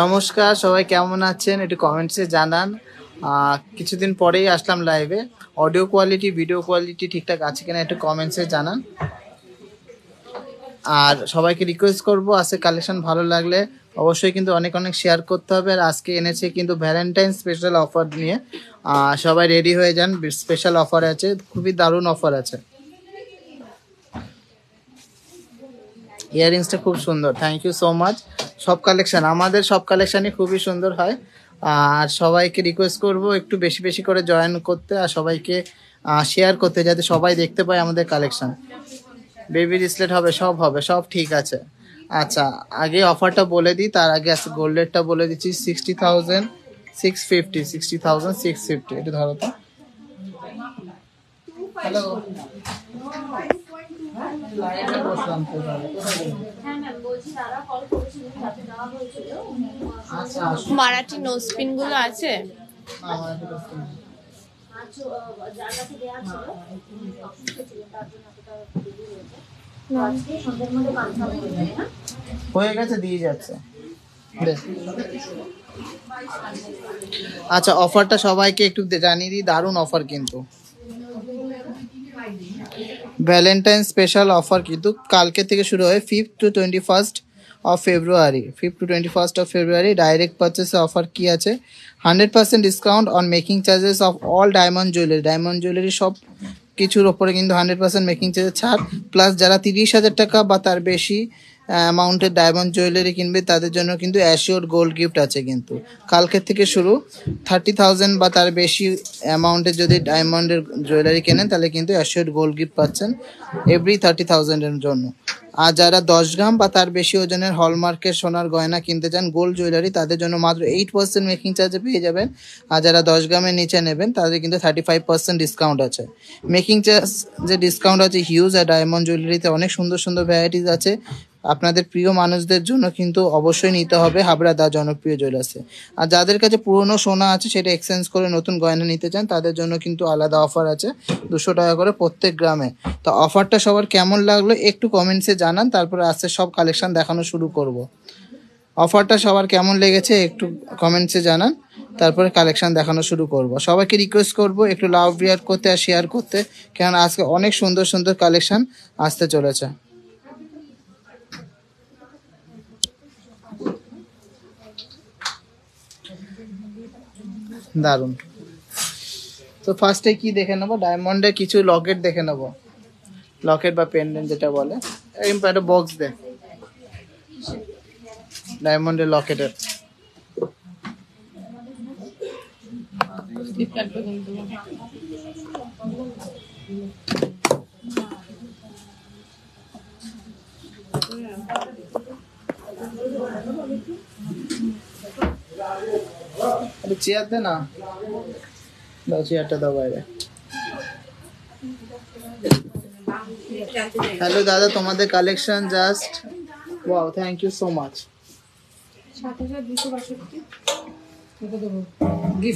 নমস্কার, সবাই কেমন আছেন একটু কমেন্টসে জানান। কিছুদিন পরেই আসলাম লাইভে, অডিও কোয়ালিটি ভিডিও কোয়ালিটি ঠিকঠাক আছে কিনা একটু কমেন্টসে জানান। আর সবাইকে রিকোয়েস্ট করব আজকে কালেকশন ভালো লাগলে অবশ্যই কিন্তু অনেক অনেক শেয়ার করতে হবে। আর আজকে এনেছে কিন্তু ভ্যালেন্টাইন স্পেশাল অফার নিয়ে, সবাই রেডি হয়ে যান, স্পেশাল অফার আছে, খুবই দারুণ অফার আছে। ইয়াররিংসটা খুব সুন্দর, থ্যাংক ইউ সো মাচ। সব কালেকশন, আমাদের সব কালেকশনই খুবই সুন্দর হয়। আর সবাইকে রিকোয়েস্ট করব একটু বেশি বেশি করে জয়েন করতে আর সবাইকে শেয়ার করতে, যাতে সবাই দেখতে পায় আমাদের কালেকশন। বেবি রিসলেট হবে, সব হবে, সব ঠিক আছে। আচ্ছা, আগে অফারটা বলে দিই, তার আগে আজকে গোল্ডেরটা বলে দিচ্ছি। 60,650, 60,650। এটা ধরো তো। হ্যালো, মারাঠি নোজপিন গুলো আছে? হয়ে গেছে, দিয়ে যাচ্ছে। আচ্ছা, অফারটা সবাইকে একটু জানিয়ে দিই, দারুণ অফার কিন্তু। ভ্যালেন্টাইন স্পেশাল অফার কিন্তু কালকে থেকে শুরু হয়, 5th to 21st of February। 5th to 21st of February direct পারচেসে অফার কি আছে? 100% discount on making charges of all diamond jewellery. Diamond jewellery সব কিছুর ওপরে কিন্তু 100% মেকিং চার্জেস ছাড়। প্লাস যারা 30,000 টাকা বা তার বেশি অ্যামাউন্টের ডায়মন্ড জুয়েলারি কিনবে তাদের জন্য কিন্তু অ্যাশিওর গোল্ড গিফট আছে। কিন্তু কালকের থেকে শুরু, 30,000 বা তার বেশি অ্যামাউন্টের যদি ডায়মন্ডের জুয়েলারি কেনেন তাহলে কিন্তু অ্যাশিওর গোল্ড গিফট পাচ্ছেন এভরি 30,000-এর জন্য। আর যারা 10 গ্রাম বা তার বেশি ওজনের হলমার্কের সোনার গয়না কিনতে চান গোল্ড জুয়েলারি, তাদের জন্য মাত্র 8% মেকিং চার্জে পেয়ে যাবেন। আর যারা 10 গ্রামের নিচে নেবেন তাদের কিন্তু 35% ডিসকাউন্ট আছে। মেকিং চার্জ যে ডিসকাউন্ট আছে হিউজ। আর ডায়মন্ড জুয়েলারিতে অনেক সুন্দর সুন্দর ভ্যারাইটিস আছে। আপনাদের প্রিয় মানুষদের জন্য কিন্তু অবশ্যই নিতে হবে হাবড়া দা জনপ্রিয় জুয়েলার্সে। আর যাদের কাছে পুরনো সোনা আছে সেটা এক্সচেঞ্জ করে নতুন গয়না নিতে চান তাদের জন্য কিন্তু আলাদা অফার আছে, 200 টাকা করে প্রত্যেক গ্রামে। তো অফারটা সবার কেমন লাগলো একটু কমেন্টসে জানান, তারপরে আজকে সব কালেকশন দেখানো শুরু করব। অফারটা সবার কেমন লেগেছে একটু কমেন্টসে জানান, তারপরে কালেকশন দেখানো শুরু করব। সবাইকে রিকোয়েস্ট করব একটু লাভ রিয়াক্ট করতে আর শেয়ার করতে, কারণ আজকে অনেক সুন্দর সুন্দর কালেকশন আসতে চলেছে। দারুণ। তো ফার্স্টে কি দেখে নেবো? ডায়মন্ডের কিছু লকেট দেখে নেবো, লকেট বা পেন্ডেন্ট যেটা বলে। একটা বক্স দে ডায়মন্ডের লকেটের। চেয়ার দে না, দাও চেয়ারটা, দাও বাইরে। হ্যালো দাদা, তোমাদের collection just wow, thank you so much.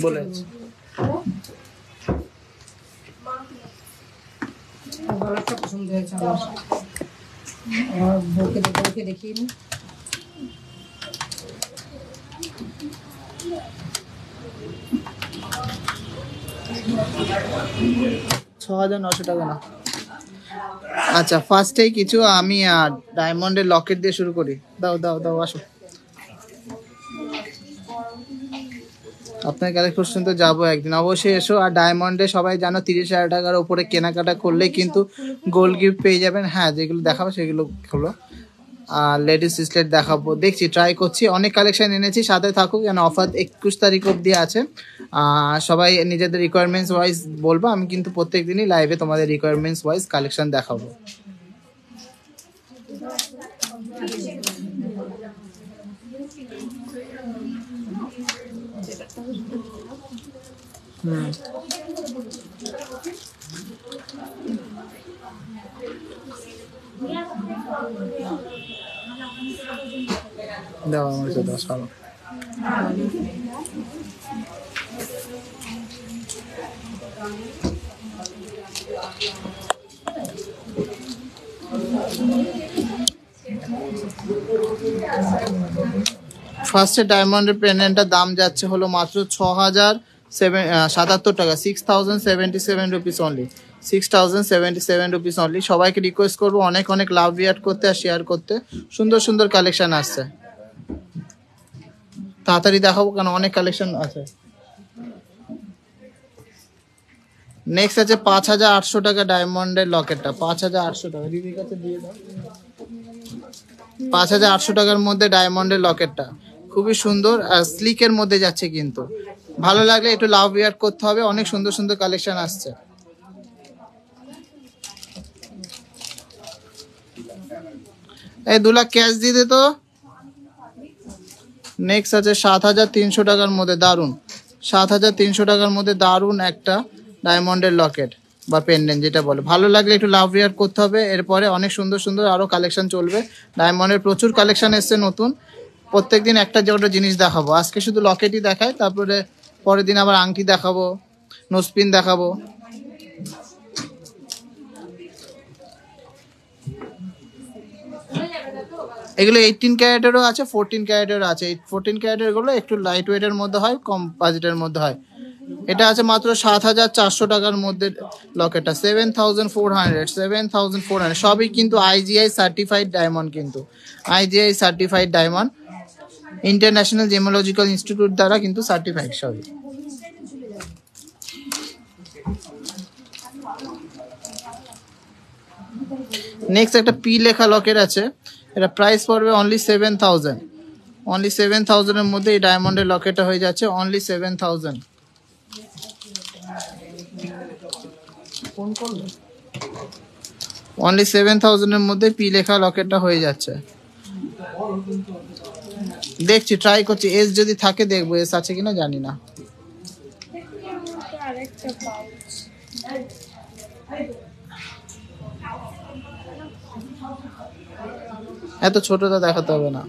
বলেছি পছন্দ হয়েছে আমার, বউকে দেখিয়ে নি। 6,900 টাকা না। আচ্ছা, ফার্স্টেই কিছু আমি ডায়মন্ডের লকেট দিয়ে শুরু করি। দাও দাও দাও, আসো। আপনার কালেকশন তো যাবো একদিন, অবশ্যই এসো। আর ডায়মন্ডে সবাই জানো 30,000 টাকার উপরে কেনাকাটা করলে কিন্তু গোল্ড গিফট পেয়ে যাবেন। হ্যাঁ, যেগুলো দেখাবো সেগুলো হলো আর লেডিস সিসলেট দেখাবো, দেখছি ট্রাই করছি, অনেক কালেকশন এনেছি, সাথে থাকুক। কেন অফার 21 তারিখ অবধি আছে। সবাই নিজেদের রিকোয়ারমেন্টস ওয়াইজ বলবো, আমি কিন্তু প্রত্যেক দিনই লাইভে তোমাদের রিকোয়ারমেন্টস ওয়াইজ কালেকশন দেখাবো। দাও আমার সাথে দাও। ফার্স্টে ডায়মন্ডের পেন্ডেন্টটার দাম যাচ্ছে হলো মাত্র 6,077 টাকা, 6,077 রুপিস অনলি, 6,077 রুপিস অনলি। সবাইকে রিকোয়েস্ট করবো অনেক অনেক লাভ রিয়াক্ট করতে আর শেয়ার করতে, সুন্দর সুন্দর কালেকশন আসছে, তাড়াতাড়ি দেখাবো কেন অনেক কালেকশন আছে। নেক্সট আছে 5,800 টাকা ডায়মন্ডের লকেটটা, 5,800 টাকা, দিদির কাছে দিয়ে দাও। 5,800 টাকার মধ্যে ডায়মন্ডের লকেটটা খুবই সুন্দর আর স্লিকের মধ্যে যাচ্ছে, কিন্তু ভালো লাগলে একটু লাভ রিয়াক্ট করতে হবে, অনেক সুন্দর সুন্দর কালেকশন আসছে। এই 2 লাখ ক্যাশ দিয়ে দে তো। নেক্সট আছে 7,300 টাকার মধ্যে দারুন, 7,300 টাকার মধ্যে দারুন একটা ডায়মন্ডের লকেট বা পেন্ডেন্ট যেটা বলে, ভালো লাগলে একটু লাভ রিয়াক্ট করতে হবে। এরপরে অনেক সুন্দর সুন্দর আরো কালেকশন চলবে, ডায়মন্ডের প্রচুর কালেকশন এসছে নতুন, প্রত্যেকদিন একটা একটা জিনিস দেখাবো। আজকে শুধু লকেটই দেখায়, তারপরে পরের দিন আবার আংটি দেখাবো, নোসপিন দেখাবো। এগুলো 18 ক্যারেটেরও আছে, 14 ক্যারেটেরও আছে। 14 ক্যারেটের গুলো একটু লাইট ওয়েটের মধ্যে হয়, কম বাজেটের মধ্যে হয়। এটা আছে মাত্র 7,400 টাকার মধ্যে লকেটটা, 7,400 সবই কিন্তু IGI সার্টিফাইড ডায়মন্ড, কিন্তু IGI certified diamond, international gemological institute দ্বারা কিন্তু সার্টিফাইড সবই। নেক্সট একটা পি লেখা লকেট আছে, এটা প্রাইস পড়বে অনলি 7,000, অনলি 7,000 এর মধ্যে এই ডায়মন্ডের লকেটটা হয়ে যাচ্ছে, অনলি 7,000। অনলি 7,000 এর মধ্যে পি লেখা লকেটটা হয়ে যাচ্ছে। দেখছি ট্রাই করছি, এস যদি থাকে দেখবো, এস আছে কিনা জানি না। এত ছোটটা দেখাতে হবে না।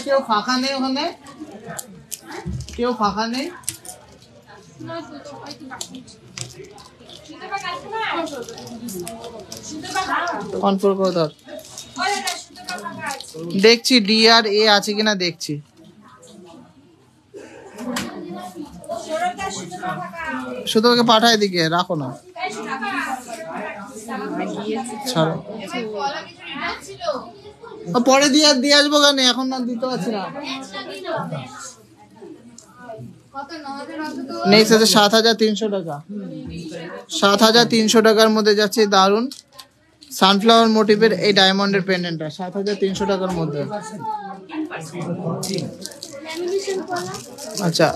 কেউ ফাঁকা নেই ওখানে, কেউ ফাঁকা নেই। কনফার্ম করে ধর, দেখছি DRA আছে কিনা দেখছি। শুধু ওকে পাঠায় দিকে রাখো না, ছাড়ো পরে দিয়ে আসবো কেন, এখন না দিতে পারছি না। নেক্সট আছে 7,300 টাকা, 7,300 টাকার মধ্যে যাচ্ছে দারুন সানফ্লাওয়ার মোটিভের এই ডায়মন্ডের পেন্ডেন্টটা, 7,300 টাকার মধ্যে। আচ্ছা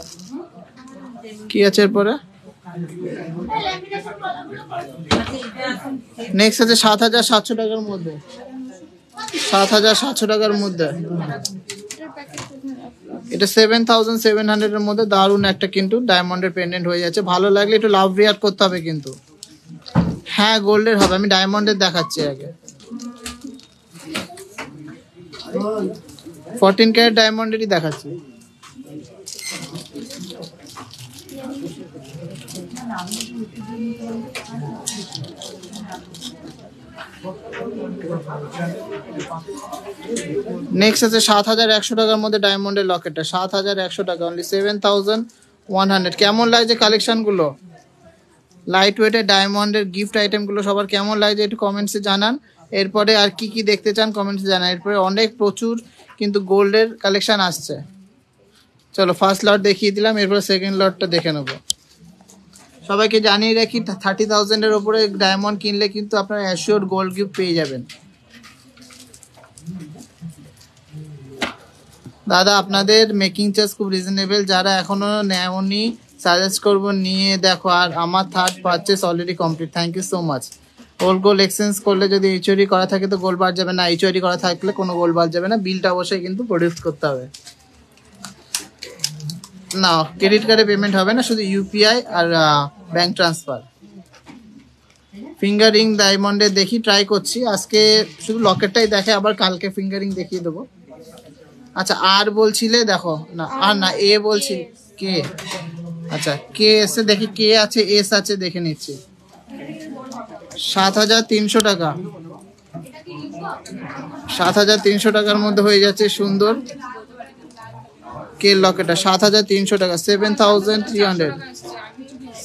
কি আছে এরপরে? নেক্সট আছে 7,700 টাকার মধ্যে, 7,700 টাকার মধ্যে, এটা 7,700 এর মধ্যে দারুন একটা কিন্তু ডায়মন্ডের পেন্ডেন্ট হয়ে যাচ্ছে, ভালো লাগলে একটু লাভ রিয়াক্ট করতে হবে কিন্তু। হ্যাঁ গোল্ডের হবে, আমি ডায়মন্ডের দেখাচ্ছি আগে। 14 ক্যারেট ডায়মন্ডেরই দেখাচ্ছি। নেক্সট আছে 7,100 টাকার মধ্যে ডায়মন্ডের লকেটটা, 7,100 টাকা, অনলি 7,100। কেমন লাগছে কালেকশন গুলো? লাইট ওয়েটের ডায়মন্ডের গিফট আইটেম গুলো সবার কেমন লাগছে একটু কমেন্টসে জানান। এরপরে আর কি কি দেখতে চান কমেন্টসে জানান। এরপরে অনেক প্রচুর কিন্তু গোল্ডের কালেকশন আসছে। চলো ফার্স্ট লট দেখিয়ে দিলাম, এরপরে সেকেন্ড লটটা দেখে নেবো। সবাইকে জানিয়ে রাখি 30,000-এর ওপরে ডায়মন্ড কিনলে কিন্তু আপনারা অ্যাসিওর গোল্ড গিফট পেয়ে যাবেন। দাদা আপনাদের মেকিং চার্জ খুব রিজনেবল, যারা এখনো নেওনি সাজেস্ট করবো নিয়ে দেখো। আর আমার third purchase already complete, thank you so much. Old gold exchange করলে যদি এইচওডি করা থাকে তো গোল্ড বার যাবে না, এইচওডি করা থাকলে কোনো গোল্ড বার যাবে না, বিলটা অবশ্যই কিন্তু প্রডিউস করতে হবে। না ক্রেডিট কার্ডে পেমেন্ট হবে না, শুধু ইউপিআই আর ব্যাংক ট্রান্সফার। ফিঙ্গারিং ডায়মন্ডে দেখি, ট্রাই করছি আজকে শুধু লকেটটাই দেখে, আবার কালকে ফিঙ্গারিং দেখিয়ে দেবো। আচ্ছা আর বলছিলে, দেখো না আর না এ বলছি কে, আচ্ছা কে এসে দেখি, কে আছে এস আছে দেখে নিচ্ছি। 7,300 টাকা, 7,300 টাকার মধ্যে হয়ে যাচ্ছে সুন্দর কে লকেটটা। 7,300 টাকা, 7,300,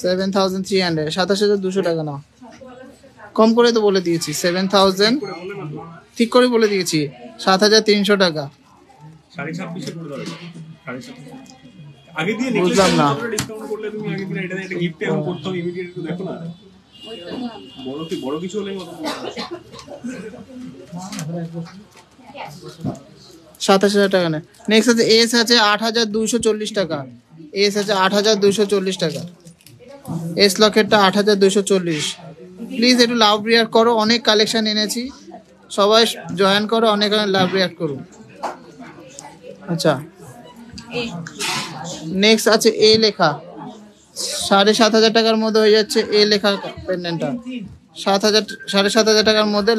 7,300, 27,200 টাকা না, কম করে তো বলে দিয়েছি 7,000, ঠিক করে বলে দিয়েছি 7,300 টাকা। বুঝলাম না, $27,000 টাকা নেই। নেক্সট আছে এস আছে 8,240 টাকা, এস আছে 8,240 টাকা, এস লকেটটা 8,240। প্লিজ একটু লাভ রিয়াক্ট করো, অনেক কালেকশন এনেছি, সবাই জয়েন করো, অনেক লাভ রিয়াক্ট করুন। আচ্ছা নেক্সট আছে এ লেখা, 7,500 টাকার মধ্যে হয়ে যাচ্ছে এ লেখা পেন্ডেন্টটা, 7,500 টাকার মধ্যে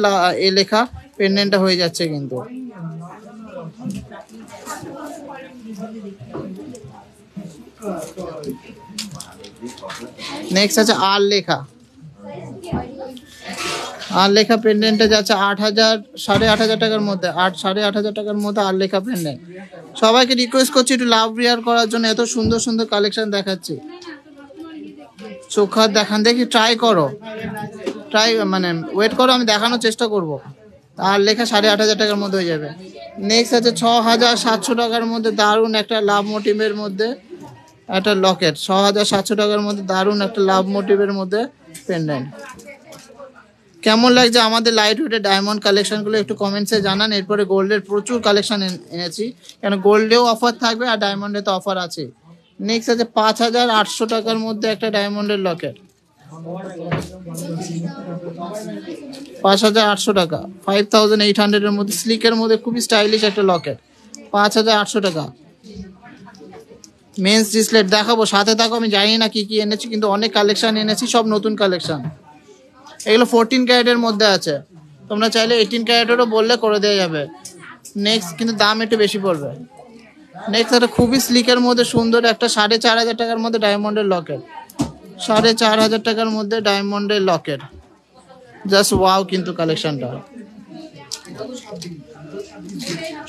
এ লেখা পেন্ডেন্টটা হয়ে যাচ্ছে কিন্তু। নেক্সট আছে আর লেখা, আর লেখা পেন্ডেন্টটা যাচ্ছে 8,000, 8,500 টাকার মধ্যে, 8,500 টাকার মধ্যে আর লেখা পেন্ডেন্ট। সবাইকে রিকোয়েস্ট করছি একটু লাভ রিয়ার করার জন্য, এত সুন্দর সুন্দর কালেকশন দেখাচ্ছি, চোখার দেখান, দেখি ট্রাই করো, ট্রাই মানে ওয়েট করো, আমি দেখানোর চেষ্টা করব। আর লেখা 8,500 টাকার মধ্যে হয়ে যাবে। নেক্সট আছে 6,700 টাকার মধ্যে দারুণ একটা লাভ মোটিভের মধ্যে একটা লকেট, 6,700 টাকার মধ্যে দারুণ একটা লাভ মোটিভের মধ্যে পেন্ডেন্ট। কেমন লাগছে আমাদের লাইট ওয়েটের ডায়মন্ড কালেকশনগুলো একটু কমেন্টসে জানান। এরপরে গোল্ডের প্রচুর কালেকশন এনেছি, কেন গোল্ডেও অফার থাকবে আর ডায়মন্ডে তো অফার আছে। নেক্সট আছে 5,800 টাকার মধ্যে একটা ডায়মন্ডের লকেট, 5,800 টাকা, 5,800 এর মধ্যে স্লিকের মধ্যে খুবই স্টাইলিশ একটা লকেট, 5,800 টাকা। মেন্স ডিসপ্লে দেখাবো, সাথে থাকো, আমি জানি না কি কি এনেছি কিন্তু অনেক কালেকশন এনেছি, সব নতুন কালেকশন। এগুলো 14 ক্যারেটের মধ্যে আছে, তোমরা চাইলে 18 ক্যারেটেরও বললে করে দেওয়া যাবে। নেক্সট কিন্তু দাম একটু বেশি পড়বে। নেক্সট একটা খুবই স্লিকের মধ্যে সুন্দর একটা 4,500 টাকার মধ্যে ডায়মন্ডের লকেট, 4,500 টাকার মধ্যে ডায়মন্ডের লকেট, জাস্ট ওয়াও কিন্তু কালেকশনটা।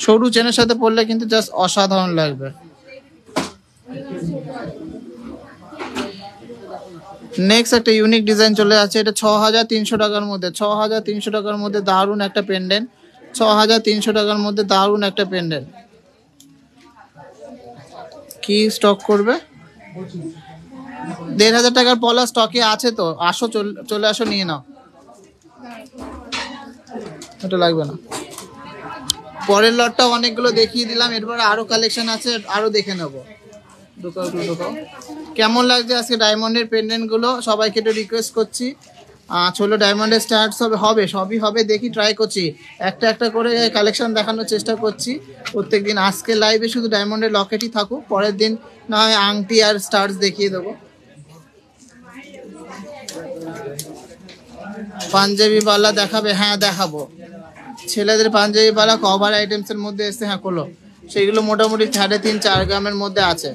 সরু চেনের সাথে পরলে কিন্তু জাস্ট অসাধারণ লাগবে। নেক্সট একটা ইউনিক ডিজাইন চলে আছে, এটা 6,300 টাকার মধ্যে, 6,300 টাকার মধ্যে দারুণ একটা পেন্ডেন্ট, 6,300 টাকার মধ্যে দারুণ একটা পেন্ডেন্ট। কি স্টক করবে? 1,500 টাকার পলা স্টকে আছে তো, আসো চলে আসো নিয়ে নাও, এটা লাগবে না। পরের লটটা অনেকগুলো দেখিয়ে দিলাম, এরপরে আরো কালেকশন আছে, আরো দেখে নেবো। কেমন লাগছে আজকে ডায়মন্ডের পেন্ডেন্ট গুলো, সবাইকে একটু রিকোয়েস্ট করছি। ছোলো ডায়মন্ডের স্টার্টস হবে, সবই হবে, দেখি ট্রাই করছি, একটা একটা করে কালেকশন দেখানোর চেষ্টা করছি প্রত্যেকদিন। আজকে লাইভে শুধু ডায়মন্ডের লকেটই থাকুক, পরের দিন না হয় আংটি আর স্টার্টস দেখিয়ে দেবো। পাঞ্জাবি বালা দেখাবে? হ্যাঁ দেখাবো, ছেলেদের পাঞ্জাবি বালা কভার আইটেমস এর মধ্যে এসে, হ্যাঁ করলো, সেগুলো মোটামুটি 3.5-4 গ্রামের মধ্যে আছে।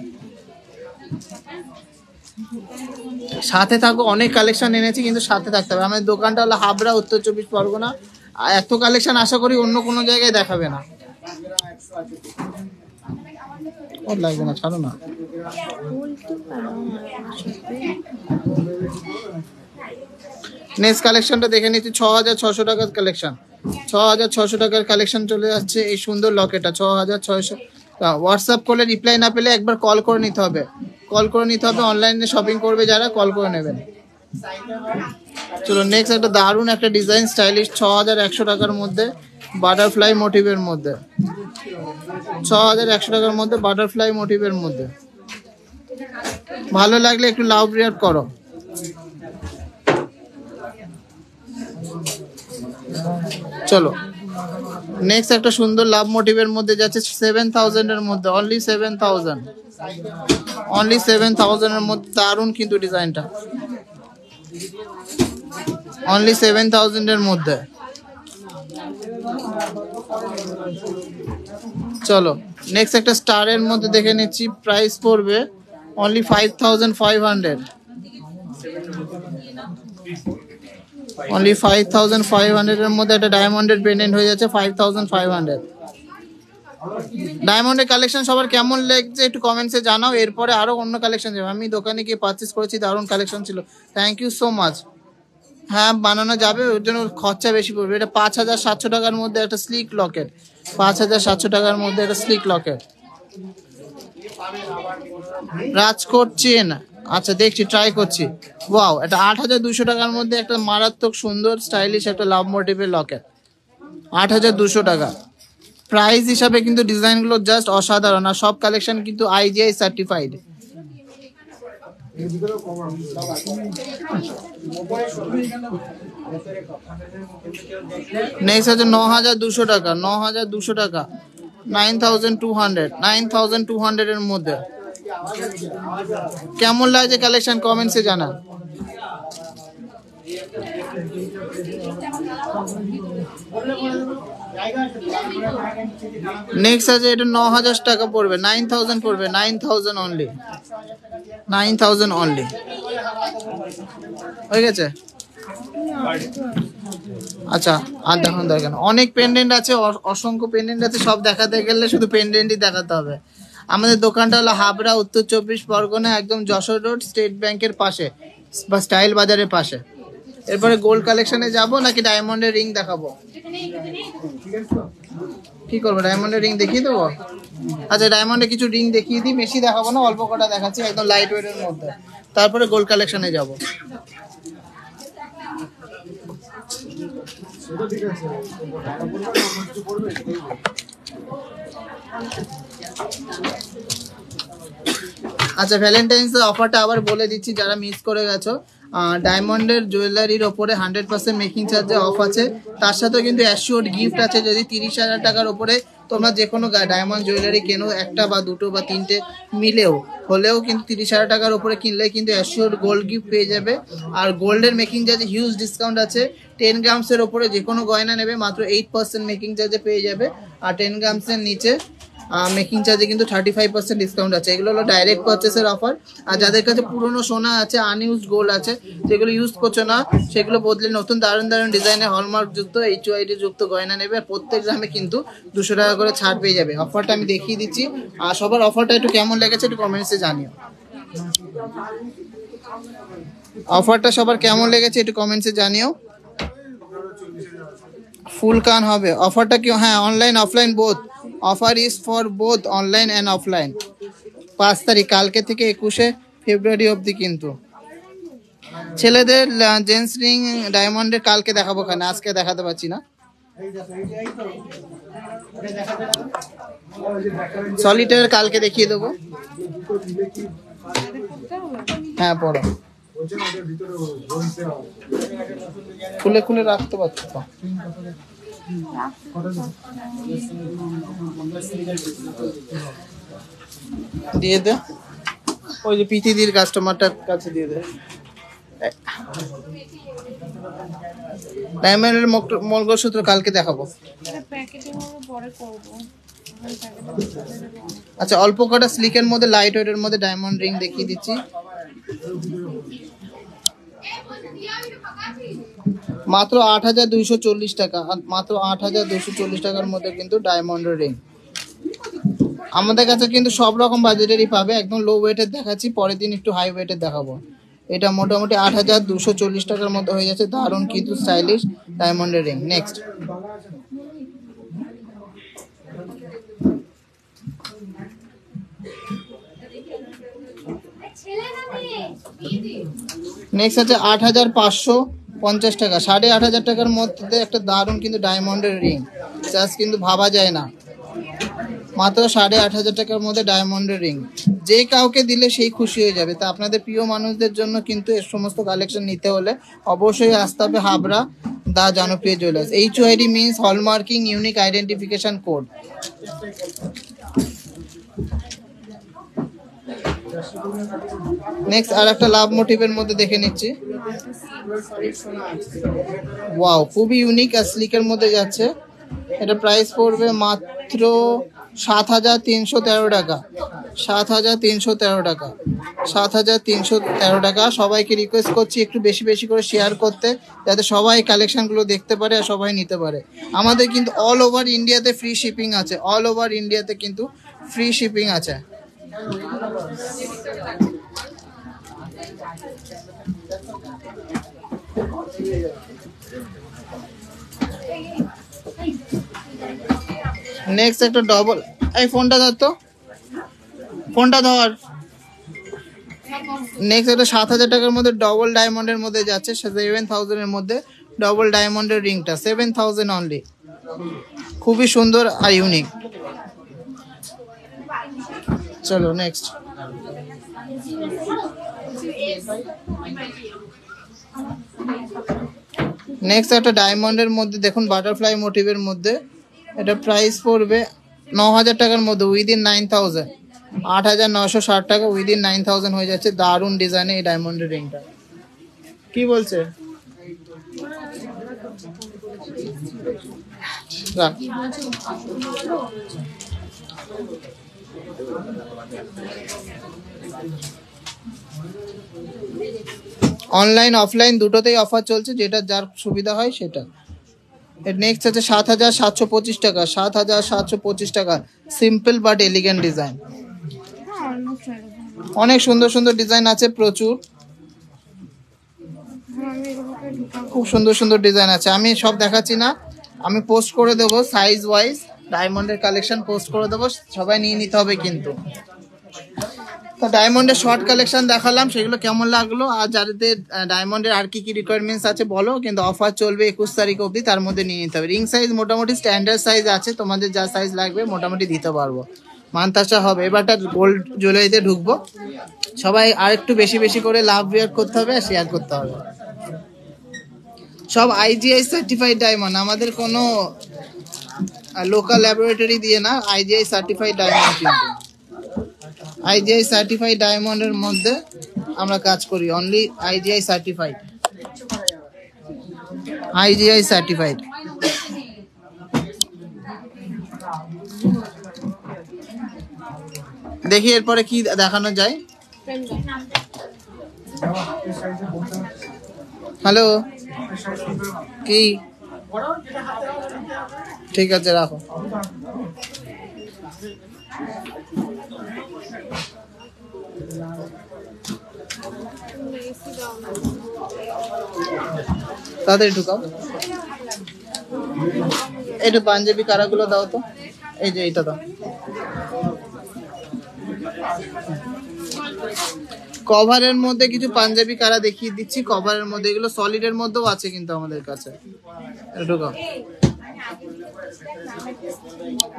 সাথে থাকো, অনেক কালেকশন এনেছি কিন্তু সাথে থাকতে হবে। আমাদের দোকানটা হলো হাবড়া, উত্তর 24 পরগনা। এত কালেকশন আশা করি অন্য কোনো জায়গায় দেখাবে না। ওর লাগবে না, ছাড়ো না। নেক্সট কালেকশনটা দেখে নিচ্ছি 6,600 টাকার কালেকশন। 6,600 টাকার কালেকশন চলে যাচ্ছে এই সুন্দর লকেটটা 6,600। হোয়াটসঅ্যাপ করলে রিপ্লাই না পেলে একবার কল করে নিতে হবে, অনলাইনে শপিং করবে যারা কল করে নেবেন। চলো নেক্সট একটা দারুণ একটা ডিজাইন স্টাইলিশ 6,100 টাকার মধ্যে বাটারফ্লাই মোটিভের মধ্যে, 6,100 টাকার মধ্যে বাটারফ্লাই মোটিভের মধ্যে। ভালো লাগলে একটু লাভ রিয়াক্ট করো। চলো নেক্সট একটা সুন্দর লাভ মোটিভের মধ্যে যাচ্ছে 7,000 এর মধ্যে, অনলি 7,000, অনলি 7,000 এর মধ্যে দারুণ কিন্তু ডিজাইনটা, অনলি 7,000 এর মধ্যে। চলো নেক্সট একটা স্টারের মধ্যে দেখে নিচ্ছি, প্রাইস পড়বে অনলি 5,500, অনলি 5,500 এর মধ্যে একটা ডায়মন্ডের পেন্ডেন্ট হয়ে যাচ্ছে 5,500। ডায়মন্ডের কালেকশন সবার কেমন লাগছে একটু কমেন্টসে জানাও। এরপরে আরো অন্য কালেকশন যাবে, আমি দোকানে গিয়ে পারচেস করেছি, দারুণ কালেকশন ছিল। Thank you so much. হ্যাঁ বানানো যাবে, ওর জন্য খরচা বেশি পড়বে। এটা 5,700 টাকার মধ্যে একটা স্লিক লকেট, 5,700 টাকার মধ্যে একটা স্লিক লকেট। রাজকোট চেন, আচ্ছা দেখছি ট্রাই করছি। ওয়াও, এটা 8,200 টাকার মধ্যে একটা মারাত্মক সুন্দর স্টাইলিশ একটা লাভ মোটিভের লকেট, 8,200 টাকা। প্রাইস হিসাবে কিন্তু ডিজাইনগুলো জাস্ট অসাধারণ, আর সব কালেকশন কিন্তু IGI সার্টিফাইড। নেক্সট আছে 9,200 টাকা, 9,200 টাকা, 9,200 এর মধ্যে। কেমন লাগছে কালেকশন কমেন্টসে জানা। নেক্সট আছে এটা 9,000 টাকা পড়বে, 9,000 পড়বে, 9,000 অনলি, 9,000 অনলি। হয়ে গেছে। আচ্ছা আর দেখেন অনেক পেন্ডেন্ট আছে, অসংখ্য পেন্ডেন্ট আছে, সব দেখাতে গেলে শুধু পেন্ডেন্টই দেখাতে হবে। আমাদের দোকানটা হলো হাবড়া, উত্তর 24 পরগনা, একদম যশোর রোড, স্টেট ব্যাংকের পাশে বা স্টাইল বাজারের পাশে। এরপরে গোল্ড কালেকশনে যাব নাকি ডায়মন্ডের রিং দেখাবো? কি করবো, ডায়মন্ডের রিং দেখিয়ে দেবো? আচ্ছা ডায়মন্ডে কিছু রিং দেখিয়ে দিই, বেশি দেখাবো না, অল্প কটা দেখাচ্ছি একদম লাইট ওয়েটের মধ্যে, তারপরে গোল্ড কালেকশনে যাব। আচ্ছা ভ্যালেন্টাইন্স অফারটা আবার বলে দিচ্ছি যারা মিস করে গেছো। ডায়মন্ডের জুয়েলারির ওপরে 100% মেকিং চার্জে অফ আছে, তার সাথে কিন্তু অ্যাসিওর্ড গিফট আছে। যদি 30,000 টাকার উপরে তোমরা যে কোনো ডায়মন্ড জুয়েলারি কেনো, একটা বা দুটো বা তিনটে মিলেও হলেও কিন্তু 30,000 টাকার উপরে কিনলে কিন্তু অ্যাসিওর্ড গোল্ড গিফট পেয়ে যাবে। আর গোল্ডের মেকিং চার্জে হিউজ ডিসকাউন্ট আছে। 10 গ্রামসের ওপরে যে কোনো গয়না নেবে মাত্র 8% মেকিং চার্জে পেয়ে যাবে, আর 10 গ্রামসের নিচে মেকিং চার্জে কিন্তু 35% ডিসকাউন্ট আছে। এগুলো হলো ডাইরেক্ট পারচেসের অফার। আর যাদের কাছে পুরনো সোনা আছে, আনইউজড গোল্ড আছে, যেগুলো ইউজ করছো না, সেগুলো বদলে নতুন দারুণ দারুণ ডিজাইনের হলমার্ক যুক্ত HUID যুক্ত গয়না নেবে। আর প্রত্যেক গ্রামে কিন্তু 200 টাকা করে ছাড় পেয়ে যাবে। অফারটা আমি দেখিয়ে দিচ্ছি, আর সবার অফারটা একটু কেমন লেগেছে একটু কমেন্টসে জানিও। অফারটা সবার কেমন লেগেছে একটু কমেন্টসে জানিও। ফুল কান হবে অফারটা কি? হ্যাঁ, online offline both. Offer is for both online and offline. 5 তারিখ কালকে থেকে 21শে ফেব্রুয়ারি অবধি। কিন্তু ছেলেদের জেন্টস রিং ডায়মন্ডের কালকে দেখাবো, কেন আজকে দেখাতে পারছি না। সলিটার কালকে দেখিয়ে দেবো। হ্যাঁ পড়ো, খুলে খুলে রাখতে পারছো তো। দিয়ে দে, ওই যে পিতিদির কাস্টমারটার কাছে দিয়ে দে। ডায়মন্ডের মঙ্গলসূত্র কালকে দেখাবো। আচ্ছা অল্প কটা স্লিকের মধ্যে লাইট ওয়েটের মধ্যে ডায়মন্ড রিং দেখিয়ে দিচ্ছি। মাত্র 8,240 টাকা, মাত্র 8,240 টাকার মধ্যে কিন্তু ডায়মন্ডের রিং। আমাদের কাছে কিন্তু সব রকম বাজেটেরই পাবে। একদম লো ওয়েটের দেখাচ্ছি, পরের দিন একটু হাই ওয়েটের দেখাবো। এটা মোটামুটি 8,240 টাকার মতো হয়ে যাচ্ছে। দারুণ কিন্তু স্টাইলিশ ডায়মন্ডের রিং। নেক্সট নেক্সট আছে 8,550 টাকা, 8,500 টাকার মধ্যে একটা দারুণ কিন্তু ডায়মন্ডের রিং, জাস্ট কিন্তু ভাবা যায় না। মাত্র 8,500 টাকার মধ্যে ডায়মন্ডের রিং, যে কাউকে দিলে সেই খুশি হয়ে যাবে। তা আপনাদের প্রিয় মানুষদের জন্য কিন্তু এর সমস্ত কালেকশন নিতে হলে অবশ্যই আসতে হবে হাবড়া দা জনপ্রিয় jewellers. HOID means hallmarking unique identification code. Next আর একটা লাভ মোটিভের মধ্যে দেখে নিচ্ছি। ওয়াও, খুবই ইউনিক আর স্লিকের মধ্যে যাচ্ছে। এটা প্রাইস পড়বে মাত্র 7,313 টাকা। 7,313 টাকা, 7,313 টাকা। সবাইকে রিকোয়েস্ট করছি একটু বেশি বেশি করে শেয়ার করতে, যাতে সবাই কালেকশনগুলো দেখতে পারে আর সবাই নিতে পারে। আমাদের কিন্তু অল ওভার ইন্ডিয়াতে ফ্রি শিপিং আছে, অল ওভার ইন্ডিয়াতে কিন্তু ফ্রি শিপিং আছে। নেক্সট একটা ডবল, এই ফোনটা ধর তো, ফোনটা ধর। নেক্সট একটা 7,000 টাকার মধ্যে ডবল ডায়মন্ডের মধ্যে যাচ্ছে, 7,000 এর মধ্যে ডবল ডায়মন্ডের রিংটা, 7,000 অনলি। খুবই সুন্দর আর ইউনিক। চলো নেক্সট। নেক্সট একটা ডায়মন্ডের মধ্যে দেখুন, বাটারফ্লাই মোটিভের মধ্যে। এটা প্রাইস পড়বে 9,000 টাকার মধ্যে, উইদিন 9,000, 8,960 টাকা, উইদিন 9,000 হয়ে যাচ্ছে। দারুণ ডিজাইনে এই ডায়মন্ডের রিংটা। কি বলছে? রাখ। অনলাইন অফলাইন দুটোতেই অফার চলছে, যেটা যার সুবিধা হয় সেটা। নেক্সট আছে 7,725 টাকা, 7,725 টাকা। সিম্পল বাট এলিগেন্ট ডিজাইন, অনেক সুন্দর সুন্দর ডিজাইন আছে, প্রচুর, খুব সুন্দর সুন্দর ডিজাইন আছে। আমি সব দেখাচ্ছি না, আমি পোস্ট করে দেবো সাইজ ওয়াইজ, ডায়মন্ডের কালেকশন পোস্ট করে দেবো, সবাই নিয়ে নিতে হবে কিন্তু। তো ডায়মন্ডের শর্ট কালেকশন দেখালাম, সেগুলো কেমন লাগলো, আর যাদের ডায়মন্ডের আর কি কি রিকোয়ারমেন্টস আছে বলো, কিন্তু অফার চলবে 21 তারিখ অবধি, তার মধ্যে নিয়ে নিতে হবে। রিং সাইজ মোটামুটি স্ট্যান্ডার্ড সাইজ আছে, তোমাদের যা সাইজ লাগবে মোটামুটি দিতে পারবো। মান্তাসা হবে। এবারটা গোল্ড জুয়েলারিতে ঢুকবো, সবাই আর একটু বেশি বেশি করে লাভ বিয়ার করতে হবে আর শেয়ার করতে হবে। সব IGI সার্টিফাইড ডায়মন্ড, আমাদের কোনো লোকাল ল্যাবরেটরি দিয়ে না, IGI সার্টিফাইড ডায়মন্ড। কিন্তু IGI সার্টিফাইড ডায়মন্ডের মধ্যে আমরা কাজ করি, only IGI certified, IGI certified. দেখি এরপরে কি দেখানো যায়। হ্যালো, কি? ঠিক আছে, রাখো। তাড়াতাড়ি ঢুকাও। একটু পাঞ্জাবি কারাগুলো দাও তো, এই যে এইটা দাও। কভারের মধ্যে কিছু পাঞ্জাবি কারা দেখিয়ে দিচ্ছি, কভারের মধ্যে, এগুলো সলিডের মধ্যেও আছে কিন্তু আমাদের কাছে। ঢুকাও।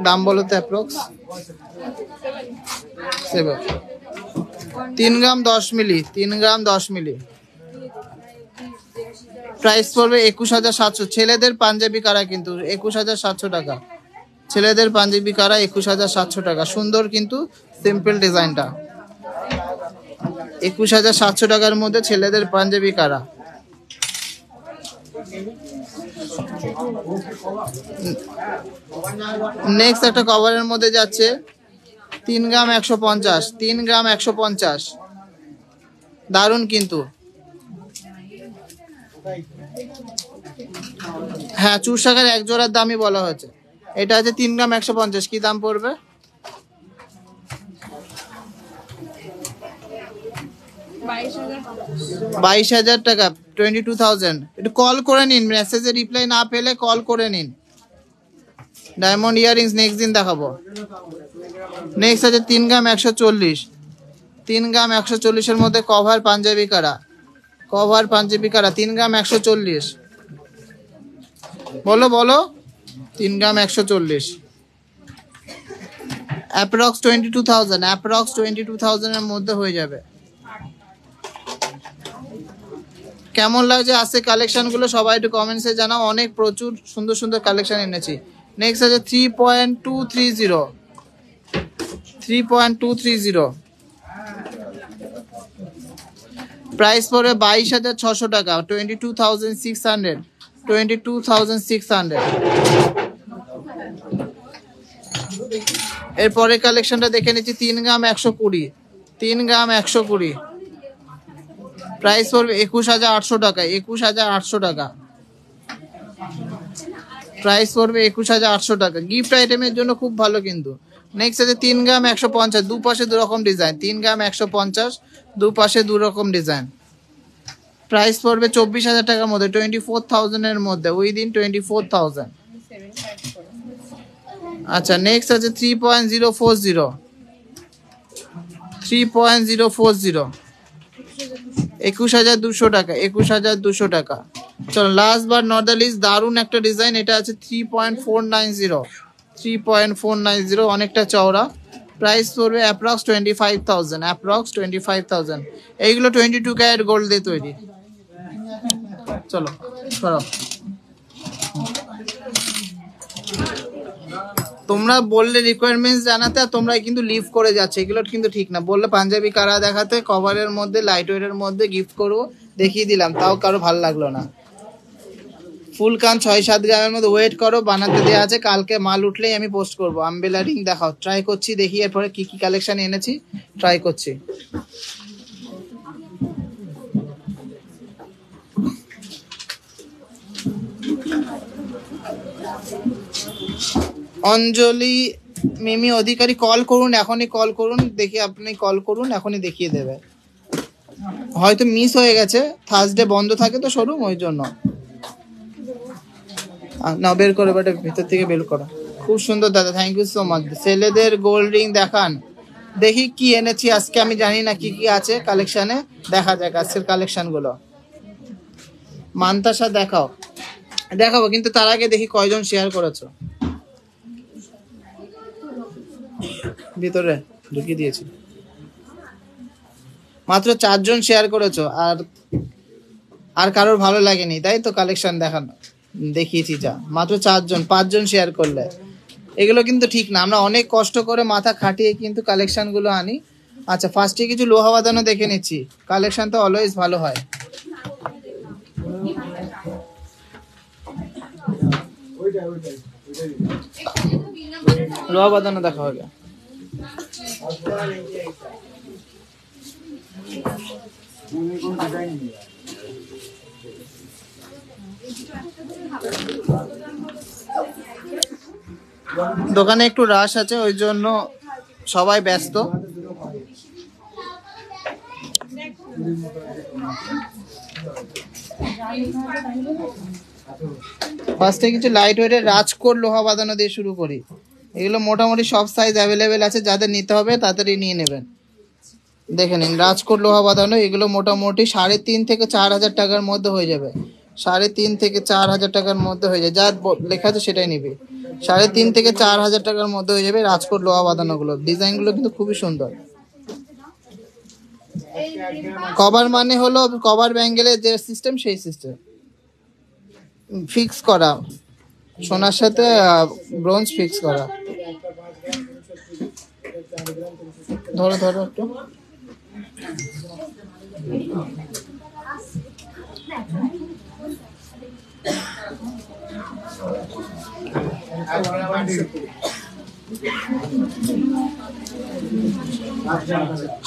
দাম বলো তো অ্যাপ্রক্স? 3 গ্রাম 10 মিলি, 3 গ্রাম 10 মিলি। প্রাইস পড়বে 21,700। ছেলেদের পাঞ্জাবি কারা কিন্তু 21,700 টাকা, ছেলেদের পাঞ্জাবি কারা 21,700 টাকা। সুন্দর কিন্তু সিম্পল ডিজাইনটা, 21,700 টাকার মধ্যে ছেলেদের পাঞ্জাবি কারা। নেক্সট একটা কভারের মধ্যে যাচ্ছে 3 গ্রাম 150, 3 গ্রাম 150, দারুন কিন্তু। হ্যাঁ, চুর শাখার এক জোড়ার দামই বলা হয়েছে। এটা আছে 3 গ্রাম 150, কি দাম পড়বে? 22,000 টাকা, 22,000। একটু কল করে নিন, মেসেজে রিপ্লাই না পেলে কল করে নিন। ডায়মন্ড ইয়ারিংস নেক্সট দিন দেখাবো। নেক্সট আছে 3 গ্রাম 140, 3 গ্রাম 140-এর মধ্যে কভার পাঞ্জাবি কারা, কভার পাঞ্জাবি কারা 3 গ্রাম 140। বলো বলো, 3 গ্রাম 140, অ্যাপ্রক্স 22,000, অ্যাপ্রক্স 22,000-এর মধ্যে হয়ে যাবে। কেমন লাগছে আজকে কালেকশনগুলো সবাই একটু কমেন্টসে জানাও। অনেক প্রচুর সুন্দর সুন্দর কালেকশন এনেছি। নেক্সট আছে 3.230, 3.230, প্রাইস পড়বে 22,600 টাকা, 22,600, 22,600। এরপরে কালেকশনটা দেখে নিচ্ছি 3 গ্রাম 120, 3 গ্রাম 120, প্রাইস পড়বে 21,800 টাকা, 21,800 টাকা, প্রাইস পড়বে 21,800 টাকা। গিফট আইটেমের জন্য খুব ভালো কিন্তু। নেক্সট আছে 3 গ্রাম 150, দুপাশে দু রকম ডিজাইন, 3 গ্রাম 150, দুপাশে দু রকম ডিজাইন, প্রাইস পড়বে 24,000 টাকার মধ্যে, 24,000-এর মধ্যে, উইদিন 24,000। আচ্ছা নেক্সট আছে 3.040, 3.040, 21,200 টাকা, 21,200 টাকা। চলো লাস্ট বার নট দ্য লিস্ট, দারুণ একটা ডিজাইন, এটা আছে 3.490, 3.490, অনেকটা চওড়া, প্রাইস পড়বে অ্যাপ্রক্স 25,000, অ্যাপ্রক্স 25,000। এইগুলো 22 ক্যারেট গোল্ড দিয়ে তৈরি। চলো সরো। তোমরা বললে রিকোয়ারমেন্টস জানাতে, আর তোমরা কিন্তু লিভ করে যাচ্ছে, এগুলো কিন্তু ঠিক না। বললে পাঞ্জাবি কারা দেখাতে, কভারের মধ্যে লাইট ওয়েটের মধ্যে গিফট করবো, দেখিয়ে দিলাম, তাও কারো ভালো লাগলো না। ফুল কান 6-7 গ্রামের মধ্যে ওয়েট করো, বানাতে দেওয়া আছে, কালকে মাল উঠলেই আমি পোস্ট করবো। আমবেলা রিং দেখাও, ট্রাই করছি, দেখি এরপরে কি কি কালেকশন এনেছি, ট্রাই করছি। অঞ্জলি মিমি অধিকারী কল করুন, এখনই কল করুন, দেখি আপনি কল করুন, এখনই দেখিয়ে দেবে। হয়তো মিস হয়ে গেছে, থার্সডে বন্ধ থাকে তো শোরুম, ওই জন্য। না বের করো, বাট ভিতর থেকে বের করো। খুব সুন্দর দাদা, থ্যাংক ইউ সো মাচ। ছেলেদের গোল্ড রিং দেখান, দেখি কি এনেছি আজকে, আমি জানি না কি কি আছে কালেকশনে, দেখা যাক আজকের কালেকশন গুলো। মান্তাসা দেখাও, দেখাবো, কিন্তু তার আগে দেখি কয়জন শেয়ার করেছো। ভিতরে ঢুকিয়ে দিয়েছি, মাত্র 4 জন শেয়ার করেছো, আর কারোর ভালো লাগেনি তাই তো কালেকশন দেখানো, দেখিয়েছি যা, মাত্র 4 জন, 5 জন শেয়ার করলে। এগুলো কিন্তু ঠিক না, আমরা অনেক কষ্ট করে মাথা খাটিয়ে কিন্তু কালেকশন গুলো আনি। আচ্ছা ফার্স্টে কিছু লোহা বাঁধানো দেখে নিচ্ছি, কালেকশন তো অলওয়েজ ভালো হয়। লোহা বাঁধানো দেখা হবে। দোকানে একটু রাশ আছে, ওই জন্য সবাই ব্যস্ত। ফার্স্টে কিছু লাইট ওয়েটের রাজকোট লোহা বাঁধানো দিয়ে শুরু করি। এগুলো মোটামুটি সব সাইজ অ্যাভেলেবেল আছে, যাদের নিতে হবে তাড়াতাড়ি নিয়ে নেবেন। দেখে নিন রাজকোট লোহা বাঁধানো, এগুলো মোটামুটি 3.5 থেকে 4,000 টাকার মধ্যে হয়ে যাবে, 3.5 থেকে 4,000 টাকার মধ্যে হয়ে যায়, যা লেখা আছে সেটাই নিবি। 3.5 থেকে 4,000 টাকার মধ্যে হয়ে যাবে রাজকোট লোহা বাঁধানো গুলো। ডিজাইনগুলো কিন্তু খুবই সুন্দর। কভার মানে হলো কভার ব্যাঙ্গেলের যে সিস্টেম, সেই সিস্টেম ফিক্স করা, সোনার সাথে ব্রোঞ্জ ফিক্স করা। ধরো ধরো একটু,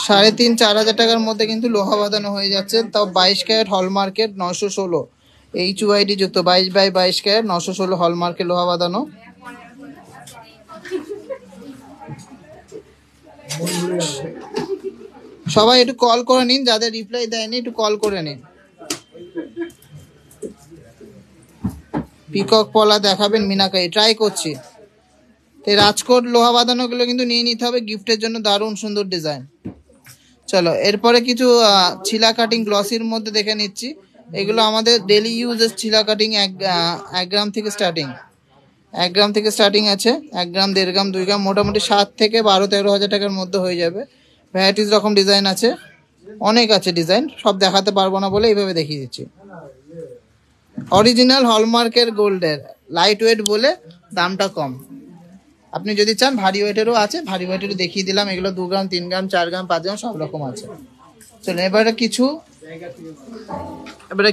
সাড়ে 3-4,000 টাকার মধ্যে কিন্তু লোহা বাঁধানো হয়ে যাচ্ছে, তাও 22 ক্যারেট হলমার্কেট 916 HUID যুক্ত, 22/22 ক্যারেট 916 হলমার্কেট লোহা বাঁধানো। সবাই একটু কল করে নিন, যাদের রিপ্লাই দেয়নি একটু কল করে নিন। পিকক পলা দেখাবেন মিনাকারি, ট্রাই করছি। এই রাজকোট লোহা বাঁধানো গুলো কিন্তু নিয়ে নিতে হবে, গিফটের জন্য দারুণ সুন্দর ডিজাইন। চলো এরপরে কিছু ছিলা কাটিং গ্লসির মধ্যে দেখে নিচ্ছি। এগুলো আমাদের ডেলি ইউজের ছিলা কাটিং, 1 গ্রাম থেকে স্টার্টিং। 1 গ্রাম থেকে স্টার্টিং আছে, 1 গ্রাম, 1.5 গ্রাম, 2 গ্রাম, মোটামুটি 7 থেকে 12-13 হাজার টাকার মধ্যে হয়ে যাবে। ভ্যারাইটিস রকম ডিজাইন আছে, অনেক আছে ডিজাইন, সব দেখাতে পারবো না বলে এইভাবে দেখিয়ে দিচ্ছি। অরিজিনাল হলমার্কের গোল্ডের, লাইট ওয়েট বলে দামটা কম। আপনি যদি চান ভারী ওয়েটেরও আছে, ভারী ওয়েটেরও দেখিয়ে দিলাম। এগুলো 2 গ্রাম, 3 গ্রাম, 4 গ্রাম, 5 গ্রাম সব রকম আছে। চলুন এবারে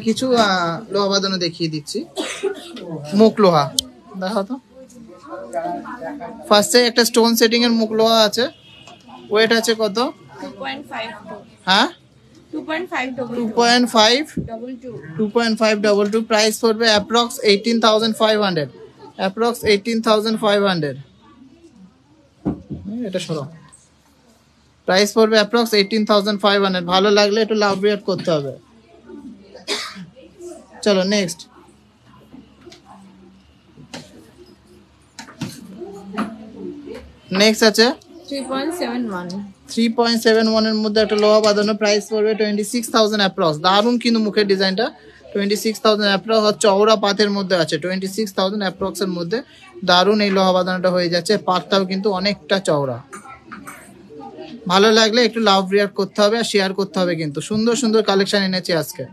কিছু লোহা বাঁধানো দেখিয়ে দিচ্ছি। মুখ লোহা দেখো তো। ফার্স্টে একটা স্টোন সেটিং এর মুখ লোহা আছে, ওয়েট আছে কত? 2.5 হ্যাঁ 2.5 প্রাইস পড়বে অ্যাপ্রক্স 18,500, অ্যাপ্রক্স 18,500। এটা সরো, প্রাইস পড়বে অ্যাপ্রক্স 18,500। ভালো লাগলে একটু লাভ রিয়াক্ট করতে হবে। চলো নেক্সট। নেক্সট আছে 3.71 এর মধ্যে একটা লোহা বাঁধানো, প্রাইস পড়বে 26,000 অ্যাপ্রক্স। দারুণ কিন্তু মুখের ডিজাইনটা, 26,000 অ্যাপ্রক্স। চওড়া পাতের মধ্যে আছে, 26,000 অ্যাপ্রক্স এর মধ্যে দারুণ এই লোহা বাঁধানোটা হয়ে যাচ্ছে। পাতটাও কিন্তু অনেকটা চওড়া। ভালো লাগলে একটু লাভ রিয়াক্ট করতে হবে আর শেয়ার করতে হবে। কিন্তু সুন্দর সুন্দর কালেকশন এনেছি আজকে।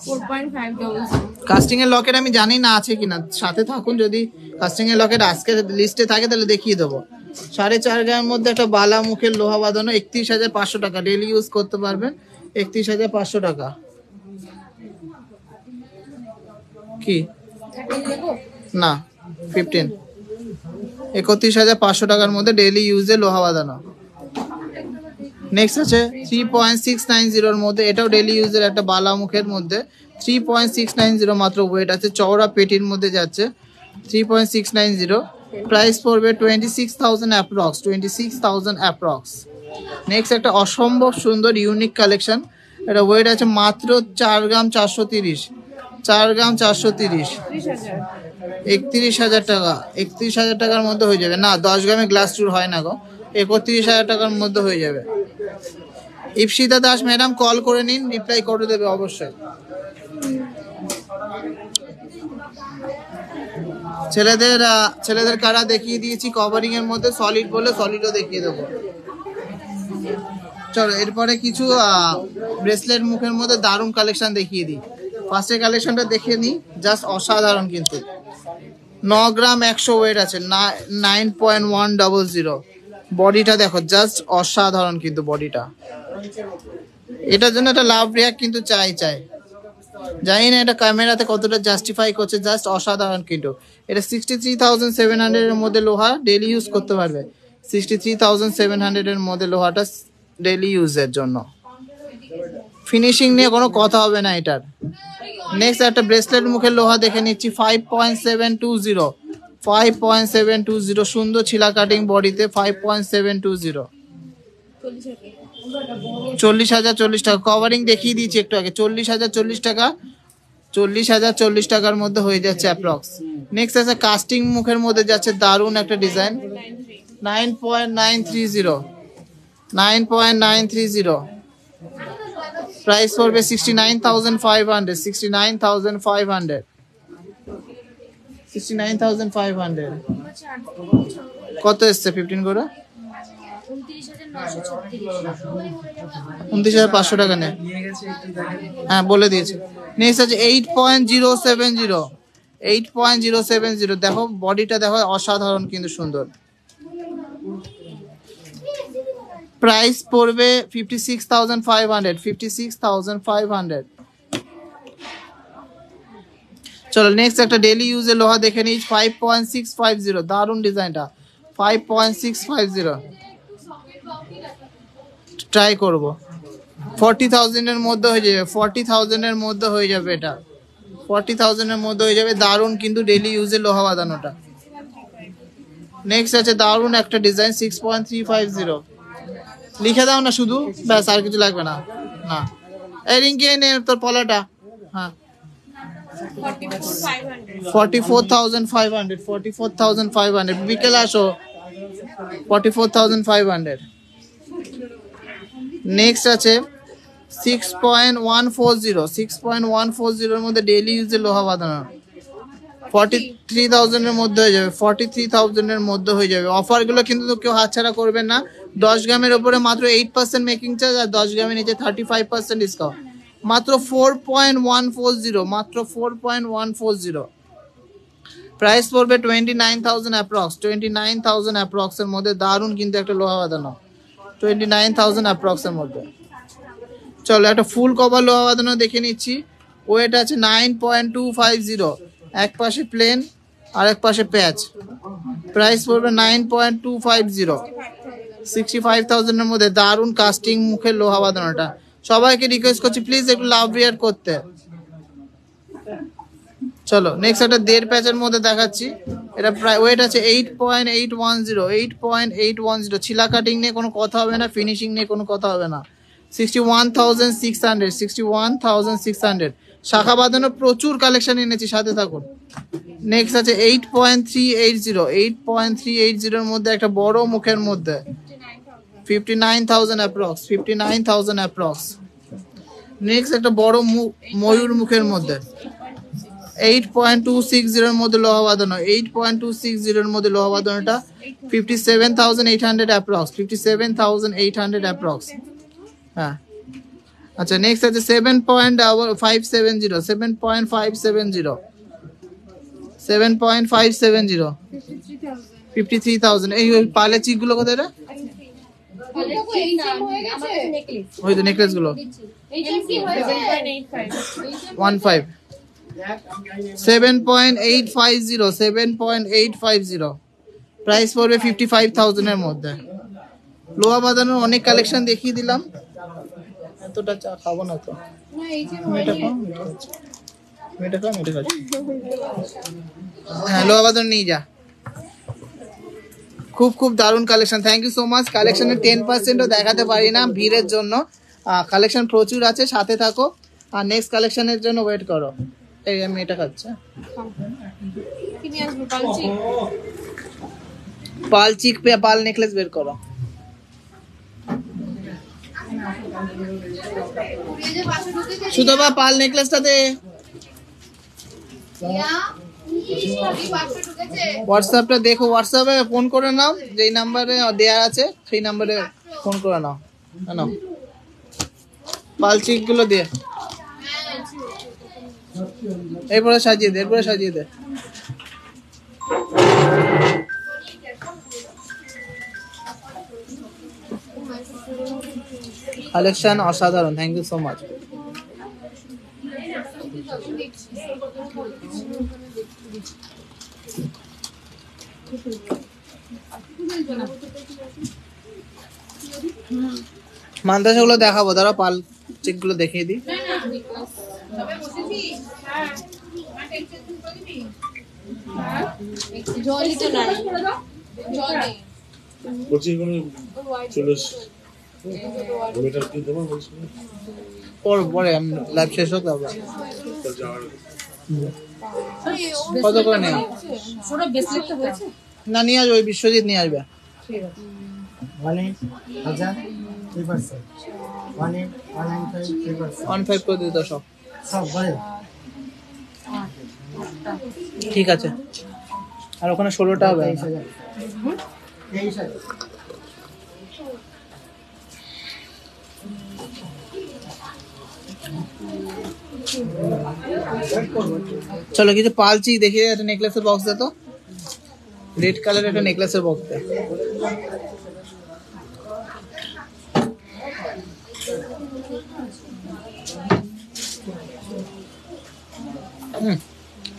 4.500 কাস্টিং এর লকেট আমি জানি না আছে কিনা, সাথে থাকুন। যদি কাস্টিং এর লকেট আজকে লিস্টে থাকে তাহলে দেখিয়ে দেবো। 4.5 গ্রামের মধ্যে একটা বালা মুখের লোহা বাঁধানো, 31,500 টাকা। ডেলি ইউজ করতে পারবেন, 31,500 টাকা। কি না 15, 31,500 টাকার মধ্যে ডেলি ইউজে লোহা বাঁধানো। নেক্সট আছে 3.690 এর মধ্যে, এটাও ডেলি ইউজের একটা বালা মুখের মধ্যে। 3.690 মাত্র ওয়েট আছে, চওড়া পেটির মধ্যে যাচ্ছে। 3.690 প্রাইস পড়বে 26,000 অ্যাপ্রক্স, 26,000 অ্যাপ্রক্স। নেক্সট একটা অসম্ভব সুন্দর ইউনিক কালেকশন, এটা ওয়েট আছে মাত্র 4 গ্রাম 430, 4 গ্রাম 430, 31,000 টাকা। 31,000 টাকার মধ্যে হয়ে যাবে। না 10 গ্রামে গ্লাস টুর হয় না গো, 31,000 টাকার মধ্যে হয়ে যাবে। ইপসিতা দাস ম্যাডাম কল করে নিন, রিপ্লাই করে দেবে অবশ্যই। ছেলেদের কারা দেখিয়ে দিয়েছি কভারিং এর মধ্যে, সলিড বলে সলিডও দেখিয়ে দেবো। চলো এরপরে কিছু ব্রেসলেট মুখের মধ্যে দারুণ কালেকশন দেখিয়ে দিই। ফার্স্টের কালেকশনটা দেখে নিই, জাস্ট অসাধারণ কিন্তু। 9 গ্রাম 100 ওয়েট আছে, 9.100। বডিটা দেখো, জাস্ট অসাধারণ কিন্তু বডিটা। এটার জন্য একটা লাভ রিয়াক্ট কিন্তু চাই। জানি না এটা ক্যামেরাতে কতটা জাস্টিফাই করছে, জাস্ট অসাধারণ কিন্তু। এটা 63,700 এর মধ্যে লোহা, ডেলি ইউজ করতে পারবে। 63,700 এর মধ্যে লোহাটা ডেলি ইউজের জন্য। ফিনিশিং নিয়ে কোনো কথা হবে না এটার। নেক্সট একটা ব্রেসলেট মুখের লোহা দেখে নিচ্ছি, 5.720, 5.720 সুন্দর ছিলা কাটিং বডিতে, 5.720, 40,040 টাকা। কভারিং দেখিয়ে দিয়েছি একটু আগে, 40,040 টাকা, 40,040 টাকার মধ্যে হয়ে যাচ্ছে অ্যাপ্রক্স। নেক্সট আছে কাস্টিং মুখের মধ্যে যাচ্ছে, দারুণ একটা ডিজাইন, 9.930, 9.930 প্রাইস পড়বে 69,500, 69,500, 69,500। কত এসছে 15 করে? 29,500 টাকা নেয়। হ্যাঁ বলে দিয়েছে। নেক্সট আছে 8.070, 8.070। দেখো বডিটা দেখো, অসাধারণ কিন্তু সুন্দর। প্রাইস পড়বে 56,500, 56,500। চলো নেক্সট একটা ডেলি ইউজে লোহা দেখে নিই, 5.650, দারুণ ডিজাইনটা, 5.650। ট্রাই করব, 40,000 এর মধ্যে হয়ে যাবে, 40,000 এর মধ্যে হয়ে যাবে। এটা 40,000 এর মধ্যে হয়ে যাবে, দারুণ কিন্তু ডেলি ইউজে লোহা বাঁধানোটা। নেক্সট আছে দারুন একটা ডিজাইন 6.350, লিখে দাও না শুধু, ব্যাস আর কিছু লাগবে না। না এই রিঙ্কি নে তোর পলাটা। হ্যাঁ 44,500. 44,500 বিকেলে আসো। 44,500। নেক্সট আছে 6.140 এর মধ্যে ডেইলি ইউজের লোহা বাঁধানো 43,000 এর মধ্যে হয়ে যাবে, 43,000 এর মধ্যে হয়ে যাবে। অফার গুলো কিন্তু কেউ হাতছাড়া করবেন না। 10 গ্রামের উপরে মাত্র 8% মেকিং চার্জ, আর 10 গ্রামের নিচে 35% ডিসকাউন্ট, মাত্র 4.140, মাত্র 4.140। প্রাইস পড়বে 29,000 অ্যাপ্রক্স, 29,000 অ্যাপ্রক্স এর মধ্যে দারুন কিন্তু একটা লোহা বাঁধানো 29,000 অ্যাপ্রক্স এর মধ্যে। চলো একটা ফুল কভার লোহা বাঁধানো দেখে নিচ্ছি। ওয়েট আছে 9.250, এক পাশে প্লেন আর এক পাশে প্যাচ। প্রাইস পড়বে 9.250, 65,000 এর মধ্যে দারুন কাস্টিং মুখের লোহা বাঁধানোটা। সবাইকে রিকোয়েস্ট করছি প্লিজ একটু লাভ রিয়ার করতে। চলো নেক্সট একটা 1.5 প্যাচের মধ্যে দেখাচ্ছি। এটা প্রায় ওয়েট আছে 8.810, 8.810। ছিলা কাটিং নিয়ে কোনো কথা হবে না, ফিনিশিং নিয়ে কোনো কথা হবে না। 61,600, 61,600। শাখা বাঁধানো প্রচুর কালেকশন এনেছি, সাথে থাকুন। নেক্সট আছে 8.380, 8.380 এর মধ্যে একটা বড় মুখের মধ্যে 59,000 অ্যাপ্রক্স, 59,000 অ্যাপ্রক্স। নেক্সট একটা বড় ময়ূর মুখের মধ্যে 8.260 এর মধ্যে লোহা বাঁধানো, 8.260 এর মধ্যে লোহা বাঁধানোটা 57,800 অ্যাপ্রক্স, 57,800 অ্যাপ্রক্স। হ্যাঁ আচ্ছা নেক্সট আছে 7.570, 7.570, 7.570, 53,000। এই পালে চিক গুলো কোথায় রে? ওই তো নেকলেস গুলো 15, 7.850, 7.850। প্রাইস পড়বে 55,000 এর মধ্যে। লোহা বাঁধানোর অনেক কালেকশন দেখিয়ে দিলাম, এতটা চা খাবো না তো। হ্যাঁ লোহা বাঁধানো নিয়ে যা, খুব খুব দারুণ collection. Thank you so much. কালেকশনের 10%ও দেখাতে পারি না ভিড়ের জন্য, কালেকশন প্রচুর আছে, সাথে থাকো। আর নেক্সট কালেকশনের জন্য ওয়েট করো। এই আমি এটা খাচ্ছি। পালচিক পাল নেকলেস বের করো। শুধু বা পাল নেকলেসটা দে। হোয়াটসঅ্যাপটা দেখো, হোয়াটসঅ্যাপে ফোন করে নাও, যেই নাম্বারে দেয়া আছে সেই নাম্বারে ফোন করে নাও। নাও পালচিক গুলো দিয়ে এরপরে সাজিয়ে দে, এরপরে সাজিয়ে দে। কালেকশন অসাধারণ, থ্যাংক ইউ সো মাচ। মান্দাসা গুলো দেখাবো, দাঁড়া পাল চিক গুলো দেখিয়ে দিই। পরে লাইভ শেষ হোক তারপর। কত করে নেই না নিয়ে আসবে, ওই বিশ্বজিৎ নিয়ে আসবে। 1.5 করে দিতে সব ঠিক আছে। আর ওখানে 16টা হবে। চলো কিছু পালচি দেখিয়ে একটা নেকলেসের বক্স দে তো, রেড কালার একটা নেকলেসের বক্স দে।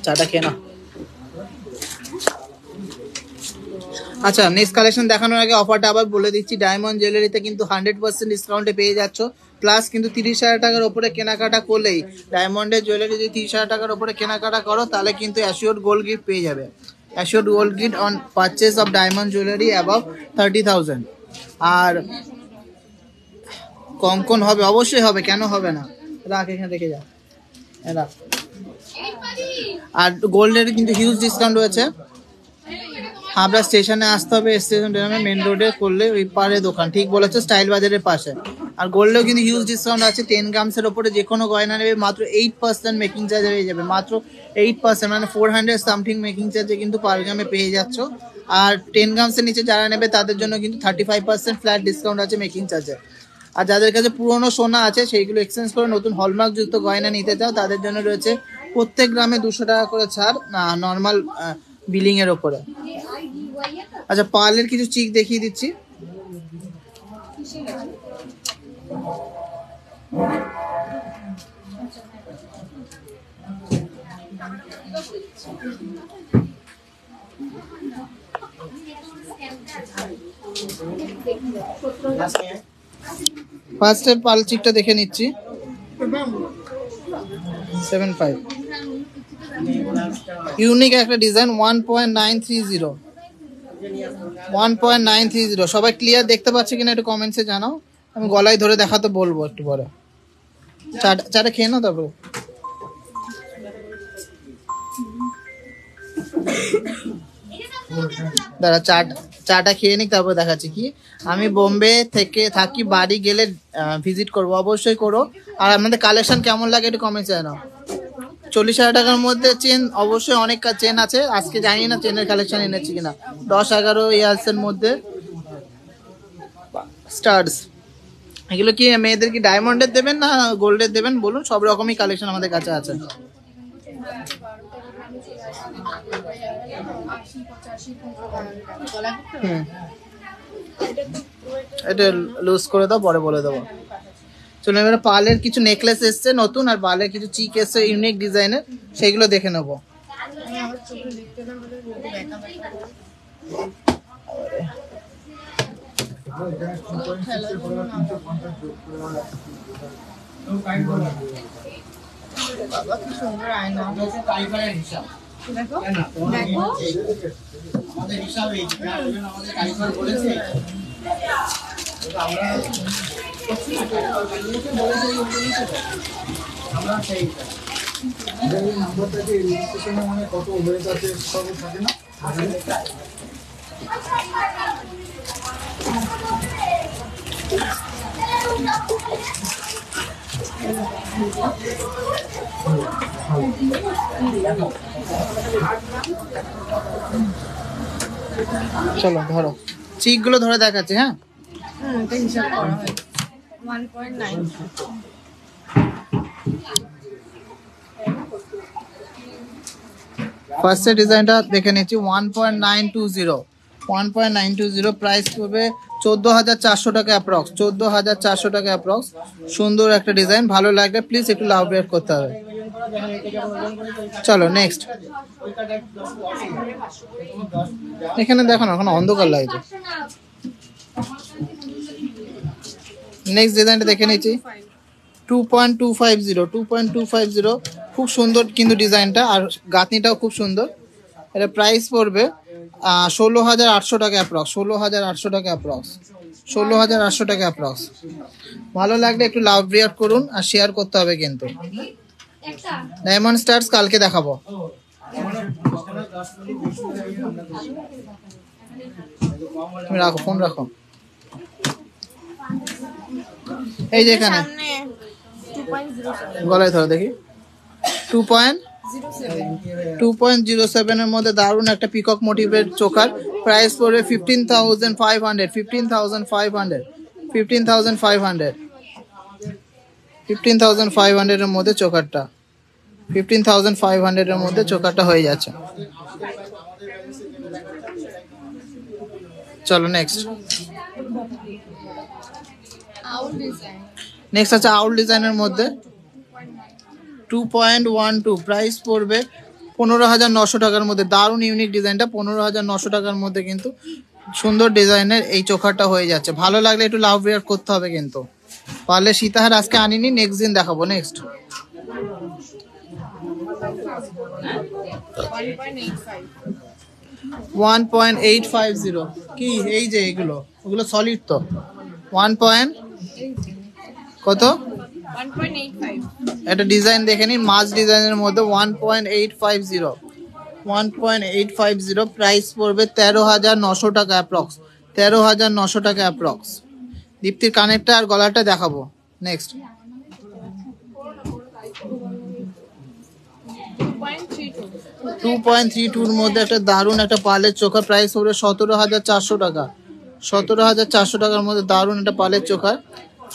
চাটা খেয়ে না। আচ্ছা নেক্সট কালেকশন দেখানোর আগে অফারটা আবার বলে দিচ্ছি। ডায়মন্ড জুয়েলারিতে কিন্তু 100% ডিসকাউন্টে পেয়ে যাচ্ছ, প্লাস কিন্তু 30,000 টাকার উপরে কেনাকাটা করলেই ডায়মন্ডের জুয়েলারি যদি 30,000 টাকার উপরে কেনাকাটা করো তাহলে কিন্তু অ্যাসিওর গোল্ড গিফট পেয়ে যাবে। assured gold gift on purchase of diamond jewelry above 30,000 আর কঙ্কন হবে, অবশ্যই হবে, কেন হবে না, রাখ এখানে রেখে যা, রাখ। আর গোল্ডের কিন্তু হিউজ ডিসকাউন্ট রয়েছে। হাবড়া স্টেশনে আসতে হবে, স্টেশন মেন রোডে করলে ওই পারে দোকান, ঠিক বলেছো, স্টাইল বাজারের পাশে। আর গোল্ডেও কিন্তু হিউজ ডিসকাউন্ট আছে, 10 গ্রামসের ওপরে যে কোনো গয়না নেবে মাত্র 8% মেকিং চার্জ হয়ে যাবে, মাত্র 8%, মানে 400 সামথিং মেকিং চার্জে কিন্তু পার গ্রামে পেয়ে যাচ্ছ। আর 10 গ্রামসের নিচে যারা নেবে তাদের জন্য কিন্তু 35% ফ্ল্যাট ডিসকাউন্ট আছে মেকিং চার্জে। আর যাদের কাছে পুরনো সোনা আছে সেইগুলো এক্সচেঞ্জ করে নতুন হলমার্ক যুক্ত গয়না নিতে চাও তাদের জন্য রয়েছে প্রত্যেক গ্রামে 200 টাকা করে ছাড় নর্মাল বিলিং এর ওপরে। আচ্ছা, পার্লের কিছু চিক দেখিয়ে দিচ্ছি। ফার্স্টের পার্ল চিকটা দেখে নিচ্ছি, 75 ইউনিক একটা ডিজাইন, 1.930 সবাই ক্লিয়ার দেখতে পাচ্ছে কিনা একটু কমেন্টসে জানাও, আমি গলায় ধরে দেখাতে বলবো একটু পরে। চাটা খেয়ে নাও তারপরে। দাঁড়া চাটা খেয়ে নিক তারপরে দেখাচ্ছি। কি আমি বোম্বে থেকে থাকি, বাড়ি গেলে ভিজিট করবো, অবশ্যই করো। আর আমাদের কালেকশন কেমন লাগে একটু কমেন্টসে জানাও। 40,000 টাকার মধ্যে চেন, অবশ্যই অনেক চেন আছে, আজকে জানি না চেনের কালেকশন এনেছি কিনা। 10-11 ইয়ার্সের মধ্যে স্টার্স, এগুলো কি মেয়েদের কি ডায়মন্ডের দেবেন না গোল্ডের দেবেন বলুন, সব রকমই কালেকশন আমাদের কাছে আছে। এটা লুজ করে দাও, পরে বলে দেবো। চলো এবারে পার্লের কিছু নেকলেস এসছে নতুন, আর পার্লের কিছু চিক এসছে ইউনিক ডিজাইনের, সেইগুলো দেখে নেবো। বাবা কি সুন্দর আয়না, দেখো দেখো আমাদের হিসাবে আমাদের কারিগর বলেছে আমরা সেই নাম্বারটাকে রেজিস্ট্রেশনে মানে কত হয়ে যাচ্ছে সব থাকে না। চলো ধরো চিক গুলো ধরে দেখাচ্ছে। হ্যাঁ ফার্স্ট ডিজাইনটা দেখে নিচ্ছি, 1.920 প্রাইস করবে 14,400 টাকা অ্যাপ্রক্স, 14,400 টাকা অ্যাপ্রক্স। সুন্দর একটা ডিজাইন, ভালো লাগলে প্লিজ একটু লাভ রেট করতে হবে। চলো নেক্সট, এখানে দেখো না, এখন অন্ধকার লাগছে। নেক্সট ডিজাইনটা দেখে নিচ্ছি, 2.250 খুব সুন্দর কিন্তু ডিজাইনটা, আর গাঁথনিটাও খুব সুন্দর। এটা প্রাইস পড়বে 16,800 টাকা অ্যাপ্রক্স, 16,800 টাকা অ্যাপ্রক্স, 16,800 টাকা অ্যাপ্রক্স। ভালো লাগলে একটু লাভ রিয়াক্ট করুন আর শেয়ার করতে হবে কিন্তু। ডায়মন্ড স্টার্স কালকে দেখাবো। তুমি রাখো, ফোন রাখো। এই যে এখানে গলায় ধরো দেখি, 2.07 এর মধ্যে দারুণ একটা পিকক মোটিভের চোকার, প্রাইস পড়বে 15,500 এর মধ্যে চোকারটা, 15,500 এর মধ্যে চোকারটা হয়ে যাচ্ছে। চলো নেক্সট, নেক্সট আছে আউল ডিজাইনের মধ্যে 2.12, প্রাইস পড়বে 15,900 টাকার মধ্যে। দারুণ ইউনিক ডিজাইনটা, 15,900 টাকার মধ্যে কিন্তু সুন্দর ডিজাইনের এই চোখাটা হয়ে যাচ্ছে। ভালো লাগলে একটু লাভ রিয়াক্ট করতে হবে কিন্তু। পারলে সীতাহার আজকে আনিনি, নেক্সট দিন দেখাবো। নেক্সট 1.85 1.850 কি এই যে এগুলো ওগুলো সলিড তো 1 পয়েন্ট কত 1.85 একটা ডিজাইন দেখে নিন মাছ ডিজাইনের মধ্যে 1.850 1.850 প্রাইস পড়বে 13,900 টাকা অ্যাপ্রক্স 13,900 টাকা অ্যাপ্রক্স দীপ্তির কানেরটা আর গলাটা দেখাবো নেক্সট 2.32 এর মধ্যে একটা দারুণ একটা পালের চোখা প্রাইস পড়বে 17,400 টাকা 17,400 টাকার মধ্যে দারুণ একটা পালের চোখা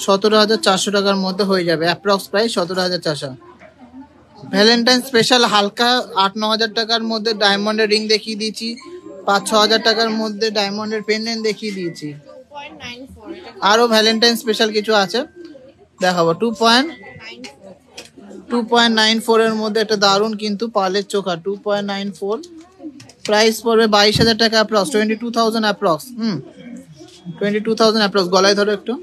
17,400 টাকার মধ্যে হয়ে যাবে অ্যাপ্রক্স প্রাইস 17,400 ভ্যালেন্টাইন স্পেশাল হালকা 8-9 হাজার টাকার মধ্যে ডায়মন্ডের রিং দেখিয়ে দিয়েছি 5-6 হাজার টাকার মধ্যে ডায়মন্ডের পেন্ডেন্ট দেখিয়ে দিয়েছি 2.94 আরো ভ্যালেন্টাইন স্পেশাল কিছু আছে দেখাবো 2.94 এর মধ্যে একটা দারুণ কিন্তু পালের চোখা 2.94 প্রাইস পড়বে 22,000 টাকা অ্যাপ্রক্স 22,000 অ্যাপ্রক্স 22,000 অ্যাপ্রক্স গলায় ধরো একটু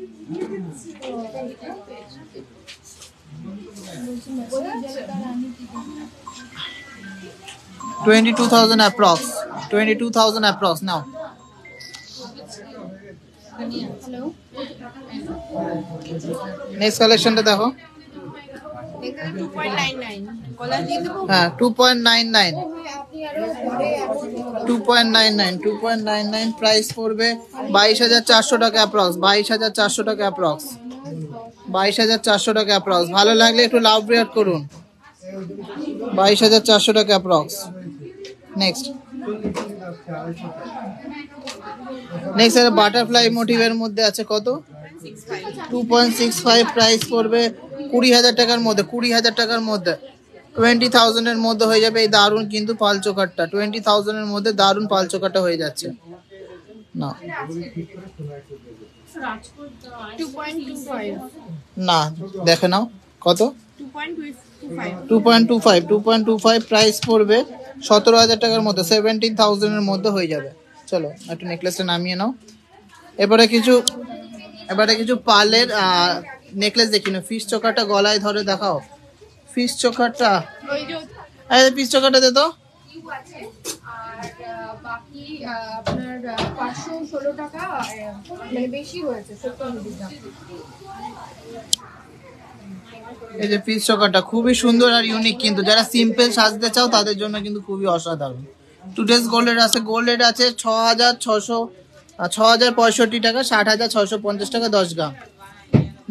$22,000 approx now নেক্সট কালেকশনটা দেখো এখানে 2.99 কলার দিয়ে দেবো হ্যাঁ 2.99 প্রাইস পড়বে 22,400 টাকা অ্যাপ্রক্স 22,400 টাকা অ্যাপ্রক্স 22,400 টাকা অ্যাপ্রক্স ভালো লাগলে একটু লাভ রিয়াক্ট করুন 22,400 টাকা অ্যাপ্রক্স নেক্সট একটা বাটারফ্লাই মোটিভের মধ্যে আছে কত 2.65 প্রাইস পড়বে 20,000 টাকার মধ্যে 20,000 টাকার মধ্যে 20,000 এর মধ্যে হয়ে যাবে এই দারুণ কিন্তু পাল চোকারটা 20,000 এর মধ্যে দারুণ পাল চোকারটা হয়ে যাচ্ছে না 2.25 না দেখে নাও কত 2.25 2.25 প্রাইস পড়বে 17,000 টাকার মধ্যে 17,000 এর মধ্যে হয়ে যাবে চলো একটু নেকলেসটা নামিয়ে নাও এবারে কিছু পালের নেকলেস দেখি না ফিশ চোকারটা গলায় ধরে দেখাও ফিশ চোকারটা ওই যে এই ফিশ চোকারটা দে তো আছে আর বাকি আপনার 516 টাকা মানে বেশি হয়েছে 70 দাম এই যে ফিশ চোকারটা খুবই সুন্দর আর ইউনিক কিন্তু যারা সিম্পল সাজতে চাও তাদের জন্য কিন্তু খুবই অসাধারণ টুডেস গোল্ডের আছে 6,065 টাকা 60,650 টাকা 10 গ্রাম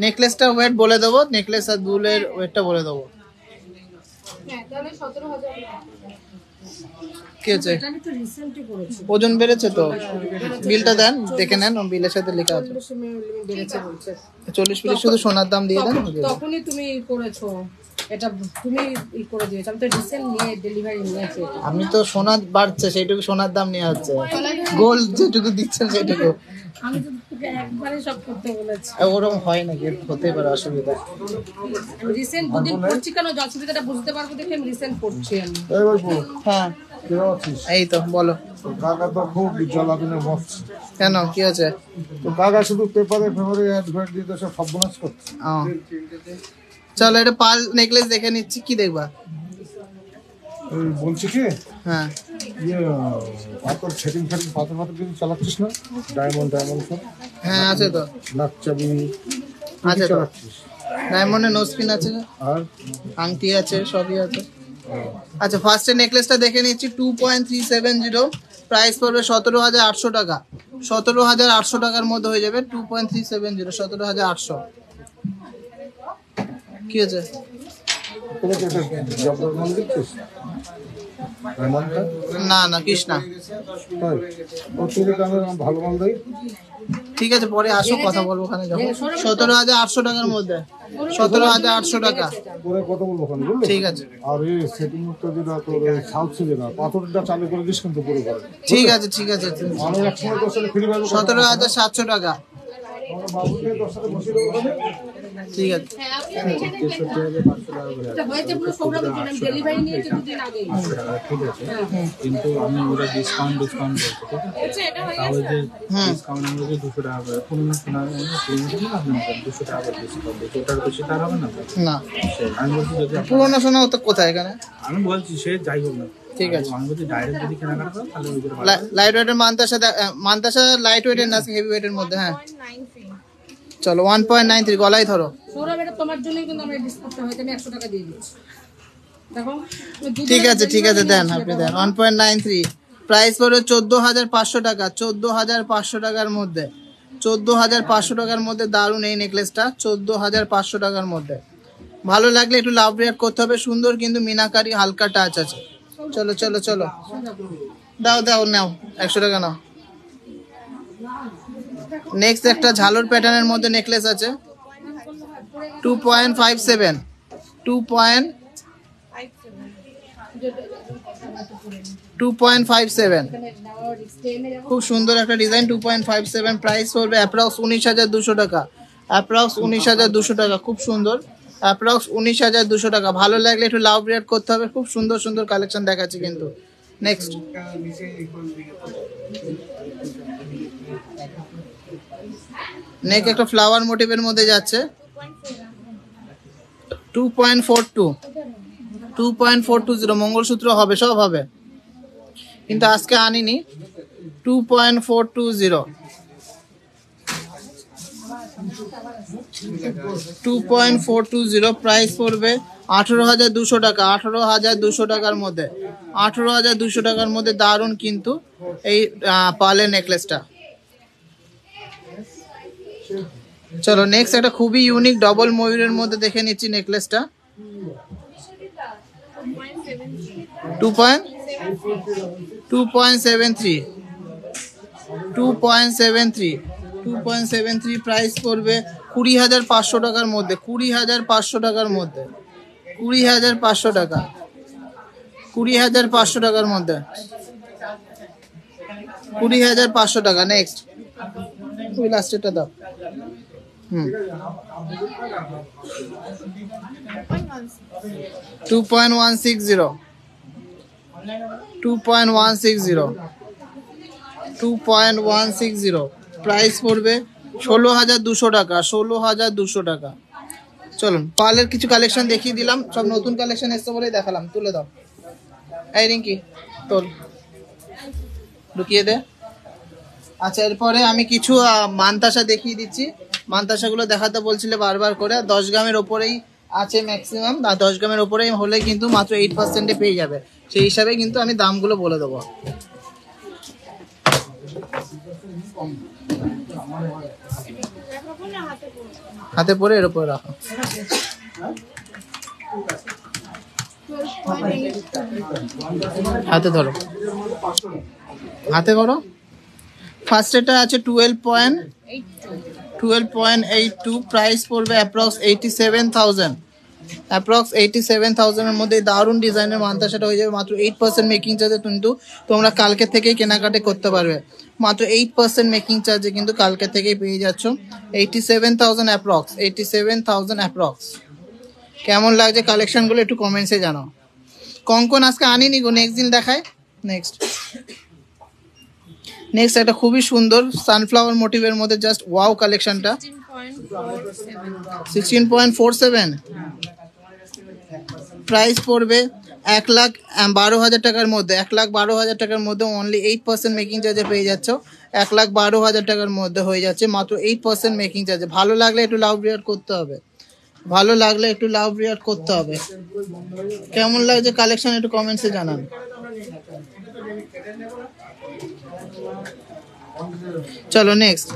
নেকলেসটা ওয়েট বলে দেবো নেকলেস আর দুলের ওয়েটটা বলে দেবো হ্যাঁ তাহলে 17000 কি আছে এটা আমি তো রিসেন্টলি করেছি ওজন বেড়েছে তো বিলটা দেন দেখে নেন বিলের সাথে লেখা আছে বেড়েছে বলছে 40 শুধু সোনার দাম দিয়ে দেন তখনই তুমি করেছো এটা তুমি করে দিয়েছো আমি তো রিসেন্ট নিয়ে ডেলিভারি নিয়েছি আমি তো সোনা বাড়ছে সেইটুকু সোনার দাম নিয়ে হচ্ছে গোল্ড যেটুকু দিচ্ছেন সেটুকু আমি তো তোকে একবারে সব করতে বলেছি ওরকম হয় নাকি হতে পারে অসুবিধা আমি রিসেন্ট দুদিন করছি কেন অসুবিধাটা বুঝতে পারবো দেখে আমি রিসেন্ট করছি আমি হ্যাঁ এই তো বলো কাকা তো খুব জ্বালাতনে মরছে কেন কি আছে তো কাকা শুধু পেপারে অ্যাডভার্ট দিয়ে তো সব সর্বনাশ করছে ও চলো এটা পাল নেকলেস দেখে নিচ্ছি কি দেখবা ওই বলছি কি হ্যাঁ ইয়ে পাথর সেটিং পাথর কিছু চালাচ্ছিস না ডায়মন্ড সব হ্যাঁ আছে তো নাক চাবি আছে তো চালাচ্ছিস ডায়মন্ডের নোজপিন আছে আর আংটি আছে সবই আছে আচ্ছা ফার্স্টে নেকলেসটা দেখে নিচ্ছি 2.370 প্রাইস পড়বে 17,800 টাকা 17,800 টাকার মধ্যে হয়ে যাবে 2.370 17,800 কি আছে কোনো তো একটা জবর মাল দিচ্ছিস ডায়মন্ডটা না কৃষ্ণা তাই ও তুই কামে ভালো মাল দেয় ঠিক আছে পরে আসো কথা বলবো ওখানে যখন 17,800 টাকার মধ্যে 17,800 টাকা পরে কত বলবো ওখানে বুঝলি ঠিক আছে আর এই সেটিং তো যেটা তোর সাউথ যেটা পাথরটা চালু করে দিস কিন্তু পুরো করে ঠিক আছে আমি একসময় তোর সাথে ফ্রি পাবো 17,700 টাকা আমার বাবুকে তোর সাথে বসিয়ে দেবো ঠিক আছে এটা হয়েছে পুরো সৌরভের জন্য আমি ডেলিভারি নিয়েছি দুদিন আগে ঠিক আছে কিন্তু আমি ওরা ডিসকাউন্ট বলছি ঠিক আছে তাহলে যে ডিসকাউন্ট আমরা যে 200 টাকা করে পুরনো সোনা আপনি 200 টাকা করে ডিসকাউন্ট দিচ্ছি ওটার বেশি টাকা হবে না না আমি বলছি যদি পুরোনো শোনা তো কোথায় এখানে আমি বলছি সে যাই হোক না ঠিক আছে। আমি বলছি ডাইরেক্ট যদি কেনাকাটা করো তাহলে ওই জন্য লাইট ওয়েটের মান্তাসা লাইট ওয়েটের না হেভি ওয়েটের মধ্যে। হ্যাঁ 1.93 চলো 1.93 গলায় ধরো। সৌরভ, এটা তোমার জন্যই কিন্তু আমরা ডিসকাউন্টটা হয়তো আমি 100 টাকা দিয়ে দিচ্ছি। দেখো ঠিক আছে দেন, আপনি দেন 1.93। প্রাইস পড়বে 14,500 টাকা, 14,500 টাকার মধ্যে, 14,500 টাকার মধ্যে দারুণ এই নেকলেসটা, 14,500 টাকার মধ্যে। ভালো লাগলে একটু লাভ রিয়াক্ট করতে হবে। সুন্দর কিন্তু মিনাকারি হালকা টাচ আছে। চলো চলো চলো দাও নাও 100 টাকা নাও। নেক্সট একটা ঝালর প্যাটার্নের মধ্যে নেকলেস আছে 2.57 2.57 খুব সুন্দর একটা ডিজাইন 2.57। প্রাইস পড়বে অ্যাপ্রক্স 19,200 টাকা, অ্যাপ্রক্স 19,200 টাকা। খুব সুন্দর, অ্যাপ্রক্স 19,200 টাকা। ভালো লাগলে একটু লাভ রিয়াক্ট করতে হবে। খুব সুন্দর সুন্দর কালেকশন দেখাচ্ছি কিন্তু। নেক্সট একটা ফ্লাওয়ার মোটিভের মধ্যে যাচ্ছে 2.42 মঙ্গলসূত্র হবে, সব হবে, কিন্তু আজকে আনিনি। 2.420 প্রাইস পড়বে 18,200 টাকা, 18,200 টাকার মধ্যে, 18,200 টাকার মধ্যে দারুণ কিন্তু এই পার্লের নেকলেসটা। চলো নেক্সট একটা খুবই ইউনিক ডবল ময়ূরের মধ্যে দেখে নিচ্ছি নেকলেসটা 2.73 প্রাইস পড়বে 20,500 টাকার মধ্যে, 20,500 টাকার মধ্যে, 20,500 টাকা, 20,500 টাকার মধ্যে, 20,500 টাকা। নেক্সট ওই লাস্টেরটা দাও। 2.160 প্রাইস পড়বে 16,200 টাকা, 16,200 টাকা। চলুন পার্লের কিছু কালেকশন দেখিয়ে দিলাম, সব নতুন কালেকশন এসছে বলেই দেখালাম। তুলে দাও এই রিঙ্কি, তোল ঢুকিয়ে দে। আচ্ছা এরপরে আমি কিছু মানতাসা দেখিয়ে দিচ্ছি। মানতাসাগুলো দেখাতে বলছিলে বারবার করে। 10 গ্রামের ওপরেই আছে ম্যাক্সিমাম, আর 10 গ্রামের ওপরেই হলে কিন্তু মাত্র 8% পেয়ে যাবে। সেই হিসাবে কিন্তু আমি দামগুলো বলে দেবো। হাতে পরে এর উপরে রাখো, হাতে ধরো, হাতে করো। ফার্স্ট এটা আছে 12.82 প্রাইস পড়বে অ্যাপ্রক্স 87,000, অ্যাপ্রক্স 87,000 এর মধ্যে দারুণ ডিজাইনের মানতাসাটা হয়ে যাবে মাত্র 8% মেকিং চার্জে। কিন্তু তোমরা কালকে থেকেই কেনাকাটা করতে পারবে, মাত্র 8% মেকিং চার্জে কিন্তু কালকে থেকেই পেয়ে যাচ্ছ। 87,000 অ্যাপ্রক্স, 87,000 অ্যাপ্রক্স। কেমন লাগছে কালেকশনগুলো একটু কমেন্টসে জানাও। কঙ্কন আজকে আনিনি গো, নেক্সট দিন দেখায়। নেক্সট একটা খুবই সুন্দর সানফ্লাওয়ার মোটিভের মধ্যে জাস্ট ওয়াও কালেকশনটা 16.47 প্রাইস পড়বে 1,12,000 টাকার মধ্যে, 1,12,000 টাকার মধ্যে অনলি 8% মেকিং চার্জে পেয়ে যাচ্ছ। 1,12,000 টাকার মধ্যে হয়ে যাচ্ছে মাত্র 8% মেকিং চার্জে। ভালো লাগলে একটু লাভ রিয়াক্ট করতে হবে, ভালো লাগলে একটু লাভ রিয়াক্ট করতে হবে। কেমন লাগছে কালেকশন একটু কমেন্টসে জানান। চলো নেক্সট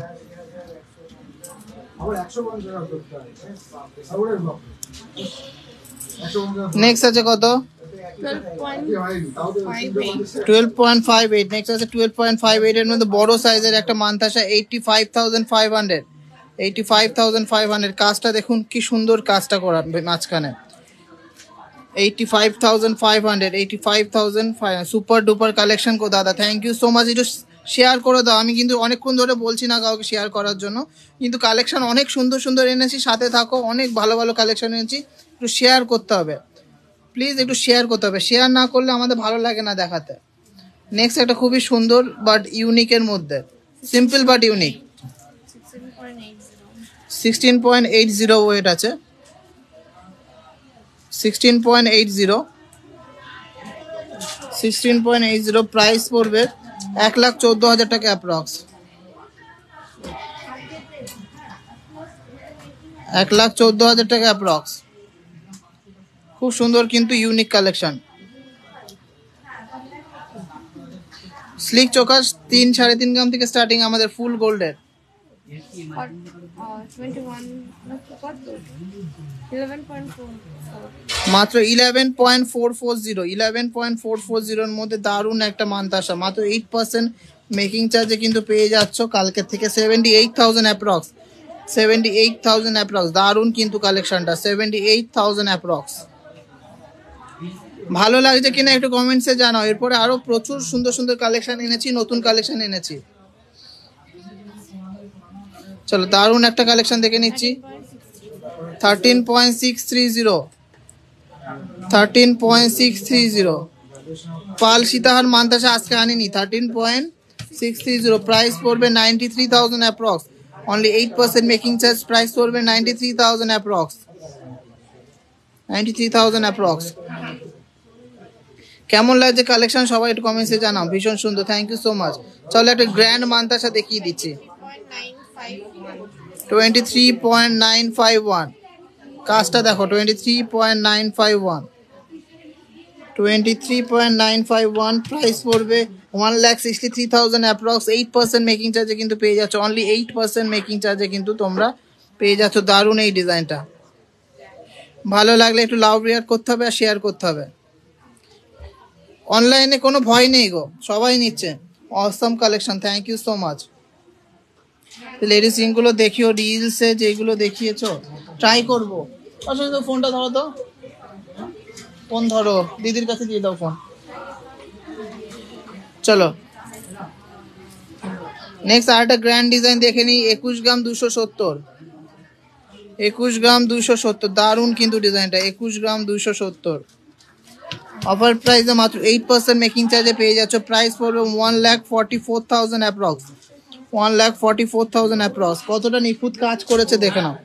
আছে কত 12.58। নেক্সট আছে 12.58 এর মধ্যে বড় সাইজের একটা মানতাসা 85,500, 85,500। কাজটা দেখুন কি সুন্দর কাজটা করা মাঝখানে। 85,500, 85,500 সুপার ডুপার কালেকশন কো দাদা, থ্যাংক ইউ সো মাচ। একটু শেয়ার করে দাও। আমি কিন্তু অনেকক্ষণ ধরে বলছি না কাউকে শেয়ার করার জন্য, কিন্তু কালেকশন অনেক সুন্দর সুন্দর এনেছি, সাথে থাকো। অনেক ভালো ভালো কালেকশন এনেছি, একটু শেয়ার করতে হবে প্লিজ, একটু শেয়ার করতে হবে। শেয়ার না করলে আমাদের ভালো লাগে না দেখাতে। নেক্সট একটা খুবই সুন্দর বাট ইউনিকের মধ্যে, সিম্পল বাট ইউনিক 16.80 ওয়েট আছে, 16.80 16.80 প্রাইস পড়বে 1,14,000 টাকা অ্যাপ্রক্স। 1,14,000 টাকা অ্যাপ্রক্স। খুব সুন্দর কিন্তু ইউনিক কালেকশন। স্লিক চোকার 3-3.5 গ্রাম থেকে স্টার্টিং আমাদের ফুল গোল্ডের। 11.4 মাত্র 11.440 11.440 এর মধ্যে দারুণ একটা মান্তাসা, মাত্র 8% মেকিং চার্জে কিন্তু পেয়ে যাচ্ছ কালকে থেকে। 78,000 অ্যাপ্রক্স, 78,000 অ্যাপ্রক্স। দারুণ কিন্তু কালেকশনটা, 78,000 অ্যাপ্রক্স। ভালো লাগছে কিনা একটু কমেন্টসে জানাও। এরপরে আরো প্রচুর সুন্দর সুন্দর কালেকশন এনেছি, নতুন কালেকশন এনেছি। চলো দারুণ একটা কালেকশন দেখে নিচ্ছি। 13.630 13.630 পাল সীতাহার মান্তাসা আজকে আনিনি। 13.630 প্রাইস পড়বে 93,000 approx. Only 8% making charge, price পড়বে 93,000 অ্যাপ্রক্স। 93,000 অ্যাপ্রক্স। কেমন লাগছে কালেকশন সবাই একটু কমেন্টসে জানাও। ভীষণ সুন্দর, থ্যাংক ইউ সো মাচ। চলো একটা গ্র্যান্ড মান্তাসা দেখিয়ে দিচ্ছি। 23.951 কাজটা দেখো, 23.951 23.951 প্রাইস পড়বে 1,63,000 অ্যাপ্রক্স। 8% মেকিং চার্জে কিন্তু পেয়ে যাচ্ছ, অনলি 8% মেকিং চার্জে কিন্তু তোমরা পেয়ে যাচ্ছ দারুণ এই ডিজাইনটা। ভালো লাগলে একটু লাভ রিয়াক্ট করতে হবে আর শেয়ার করতে হবে। অনলাইনে কোনো ভয় নেই গো, সবাই নিচ্ছে। Awesome collection, thank you so much. Ladies রিংগুলো দেখিও, রিলসে যেগুলো দেখিয়েছো ট্রাই করবো। আসলে ফোনটা ধরো তো, ফোন ধরো, দিদির কাছে দিয়ে দাও ফোন। চলো নেক্সট আরেকটা গ্র্যান্ড ডিজাইন দেখে নিই। 21 গ্রাম 270, 21 গ্রাম 270 দারুণ কিন্তু ডিজাইনটা। 21 গ্রাম 270 অফার প্রাইসে মাত্র 8% মেকিং চার্জে পেয়ে যাচ্ছ। প্রাইস পড়বে 1,44,000 অ্যাপ্রক্স। 1,44,000 অ্যাপ্রক্স। কতটা নিখুঁত কাজ করেছে দেখে নাও।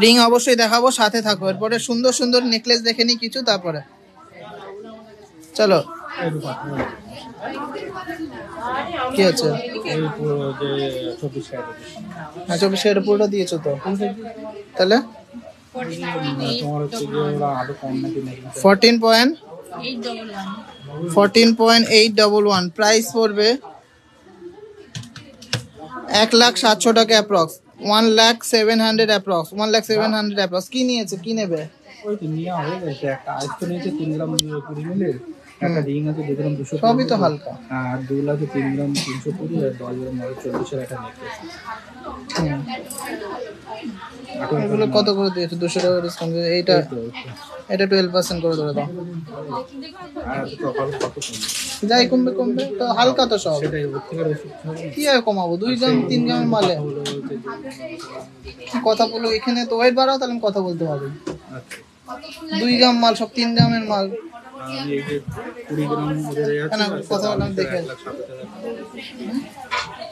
রিং অবশ্যই দেখাবো, সাথে থাকো। এরপরে সুন্দর সুন্দর নেকলেস দেখে নিই কিছু, তারপরে চলো। কি আছে? হ্যাঁ 24 ক্যারেট পুরোটা দিয়েছো তো, তাহলে 14.811 প্রাইস পড়বে 1,07,000 টাকা অ্যাপ্রক্স। 1,07,000 approx, 1,07,000 approx. কি নিয়েছে, কি নেবে? ওই তো নিয়ে হয়ে গেছে। একটা আইস তো নিয়েছে 3 গ্রাম 20 মিলি, একটা রিং আছে 2 গ্রাম 200, সবই তো হালকা। আর দুল আছে 3 গ্রাম 320 আর 10 গ্রাম 40 একটা নেকলেস। এগুলো কত করে দিয়েছো? 200 টাকা ডিসকাউন্ট। এইটা এটা 12% করে ধরে দাও। আর সকাল কত কম, যাই কমবে কমবে তো, হালকা তো সব। সেটাই ওর থেকে বেশি কি আর কমাবো? 2 গ্রাম 3 গ্রামের মালে কথা বলো। এখানে তো ওয়েট বাড়াও, তাহলে আমি কথা বলতে পারবো। 2 গ্রাম মাল, সব 3 গ্রামের মাল। আমি এই যে 20 গ্রাম ওদের আছে, কেন কথা বললাম দেখে।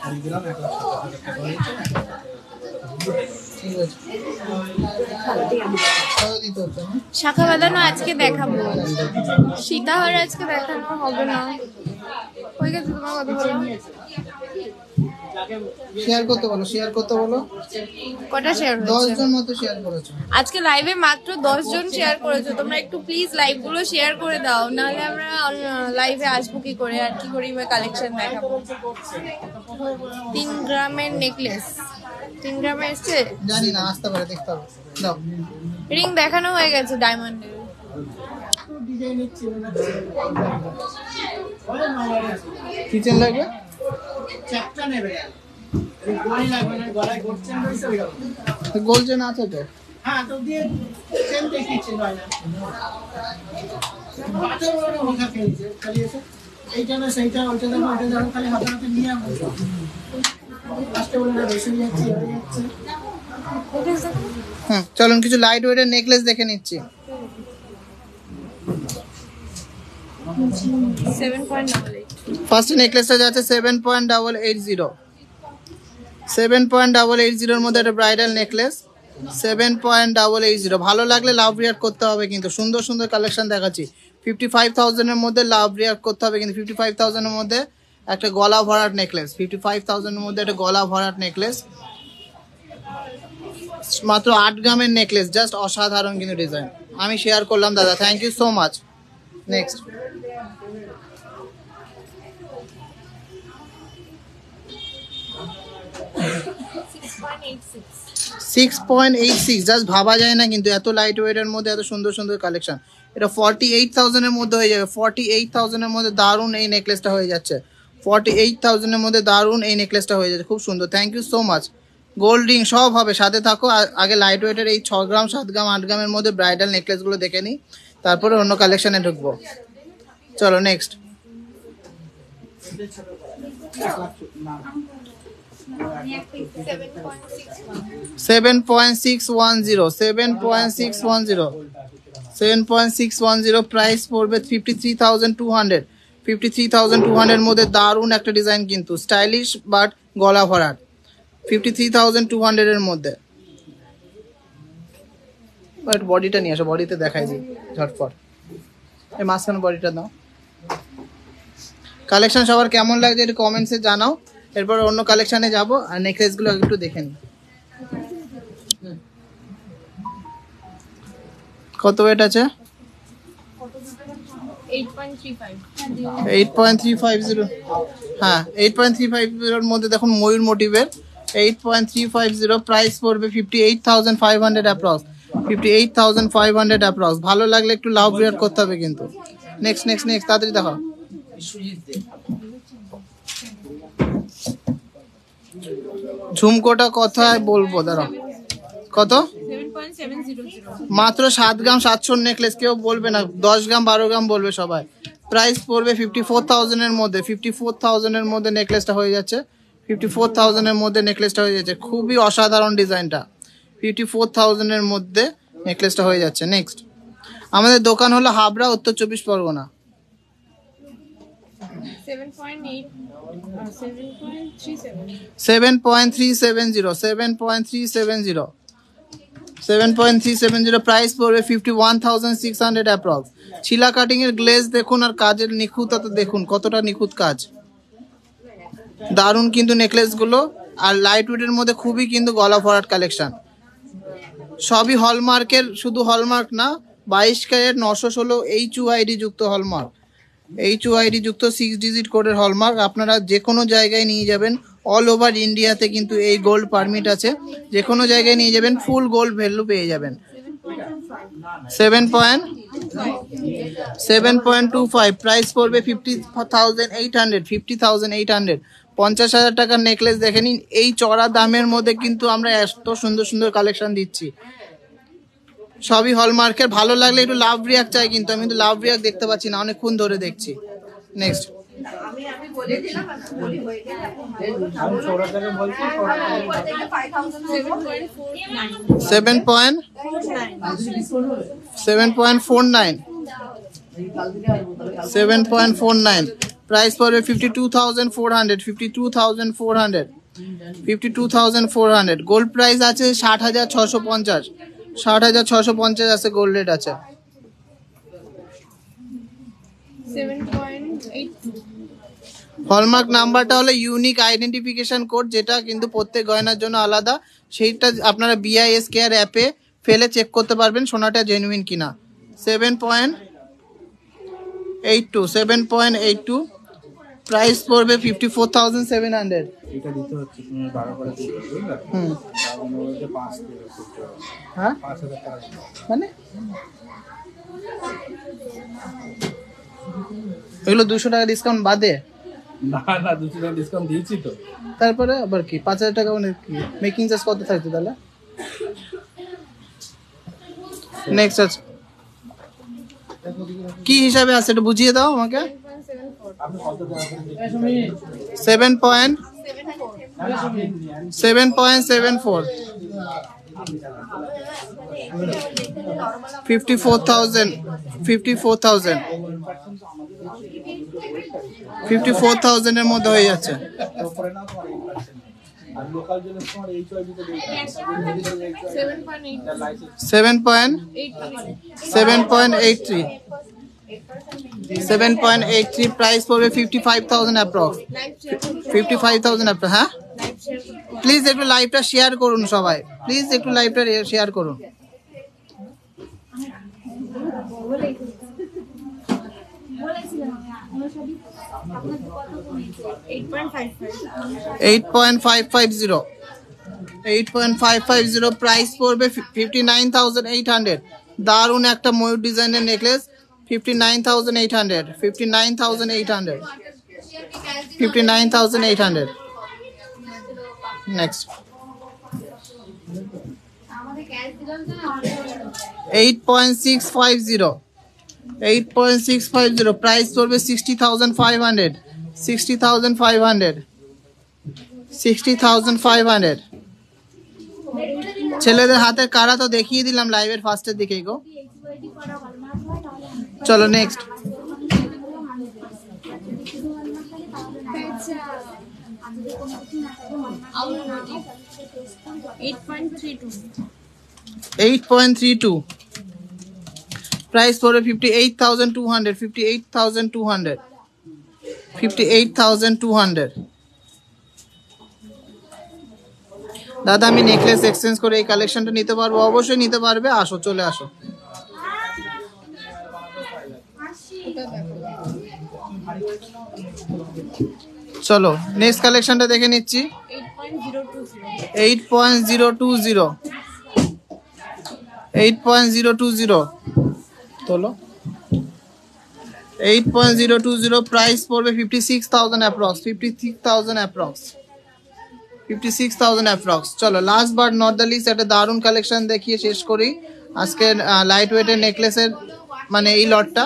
20 গ্রাম 1,07,000 টাকা হয়েছে। ঠিক আছে, কত দিতে হচ্ছে না? শাখা বাঁধানো আজকে দেখাবো, সীতাহার আজকে দেখানো হবে না। হয়ে গেছে তোমার কথা বলো। শেয়ার করতে বলো, শেয়ার করতে বলো। কটা শেয়ার 10 হয়েছে? জন মতো শেয়ার করেছো আজকে লাইভে মাত্র 10 জন শেয়ার করেছো। তোমরা একটু প্লিজ লাইভ গুলো শেয়ার করে দাও, নাহলে আমরা লাইভে আসবো কি করে, আর কি করি বা কালেকশন দেখাবো। 3 গ্রামের নেকলেস, 3 গ্রামে এসছে, জানি না, আসতে পারে, দেখতে হবে। দাও। রিং দেখানো হয়ে গেছে ডায়মন্ডের। কিচেন লাগবে? গোল চেন আছে তো? হ্যাঁ চলুন কিছু লাইট ওয়েটের নেকলেস দেখে নিচ্ছি। 7.88 ফার্স্ট নেকলেসটা যাচ্ছে 7.880। 7.880 এর মধ্যে একটা ব্রাইডাল নেকলেস, 7.880 ভালো লাগলে লাভ রিয়াক্ট করতে হবে কিন্তু সুন্দর সুন্দর কালেকশন দেখাচ্ছি 55,000 এর মধ্যে লাভ রিয়াক্ট করতে হবে কিন্তু 55,000 এর মধ্যে একটা গলা ভরাট নেকলেস 55,000 এর মধ্যে একটা গলা ভরাট নেকলেস মাত্র 8 গ্রামের নেকলেস জাস্ট অসাধারণ কিন্তু ডিজাইন আমি শেয়ার করলাম দাদা thank you so much next 6.86 just ভাবা যায় না কিন্তু এত লাইট ওয়েটের মধ্যে এত সুন্দর সুন্দর কালেকশন এটা 48,000 এর মধ্যে হয়ে যাবে 48,000 এর মধ্যে দারুণ এই নেকলেসটা হয়ে যাচ্ছে 48,000 এর মধ্যে দারুণ এই নেকলেসটা হয়ে যাচ্ছে খুব সুন্দর thank you so much gold ring সব হবে সাথে থাকো আগে লাইট ওয়েটের এই 6 গ্রাম 7 গ্রাম 8 গ্রামের মধ্যে ব্রাইডাল নেকলেসগুলো দেখে নিই তারপরে অন্য কালেকশনে ঢুকবো চলো নেক্সট 7.610 প্রাইস পড়বে 53,200 53,200 এর মধ্যে দারুণ একটা ডিজাইন কিন্তু স্টাইলিশ বাট গলা ভরাট 53,200 এর মধ্যে বাট বডিটা নিয়ে আসো বডিতে দেখাই দিই ঝটফট এই মাঝখানে বডিটা দাও কালেকশন সবার কেমন লাগছে একটু কমেন্টসে জানাও এরপর অন্য কালেকশনে যাব আর নেকলেসগুলো একটু দেখে নিই কত ওয়েট আছে 8.350 হ্যাঁ 8.350 এর মধ্যে দেখুন ময়ূর মোটিভের 8.350 প্রাইস পড়বে 58,500 অ্যাপ্রক্স 58,500 অ্যাপ্রক্স ভালো লাগলে একটু লাভ রিয়ার করতে হবে কিন্তু নেক্সট নেক্সট নেক্সট তাড়াতাড়ি দেখো ঝুমকোটা কথায় বলবো দাঁড়াও কত 7.700 মাত্র 7 গ্রাম 700 নেকলেস কেউ বলবে না 10 গ্রাম 12 গ্রাম বলবে সবাই প্রাইস পড়বে 54,000 এর মধ্যে 54,000 এর মধ্যে নেকলেসটা হয়ে যাচ্ছে 54,000 এর মধ্যে নেকলেসটা হয়ে যাচ্ছে খুবই অসাধারণ ডিজাইনটা 54,000 এর মধ্যে নেকলেসটা হয়ে যাচ্ছে নেক্সট আমাদের দোকান হলো হাবড়া উত্তর 24 পরগনা 7.370 প্রাইস পড়বে 51,600 অ্যাপ্রক্স ছিলা কাটিং এর গ্লেজ দেখুন আর কাজের নিখুঁততা দেখুন কতটা নিখুঁত কাজ দারুণ কিন্তু নেকলেস গুলো আর লাইট ওয়েটের মধ্যে খুবই কিন্তু গলা ভরাট কালেকশন সবই হলমার্কের শুধু হলমার্ক না 22 ক্যারেট 916 HUID যুক্ত হলমার্ক HUID যুক্ত 6 ডিজিট কোডের হলমার্ক আপনারা যে কোনো জায়গায় নিয়ে যাবেন অল ওভার ইন্ডিয়াতে কিন্তু এই গোল্ড পারমিট আছে যে কোনো জায়গায় নিয়ে যাবেন ফুল গোল্ড ভ্যালু পেয়ে যাবেন 7.25 প্রাইস পড়বে 50,800 50,000 টাকার নেকলেস দেখে নিন এই চড়া দামের মধ্যে কিন্তু আমরা এত সুন্দর সুন্দর কালেকশন দিচ্ছি সবই হলমার্কের ভালো লাগলে একটু লাভ রিয়াক্ট চাই কিন্তু আমি কিন্তু লাভ রিয়াক্ট দেখতে পাচ্ছি না অনেকক্ষণ ধরে দেখছি নেক্সট 7.49 প্রাইস পড়বে 52,400 গোল্ড প্রাইস আছে 60,650 60,650 আছে গোল্ড রেট আছে 7.82 হলমার্ক নাম্বারটা হলো ইউনিক আইডেন্টিফিকেশন কোড যেটা কিন্তু প্রত্যেক গয়নার জন্য আলাদা সেইটা আপনারা BIS কেয়ার অ্যাপে ফেলে চেক করতে পারবেন সোনাটা জেনুইন কিনা 7.82 প্রাইস পড়বে 54,700 এটা দিতে হচ্ছে তুমি 12 করে দিতে বুঝলে তার মধ্যে 5 দিলে করতে হবে হ্যাঁ 5,000 টাকা মানে এগুলো 200 টাকা ডিসকাউন্ট বাদে না না 200 টাকা ডিসকাউন্ট দিয়েছি তো তারপরে আবার কি 5,000 টাকা মানে কি মেকিং চার্জ কত থাকছে তাহলে নেক্সট আছে কি হিসাবে আছে এটা বুঝিয়ে দাও আমাকে 7.74 54,000 এর মধ্যে হয়ে যাচ্ছে আর লোকাল জন্য তোমার HYB তে দেখতে 7.83 7.83 প্রাইস পড়বে 55,000 অ্যাপ্রক্স 55,000 অ্যাপ্রক্স। হ্যাঁ প্লিজ একটু লাইভটা শেয়ার করুন সবাই, প্লিজ একটু লাইভটা শেয়ার করুন। 8.550 প্রাইস পড়বে 59,800। দারুন একটা ময়ূর ডিজাইনের নেকলেস 59,800 59,800 নেক্সট 8.650 প্রাইস পড়বে 60,500 ছেলেদের হাতের কারা তো দেখিয়ে দিলাম লাইভের ফার্স্টের দিকেই গো। চলো নেক্সট 8.32 প্রাইস পড়বে 58,200 দাদা আমি নেকলেস এক্সচেঞ্জ করে এই কালেকশনটা নিতে পারবো? অবশ্যই নিতে পারবে, আসো চলে আসো। চলো নেক্সট কালেকশনটা দেখে নিচ্ছি 8.020 তোলো 8.020 প্রাইস পড়বে 56,000 অ্যাপ্রক্স 56,000 অ্যাপ্রক্স। চলো last but not the list একটা দারুন কালেকশন দেখিয়ে শেষ করি আজকের লাইট ওয়েটের নেকলেসের মানে এই লটটা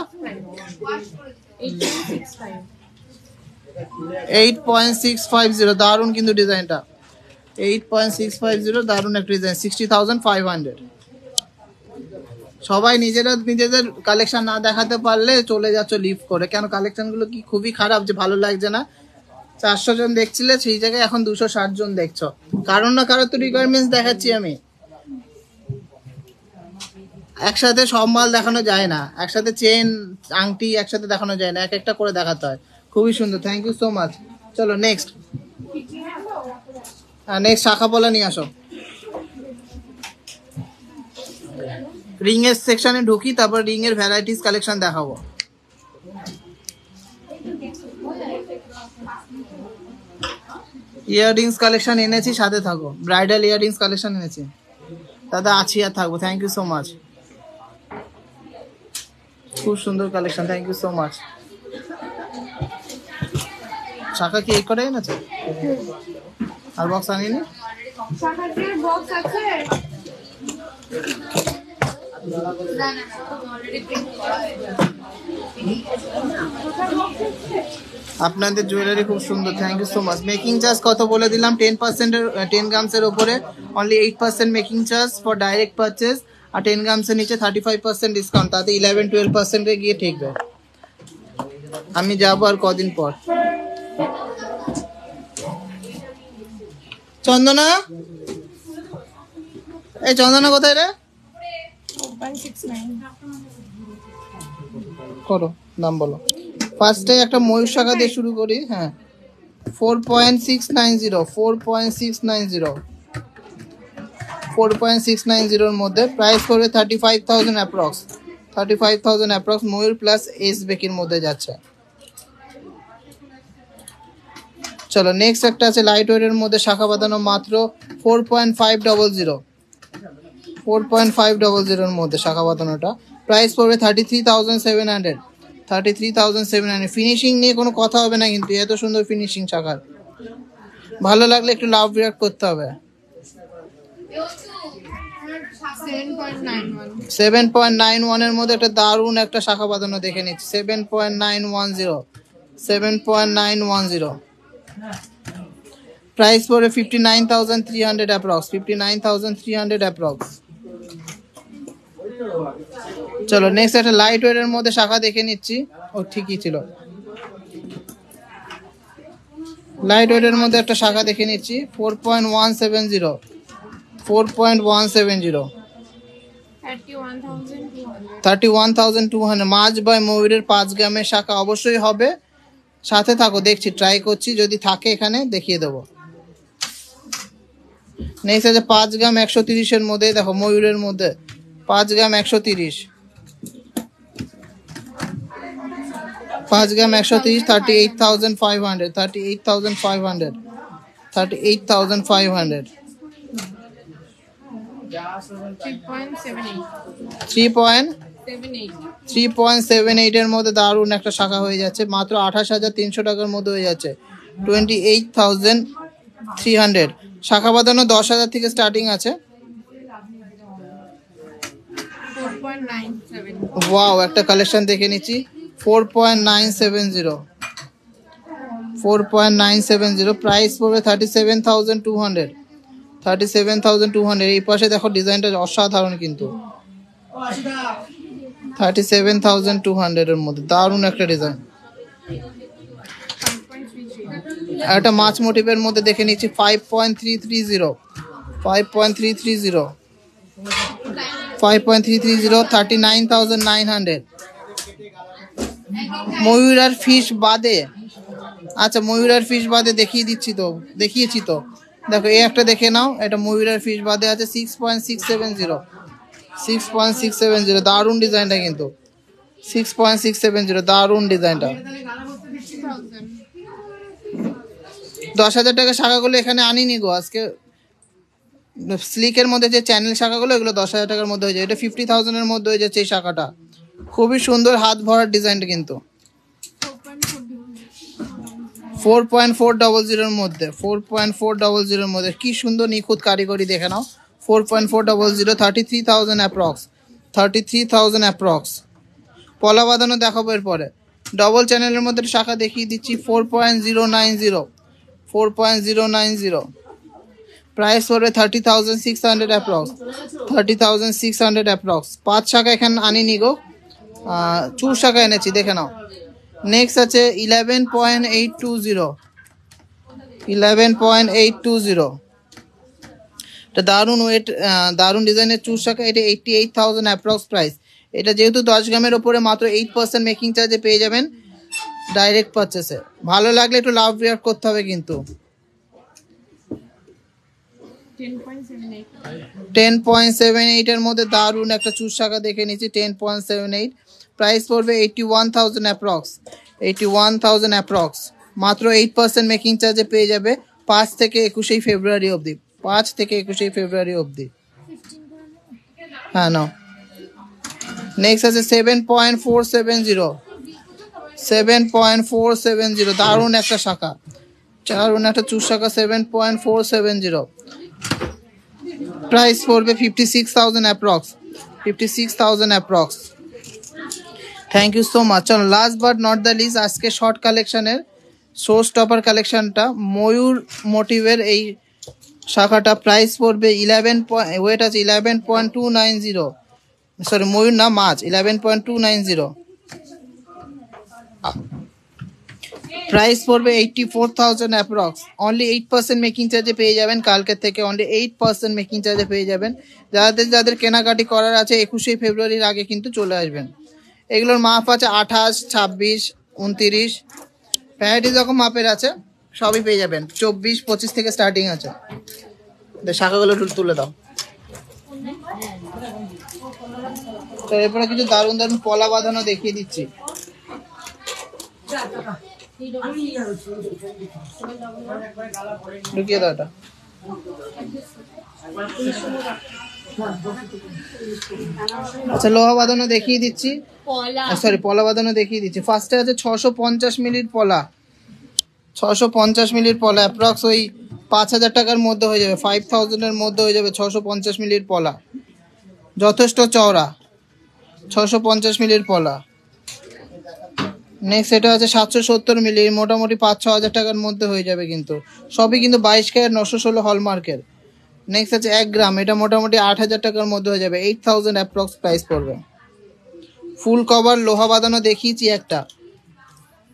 8.650 দারুন কিন্তু ডিজাইনটা 8.650 দারুন একটা ডিজাইন 60,500। সবাই নিজেদের কালেকশন না দেখাতে পারলে চলে যাচ্ছ লিভ করে, কেন কালেকশন গুলো কি খুবই খারাপ যে ভালো লাগছে না? 400 জন দেখছিলে সেই জায়গায় এখন 260 জন দেখছো, কারণ না কারো তো রিকোয়ারমেন্টস দেখাচ্ছি আমি। একসাথে সব মাল দেখানো যায় না, একসাথে চেন আংটি একসাথে দেখানো যায় না, এক একটা করে দেখাতে হয়। খুবই সুন্দর, থ্যাংক ইউ সো মাচ। চলো নেক্সট শাখা পলা নিয়ে আসো। রিং এর সেকশনে ঢুকি, তারপর রিং এর ভ্যারাইটিস কালেকশন দেখাবো। ইয়াররিংস কালেকশন এনেছি, সাথে থাকো। ব্রাইডাল ইয়াররিংস কালেকশন এনেছি দাদা, আছি আর থাকবো। থ্যাংক ইউ সো মাচ, খুব সুন্দর collection, thank you so much. শাখা কি এই করে এনেছে? আর বক্স আনিনি? বক্স আছে আপনাদের জুয়েলারি খুব সুন্দর, thank you so much. Making charge কত বলে দিলাম, 10% 10 গ্রামসের উপরে only 8% making charge for direct purchase, আর 10 গ্রামসের নিচে 35% ডিসকাউন্ট, তাতে 11-12% গিয়ে ঠিকবে। আমি যাবো আর কদিন পর। চন্দনা, এই চন্দনা কোথায় রে? করো নাম বলো। ফার্স্টে একটা ময়ূর শাখা দিয়ে শুরু করি। হ্যাঁ 4.690 মধ্যে প্রাইস করবে 35,000 অ্যাপ্রক্স 35,000 অ্যাপ্রক্স। ময়ূর প্লাস এস বেকির মধ্যে যাচ্ছে। চলো নেক্সট একটা আছে লাইট ওয়েটের মধ্যে শাখা বাঁধানো, মাত্র 4.500 মধ্যে শাখা বাঁধানোটা প্রাইস পড়বে 33,700 ফিনিশিং নিয়ে কোনো কথা হবে না কিন্তু, এত সুন্দর ফিনিশিং শাখার। ভালো লাগলে একটু লাভ রিয়াক্ট করতে হবে। 7.91 এর মধ্যে একটা দারুণ একটা শাখা বাঁধানো দেখে নিচ্ছি। 7.910 প্রাইস পড়বে 59,300 অ্যাপ্রক্স 59,300 অ্যাপ্রক্স। চলো নেক্সট একটা লাইট ওয়েট এর মধ্যে শাখা দেখে নিচ্ছি। ও ঠিকই ছিল, লাইট ওয়েটের মধ্যে একটা শাখা দেখে নিচ্ছি 4.170 4.170 31,200 মাছ বাই ময়ূরের 5 গ্রামের শাখা অবশ্যই হবে। সাথে থাকো, দেখছি, ট্রাই করছি, যদি থাকে এখানে দেখিয়ে দেবো। নেক্সট আছে 5 গ্রাম 130 এর মধ্যে, দেখো ময়ূরের মধ্যে 5 গ্রাম 130, 5 গ্রাম 130 38,500 38,500 38,500 3.78 এর মধ্যে দারুণ একটা শাখা হয়ে যাচ্ছে, মাত্র 28,300 টাকার মধ্যে হয়ে যাচ্ছে 28,300। শাখা বাঁধানো 10,000 থেকে স্টার্টিং আছে। ওয়াও, একটা কালেকশন দেখে নিচ্ছি 4.970 প্রাইস পড়বে 37,200 37,200। এই পাশে দেখো ডিজাইনটা অসাধারণ, কিন্তু 37,200 এর মধ্যে দারুণ একটা ডিজাইন। একটা মাছ মোটিভের মধ্যে দেখে নিচ্ছি 5.330 39,900। ময়ূর আর ফিশ বাদে, আচ্ছা ময়ূর আর ফিশ বাদে দেখিয়েছি তো দেখো, এই একটা দেখে নাও, এটা ময়ূর আর ফিশ বাদে আছে 6.670 দারুণ ডিজাইনটা, কিন্তু 6.670 দারুণ ডিজাইনটা। 10,000 টাকা শাখাগুলো এখানে আনিনি গো আজকে, স্লিকের মধ্যে যে চ্যানেল শাখাগুলো এগুলো 10,000 টাকার মধ্যে হয়ে যায়, এটা 50,000 এর মধ্যে হয়ে যাচ্ছে এই শাখাটা। খুবই সুন্দর হাত ভরার ডিজাইনটা, কিন্তু 4.400 এর মধ্যে 4.400 এর মধ্যে কি সুন্দর নিখুঁত কারিগরি, দেখে নাও 4.400 33,000 অ্যাপ্রক্স 33,000 অ্যাপ্রক্স। পলা বাঁধানো দেখাবো এরপরে। ডবল চ্যানেলের মধ্যে শাখা দেখিয়ে দিচ্ছি 4.090 প্রাইস পড়বে 30,600 অ্যাপ্রক্স 30,600 অ্যাপ্রক্স। 5 শাখা এখানে আনিনি গো, চুর শাখা এনেছি, দেখে নাও। নেক্সট আছে 11.820 এটা দারুণ ওয়েট, দারুণ ডিজাইনের চুর শাখা, এটা 88,000 অ্যাপ্রক্স প্রাইস। এটা যেহেতু 10 গ্রামের ওপরে মাত্র 8% মেকিং চার্জে পেয়ে যাবেন ডাইরেক্ট পারচেসে। ভালো লাগলে একটু লাভ রিয়াক্ট করতে হবে কিন্তু। 10.78 এর মধ্যে দারুণ একটা চুর শাখা দেখে নিচ্ছি 10.78 প্রাইস পড়বে 81,000 অ্যাপ্রক্স 81,000 অ্যাপ্রক্স। মাত্র 8% মেকিং চার্জে পেয়ে যাবে 5 থেকে 21 ফেব্রুয়ারি অবধি 5 থেকে 21 ফেব্রুয়ারি অবধি। হ্যাঁ নাও। নেক্সট আছে 7.470 দারুণ একটা শাখা, দারুণ একটা চুর শাখা 7.470 প্রাইস পড়বে 56,000 approx 56,000 approx. Thank you so much. চলো last but not the least, আজকে শর্ট কালেকশনের শো স্টপার কালেকশনটা ময়ূর মোটিভের এই শাখাটা প্রাইস পড়বে 11 ওয়েট আছে 11.290 সরি ময়ূর না মাছ 11.290 প্রাইস পড়বে 84,000 অ্যাপ্রক্স। অনলি 8% মেকিং চার্জে পেয়ে যাবেন কালকে থেকে, অনলি 8% মেকিং চার্জে পেয়ে যাবেন। যাদের কেনাকাটি করার আছে 21 ফেব্রুয়ারির আগে কিন্তু চলে আসবেন। এগুলোর মাপ আছে 28, 26, 29 ভ্যারাইটি যখন মাপের আছে সবই পেয়ে যাবেন। 24, 25 থেকে স্টার্টিং আছে। শাখাগুলো তুলে দাও। তো এরপরে কিছু দারুণ দারুণ পলা বাঁধানো দেখিয়ে দিচ্ছি। ঢুকিয়ে দাও এটা। আচ্ছা লোহা বাঁধানো দেখিয়ে দিচ্ছি, সরি পলা বাঁধানো দেখিয়ে দিচ্ছি। ফার্স্টে আছে 650 মিলির পলা, 650 মিলির পলা অ্যাপ্রক্স ওই 5,000 টাকার মধ্যে হয়ে যাবে, 5,000 এর মধ্যে হয়ে যাবে 650 মিলির পলা। যথেষ্ট চওড়া 650 মিলির পলা। নেক্সট এটা আছে 770 মিলি, মোটামুটি 5-6 হাজার টাকার মধ্যে হয়ে যাবে, কিন্তু সবই কিন্তু 22 ক্যারেট 916 হলমার্কের। নেক্সট আছে 1 গ্রাম, এটা মোটামুটি 8,000 টাকার মধ্যে হয়ে যাবে, 8,000 অ্যাপ্রক্স প্রাইস পড়বে। ফুল কভার লোহা বাঁধানো দেখিয়েছি একটা,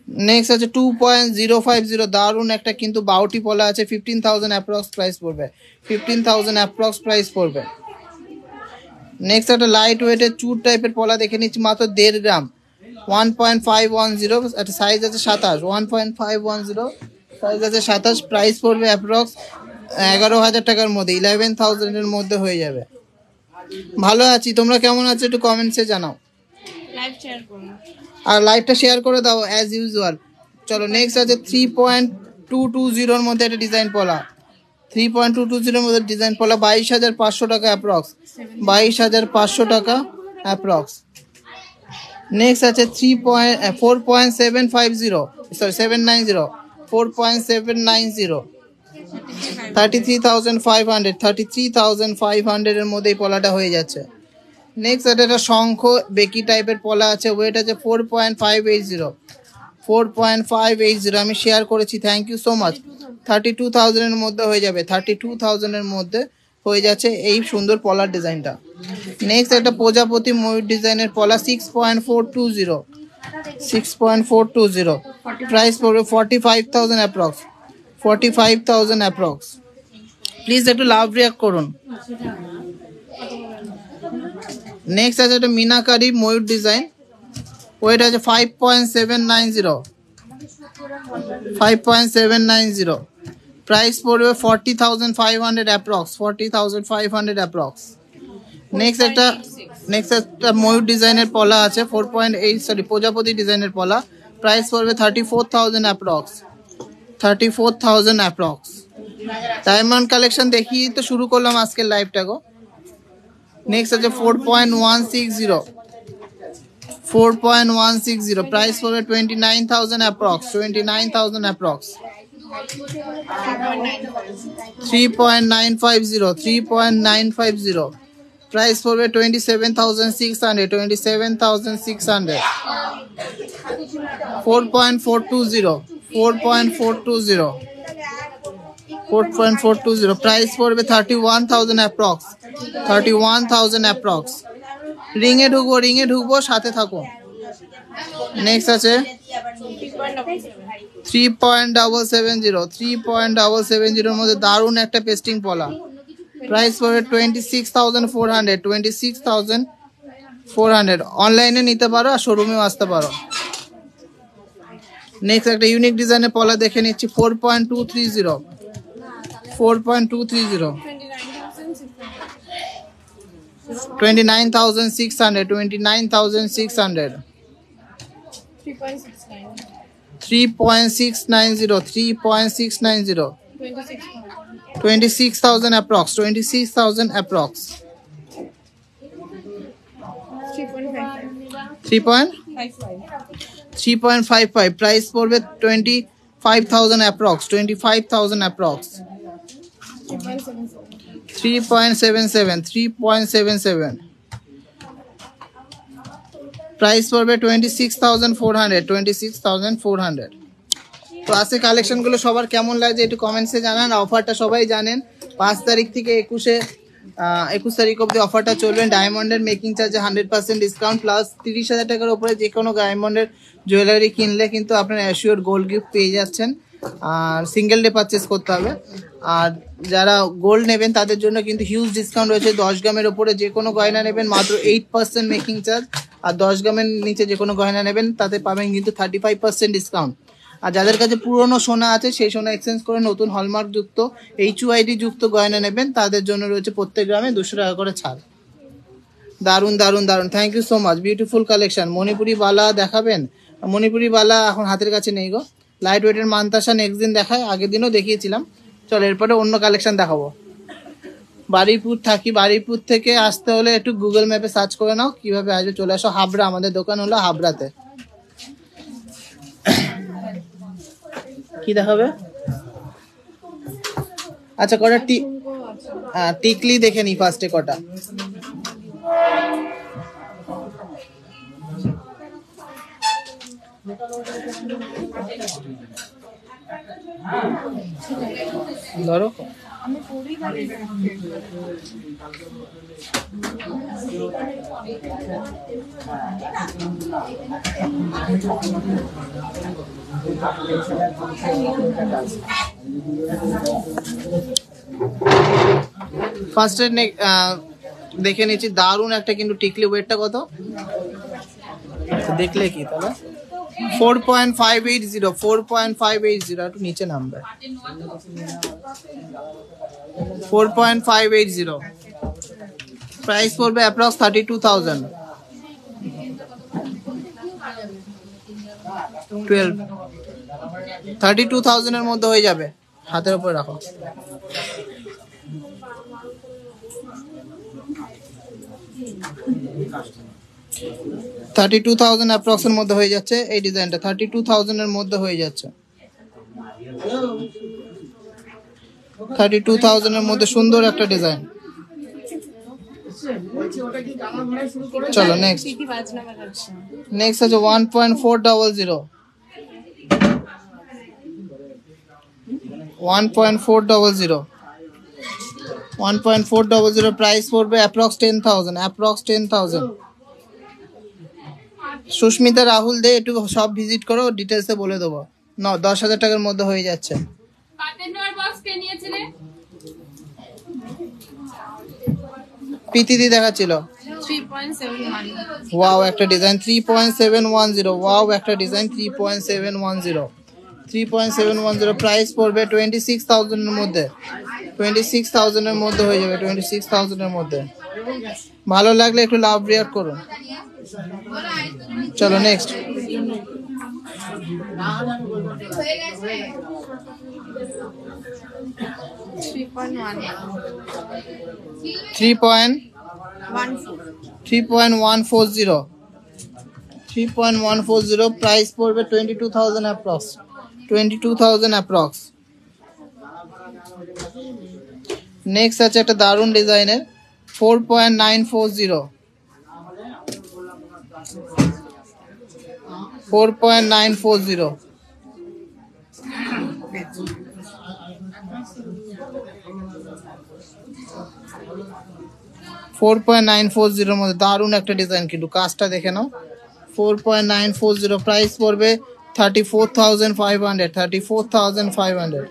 নেক্সট আছে 2.050, দারুন একটা কিন্তু বাউটি পলা আছে, 15,000 অ্যাপ্রক্স প্রাইস পড়বে, 15,000 অ্যাপ্রক্স প্রাইস পড়বে। নেক্সট একটা লাইট ওয়েটের চুর টাইপের পলা দেখে নিচ্ছি, মাত্র 1.5 গ্রাম, 1.510, একটা সাইজ আছে 27, 1.510 সাইজ আছে 27, প্রাইস পড়বে অ্যাপ্রক্স 11,000 টাকার মধ্যে, 11,000 এর মধ্যে হয়ে যাবে। ভালো আছি, তোমরা কেমন আছো একটু কমেন্টসে জানাও, লাইভ শেয়ার করুন আর লাইভটা শেয়ার করে দাও অ্যাজ ইউজুয়াল। চলো নেক্সট আছে 3.220 এর মধ্যে একটা ডিজাইন পলা, 3.220 এর মধ্যে ডিজাইন পলা, 22,500 টাকা অ্যাপ্রক্স, 22,500 টাকা অ্যাপ্রক্স। নেক্সট আছে 4.750, সরি 790, 4.790, 33,500, 33,500 এর মধ্যে এই পলাটা হয়ে যাচ্ছে। নেক্সট একটা শঙ্খ বেকি টাইপের পলা আছে, ওয়েট আছে 4.580, 4.580, আমি শেয়ার করেছি, থ্যাংক ইউ সো মাচ। 32,000 এর মধ্যে হয়ে যাবে, 32,000 এর মধ্যে হয়ে যাচ্ছে এই সুন্দর পলার ডিজাইনটা। নেক্সট একটা প্রজাপতি ময়ূর ডিজাইনের পলা, 6.420, 6.420, প্রাইস পড়বে 45,000 অ্যাপ্রক্স, 45,000 অ্যাপ্রক্স। প্লিজ একটু লাভ রিয়াক্ট করুন। নেক্সট আছে একটা মিনাকারি ময়ূর ডিজাইন, ওয়েট আছে 5.790, 5.790, প্রাইস পড়বে 40,500 অ্যাপ্রক্স, 40,500 অ্যাপ্রক্স। নেক্সট একটা ময়ূর ডিজাইনের পলা আছে 4.8, সরি প্রজাপতি ডিজাইনের পলা, প্রাইস পড়বে 34,000 অ্যাপ্রক্স, 34,000 অ্যাপ্রক্স। ডায়মন্ড কালেকশন দেখিয়ে তো শুরু করলাম আজকের লাইভটা গো। নেক্সট আছে 4.160, 4.160, প্রাইস পড়বে 29,000 অ্যাপ্রক্স, 29,000 অ্যাপ্রক্স। 3.950, 3.950, প্রাইস পড়বে 27,600, 27,600। 4.420, 4.420, 4.420, প্রাইস পড়বে 31,000 অ্যাপ্রক্স, 31,000 অ্যাপ্রক্স। রিংয়ে ঢুকবো সাথে থাকো। নেক্সট আছে 3.770, 3.770 এর মধ্যে দারুণ একটা পেস্টিং পলা, প্রাইস পড়বে 26,400, 26,400। অনলাইনে নিতে পারো আর শোরুমেও আসতে পারো। নেক্সট একটা ইউনিক ডিজাইনের পলা দেখে নিচ্ছি, 4.230, 4.230, 29,600, 29,600। 3.690, 3.690, 26,000 approx, 26,000 approx। 3.55, প্রাইস পড়বে 25,000 approx, 25,000 approx। 3.77, 3.77, প্রাইস পড়বে 26,400, 26,400। তো আজকে কালেকশনগুলো সবার কেমন লাগছে একটু কমেন্টসে জানান। অফারটা সবাই জানেন, 5 তারিখ থেকে 21 তারিখ অবধি অফারটা চলবে। ডায়মন্ডের মেকিং চার্জে 100% ডিসকাউন্ট, প্লাস 30,000 টাকার উপরে যে কোনো ডায়মন্ডের জুয়েলারি কিনলে কিন্তু আপনার অ্যাসিওর গোল্ড গিফট পেয়ে যাচ্ছেন, আর সিঙ্গেল ডে পারচেস করতে হবে। আর যারা গোল্ড নেবেন তাদের জন্য কিন্তু হিউজ ডিসকাউন্ট রয়েছে। 10 গ্রামের উপরে যে কোনো গয়না নেবেন মাত্র 8% মেকিং চার্জ, আর 10 গ্রামের নিচে যে কোনো গয়না নেবেন তাতে পাবেন কিন্তু 35% ডিসকাউন্ট। আর যাদের কাছে পুরনো সোনা আছে সেই সোনা এক্সচেঞ্জ করে নতুন হলমার্ক যুক্ত HUID যুক্ত গয়না নেবেন তাদের জন্য রয়েছে প্রত্যেক গ্রামে 200 টাকা করে ছাড়। দারুন দারুন দারুন, thank you so much, beautiful collection. Manipuri বালা দেখাবেন? মণিপুরি বালা এখন হাতের কাছে নেই গো। লাইট ওয়েটের মানতাসা নেক্সট দিন দেখায়, আগের দিনও দেখিয়েছিলাম। চলো এরপরে অন্য কালেকশন দেখাবো। বারুইপুর থাকি, বারুইপুর থেকে আসতে হলে একটু গুগল ম্যাপে সার্চ করে নাও কিভাবে আসবে, চলে আসো হাবড়া। আমাদের দোকান হলো হাবড়াতে। কি দেখাবে? আচ্ছা কটা টিকলি দেখে নি ফার্স্টে কটা। ধরো আমি পড়ি থাকি। ফার্স্ট দেখে নিচ্ছি, দারুণ একটা কিন্তু টিকলি। ওয়েটটা কত দেখলে কি তাহলে? 4.580, 4.580, একটু নিচে নামবে। 4.580, প্রাইস পড়বে অ্যাপ্রক্স 32,000। 32,000 এর মধ্যে হয়ে যাবে, হাতের উপর রাখো। $32,000 অ্যাপ্রক্স এর মধ্যে হয়ে যাচ্ছে এই ডিজাইনটা। 32,000 এর মধ্যে হয়ে যাচ্ছে। 32,000 এর মধ্যে সুন্দর একটা ডিজাইন। চলো নেক্সট। নেক্সট আছে 1.400, 1.400, 1.400 প্রাইস পড়বে অ্যাপ্রক্স 10,000, অ্যাপ্রক্স 10,000। সুস্মিতা রাহুল দে একটু সব ভিজিট করো, ডিটেলসে বলে দেবো। 10,000 টাকার মধ্যে হয়ে যাচ্ছে। পিতিদি দেখাচ্ছিল 3.71। ওয়াও একটা ডিজাইন 3.710, ওয়াও একটা ডিজাইন 3.710, 3.710 প্রাইস পড়বে 26,000 এর মধ্যে। 26,000 এর মধ্যে হয়ে যাবে, 26,000 এর মধ্যে। ভালো লাগলে একটু লাভ রিয়াক্ট করুন। চলো নেক্সট। 3.140, প্রাইস পড়বে 22,000 অ্যাপ্রক্স, 22,000 অ্যাপ্রক্স। নেক্সট আছে একটা দারুণ ডিজাইনের 4.940, 4.940, 4.940 এর মধ্যে দারুণ একটা ডিজাইন, কিন্তু কাজটা দেখে নাও। 4.940 প্রাইস পড়বে 34,500, 34,500,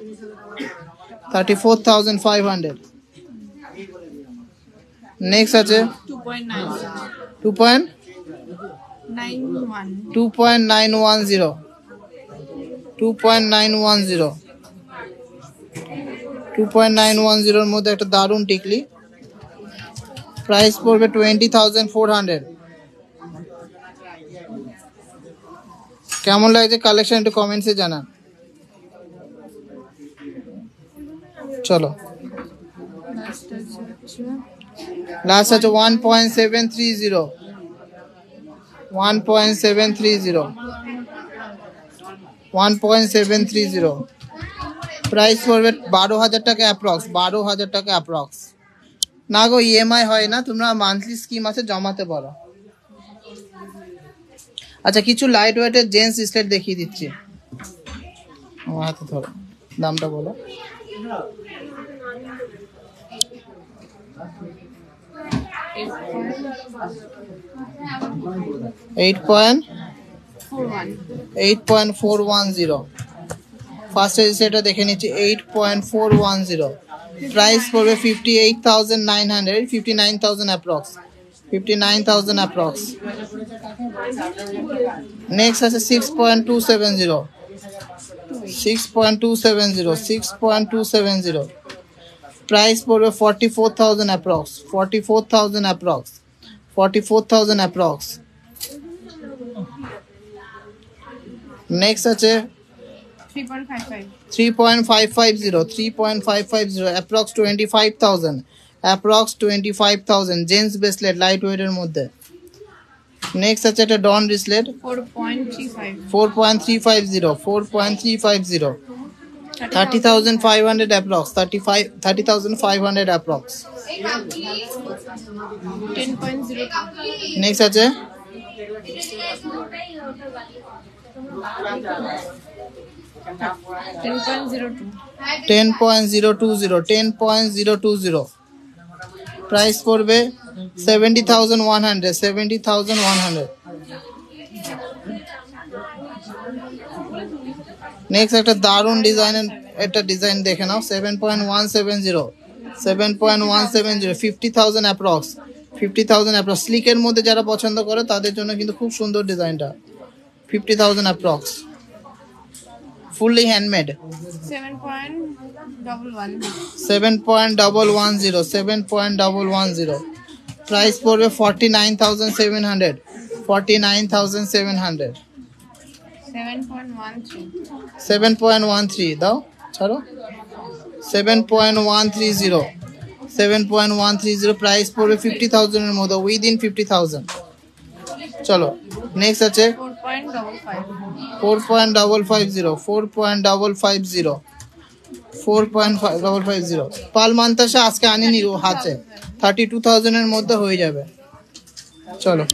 34,500। নেক্সট আছে 2.910, 2.910 এর মধ্যে একটা দারুণ টিকলি। প্রাইস পড়বে 20,400। কেমন লাগছে কালেকশন একটু কমেন্টসে জানান। চলো লাস্ট আছে 1.730, 1.730, 1.730 প্রাইস পড়বে 12,000 টাকা অ্যাপ্রক্স, 12,000 টাকা অ্যাপ্রক্স। না গো ইএমআই হয় না, তোমরা মান্থলি স্কিম আছে জমাতে পারো। আচ্ছা কিছু লাইট ওয়েটের জেন্টস স্লেট দেখিয়ে দিচ্ছি। আমার হাতে ধরো, দামটা বলো। 8.410, ফার্স্ট সেটা দেখে নিচ্ছি 8.410, প্রাইস পড়বে 58,900, 59,000 অ্যাপ্রক্স, 59,000 অ্যাপ্রক্স। নেক্সট আছে 6.270, 6.270, 6.270 প্রাইস পড়বে 44,000 অ্যাপ্রক্স, 44,000 অ্যাপ্রক্স, 44,000 অ্যাপ্রক্স। নেক্সট আছে 3.550, 3.550 approx 25,000, approx 25,000 gents bracelet light ওয়েটের মধ্যে। নেক্সট আছে একটা ডন ব্রেসলেট 4.350, 4.350 30,500 অ্যাপ্রক্স, 30,500 অ্যাপ্রক্স। নেক্সট আছে 4.950, 10.02 10.020 প্রাইস পড়বে 70,100 নেক্সট একটা দারুন ডিজাইনের একটা ডিজাইন দেখে নাও 7.170 50,000 অ্যাপ্রক্স স্লিকের মধ্যে যারা পছন্দ করে তাদের জন্য কিন্তু খুব সুন্দর ডিজাইনটা 50,000 অ্যাপ্রক্স ফুললি হ্যান্ডমেড 7.110 প্রাইস পড়বে 49,700 7.13 দাও ছাড়ো 7.130 প্রাইস পড়বে 50,000 এর মধ্যে উইদিন 50,000 চলো নেক্সট আছে 4.550 পাল মান্তাসা আজকে আনিনি ও হাতে 32,000 এর মধ্যে হয়ে যাবে চলো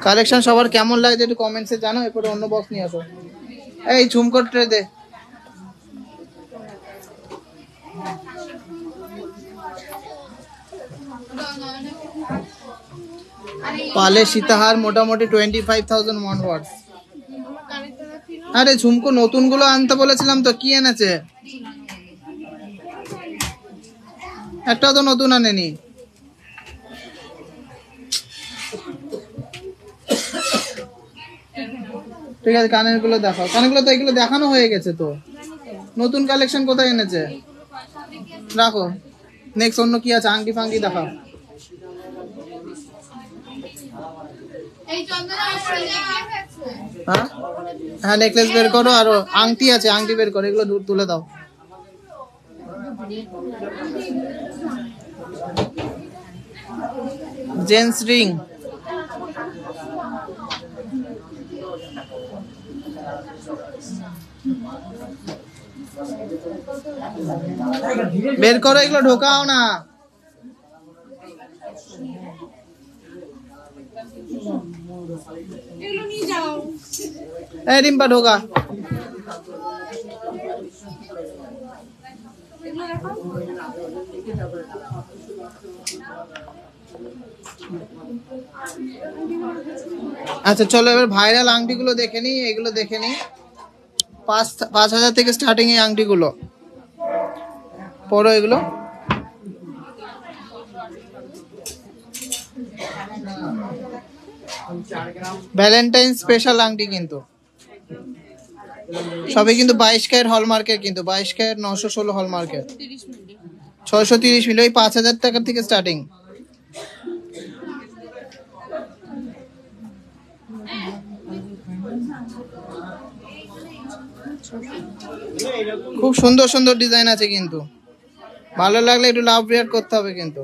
কালেকশন সবার কেমন লাগে একটু কমেন্টসে জানো এরপরে অন্য বক্স নিয়ে আসো এই ঝুমকো ট্রে দে পালে সীতাহার মোটামুটি 25,000 ওয়াটস আরে ঝুমকো নতুন গুলো আনতে বলেছিলাম তো কি এনেছে একটাও তো নতুন আনেনি ঠিক আছে কানের গুলো দেখাও কানের গুলো তো এগুলো দেখানো হয়ে গেছে তো নতুন কালেকশন কোথায় এনেছে রাখো নেক্সট অন্য কি আছে আংটি ফাংটি দেখাও হ্যাঁ হ্যাঁ নেকলেস বের করো আর আংটি আছে আংটি বের করো এগুলো দূর তুলে দাও জেন্টস রিং বের করো এগুলো ঢোকাও না এই রিম্পা ঢোকা আচ্ছা চলো এবার ভাইরাল আংটিগুলো দেখে নি এগুলো দেখে নি 5,000 থেকে স্টার্টিং এই আংটিগুলো পরো এগুলো ভ্যালেন্টাইন স্পেশাল আংটি কিন্তু সবই কিন্তু 22 ক্যারেট হলমার্কের কিন্তু 22 ক্যারেট 916 হলমার্কের 630 মিলি ওই 5,000 টাকা থেকে স্টার্টিং খুব সুন্দর সুন্দর ডিজাইন আছে কিন্তু ভালো লাগলে একটু লাভ রিয়াক্ট করতে হবে কিন্তু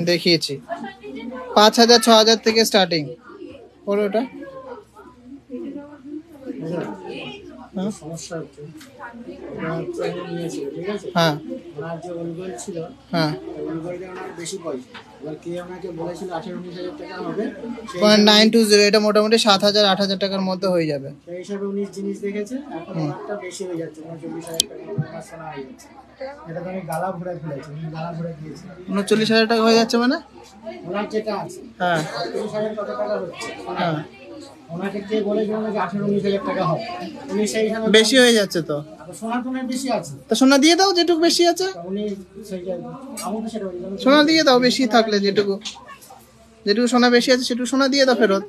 দেখিয়েছি 5,000 6,000 থেকে স্টার্টিং ওর ওটা সমস্যা হচ্ছে ঠিক আছে হ্যাঁ ওনার যে ওলগোল ছিল হ্যাঁ ওলগোলটা ওনার বেশি পয়সা এবার কে ওনাকে বলেছিল 18-19,000 টাকা হবে 0.920 এটা মোটামুটি 7,000 8,000 টাকার মধ্যে হয়ে যাবে সেই হিসাবে উনি জিনিস দেখেছে এখন ওনারটা বেশি হয়ে যাচ্ছে 39,000 টাকা ওনার সোনা হয়ে যাচ্ছে এটা তো আমি গালা ঘুরে ফেলেছি উনি গালা ঘুরে দিয়েছে 39,000 টাকা হয়ে যাচ্ছে মানে ওনার যেটা আছে হ্যাঁ 30,000 কত টাকা হচ্ছে হ্যাঁ ওনাকে কে বলেছিল যে 18-19,000 টাকা হবে উনি সেই হিসাবে বেশি হয়ে যাচ্ছে তো সোনা তো বেশি আছে তা সোনা দিয়ে দাও যেটুকু বেশি আছে উনি সেইটা আমাকে সেটা বলি সোনা দিয়ে দাও বেশি থাকলে যেটুকু যেটুকু সোনা বেশি আছে সেটুকু সোনা দিয়ে দাও ফেরত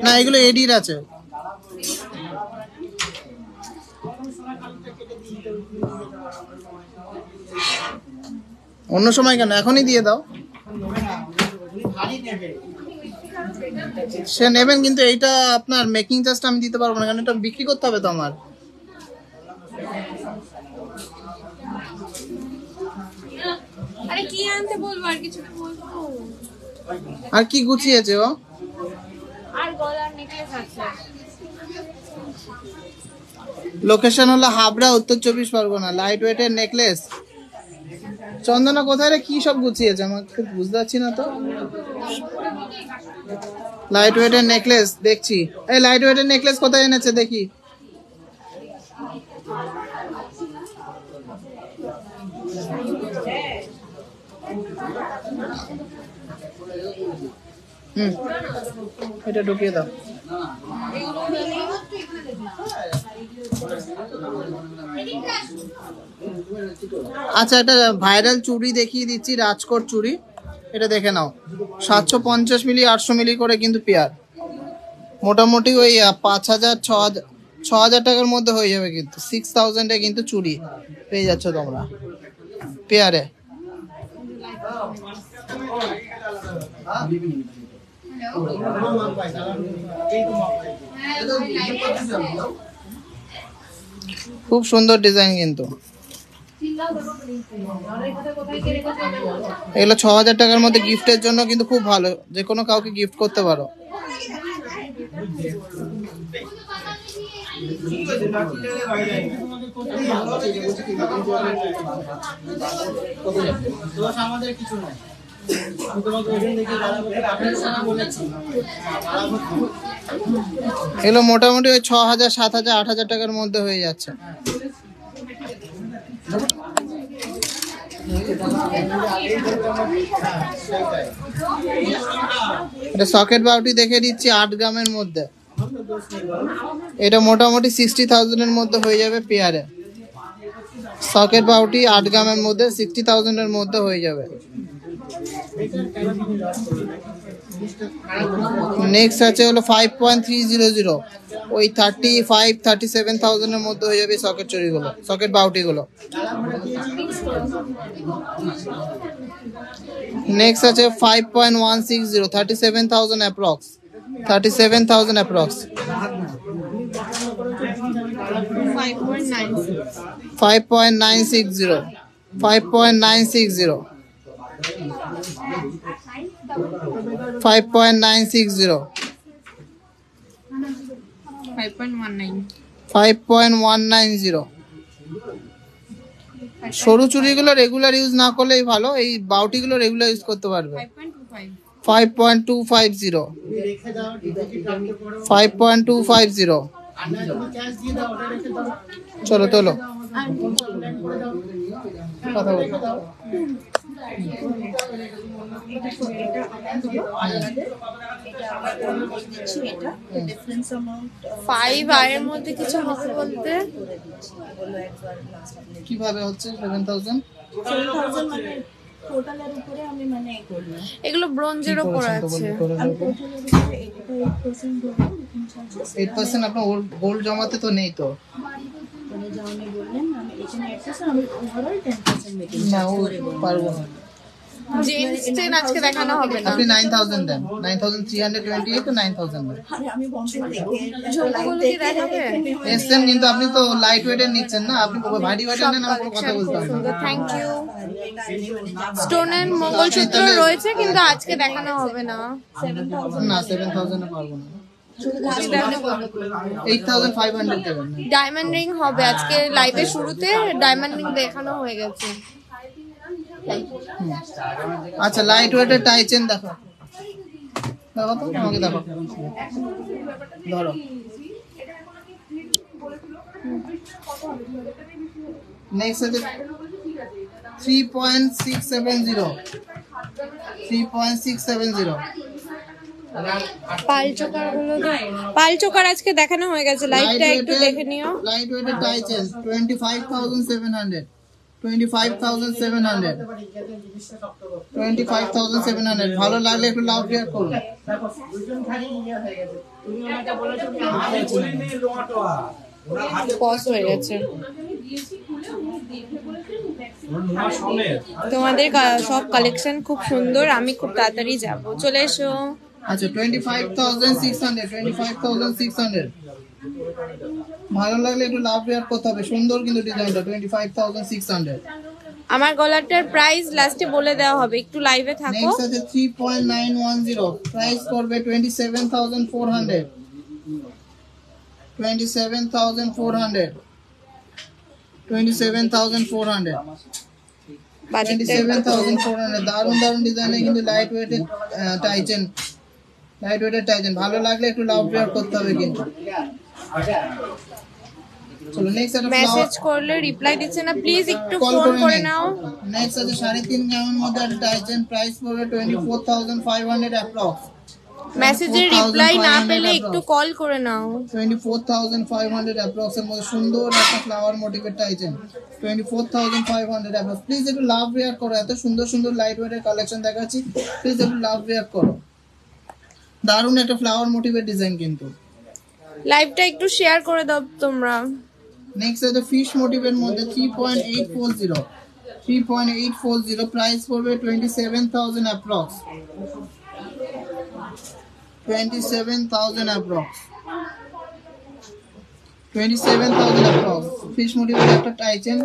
না এগুলো এডির আছে অন্য সময় কেন এখনই দিয়ে দাও সে নেবেন কিন্তু এইটা আপনার মেকিং চার্জটা আমি দিতে পারবো না কারণ এটা বিক্রি করতে হবে তো আমার আরে কি আনতে বলবো আর কিছু বলবো আর কি গুছিয়েছে ও আর গলার নেকলেস আছে লোকেশন হলো হাবড়া উত্তর 24 পরগনা লাইট ওয়েটের নেকলেস চন্দনা কোথায় রে, কি সব গুছিয়েছে আমাকে বুঝতে পারছি না তো। লাইট ওয়েটের নেকলেস দেখছি, এই লাইট ওয়েটের নেকলেস কোথায় এনেছে দেখি। এটা ঢুকিয়ে দাও। আচ্ছা, একটা ভাইরাল চুড়ি দেখিয়ে দিচ্ছি, রাজকোট চুড়ি। এটা দেখে নাও, 750 মিলি 800 মিলি করে কিন্তু পেয়ার। মোটামুটি ওই 5000 6000 টাকার মধ্যে হয়ে যাবে কিন্তু। 6000-এ কিন্তু চুড়ি পেয়ে যাচ্ছ তোমরা পেয়ারে। খুব সুন্দর ডিজাইন কিন্তু। এগুলো 6000 টাকার মধ্যে গিফটের জন্য কিন্তু খুব ভালো, যে কোনো কাউকে গিফট করতে পারো। আমাদের কিছু নাই, আমি তোমাকে ওজন দেখে বলেছি। এগুলো মোটামুটি ওই 6000 7000 8000 টাকার মধ্যে হয়ে যাচ্ছে। এটা সকেট বাউটি দেখে দিচ্ছি 8 গ্রামের মধ্যে। এটা মোটামুটি 60,000-এর মধ্যে হয়ে যাবে পেয়ারে। সকেট বাউটি 8 গ্রামের মধ্যে 60,000-এর মধ্যে হয়ে যাবে। নেক্সট আছে হলো 5.300, ওই 37,000-এর মধ্যে হয়ে যাবে সকেট চুড়িগুলো, সকেট বাউটিগুলো। নেক্সট আছে 5.160, 37,000 অ্যাপ্রক্স, 37,000 অ্যাপ্রক্স। 5.960, 5.960, 5.960, 5.190। সরু চুড়িগুলো রেগুলার ইউজ না করলেই ভালো, এই বাউটিগুলো রেগুলার ইউজ করতে পারবে। 5.250, 5.250। চলো তোলো, কথা বলো। 5 এর মধ্যে কিছু হবে বলতে কিভাবে হচ্ছে 7,000? টোটালের উপরে আমি মানে করলাম, এগুলো ব্রোঞ্জের উপর আছে। আমি টোটালের উপরে এটা 8% দেবো, 8% আপনার গোল্ড জমাতে তো নেই তো। মানে যা উনি বললেন আমি এখানে 8%, আমি ওভারঅল 10% মেকিং না, চার্জ ও করে বলবো। পারবো না। জেন্টস চেন আজকে দেখানো হবে না। আপনি 9,000 দেন, 9,328 তো 9,000 দেন। আরে আমি বন্ধ দেখে ঝুমকোগুলো কি দেখাবে? এসছেন কিন্তু আপনি তো লাইট ওয়েটের নিচ্ছেন না, আপনি ভারী ওয়েটের নেন, আমার কোনো কথা বলতে হবে না। Thank you. স্টোনের মঙ্গলসূত্র রয়েছে কিন্তু আজকে দেখানো হবে না। না 7,000-এ পারবো না, 8,500 দেবেন। ডায়মন্ড রিং হবে আজকে লাইভের শুরুতে, ডায়মন্ড রিং দেখানো হয়ে গেছে। আচ্ছা, লাইট ওয়েটের টাই চেন দেখো, দেখো তো, আমাকে দেখো, ধরো। নেক্সট আছে 3.670, 3.670। পাল চোকার গুলো পাল চোকার আজকে দেখানো হয়ে গেছে, লাইভটা একটু দেখে নিও। লাইট ওয়েটের টাই চেন 25,700, 25,700, 25,700। ভালো লাগলে একটু লাভ শেয়ার করুন। পজ হয়ে গেছে। তোমাদের সব কালেকশন খুব সুন্দর, আমি খুব তাড়াতাড়ি যাব, চলে এসো। আচ্ছা 25,600, 25,600। ভালো লাগলে একটু লাভ শেয়ার করতে হবে, সুন্দর কিন্তু ডিজাইনটা। 25,600। আমার গলাটার প্রাইস লাস্টে বলে দেওয়া হবে, একটু লাইভে থাকো। নেক্সট আছে 3.910, প্রাইস করবে 27,400, 27,400, 27,400। বাজেটটা 27,400 দারুন দারুন ডিজাইনে কিন্তু লাইট ওয়েটের টাইটেন ভালো লাগলে একটু লাভ শেয়ার করতে হবে কিন্তু। চলো নেক্সট একটা মেসেজ করলে রিপ্লাই দিচ্ছে না, প্লিজ একটু কল ফোন করে নিন। নাও। নেক্সট আছে 3.5 গ্রামের মধ্যে একটা টাইটেন, প্রাইস পড়বে 24,500 অ্যাপ্রক্স। মেসেজের রিপ্লাই না 24,500 পেলে একটু কল করে নাও। 24,500 অ্যাপ্রক্স এর মধ্যে সুন্দর একটা ফ্লাওয়ার মোটিভের টাইটেন, 24,500 অ্যাপ্রক্স। প্লিজ একটু লাভ রিয়াক্ট করো, এত সুন্দর সুন্দর লাইট ওয়েটের কালেকশন দেখাচ্ছি, প্লিজ একটু লাভ রিয়াক্ট করো। দারুণ একটা ফ্লাওয়ার মোটিভের ডিজাইন কিন্তু। লাইভটা একটু শেয়ার করে দাও তোমরা। নেক্সট আছে ফিশ মোটিভের মধ্যে 3.840 প্রাইস পড়বে 27,000 অ্যাপ্রক্স, 27,000 অ্যাপ্রক্স, 27,000 অ্যাপ্রক্স। ফিশ মোটিভের একটা টাইটেন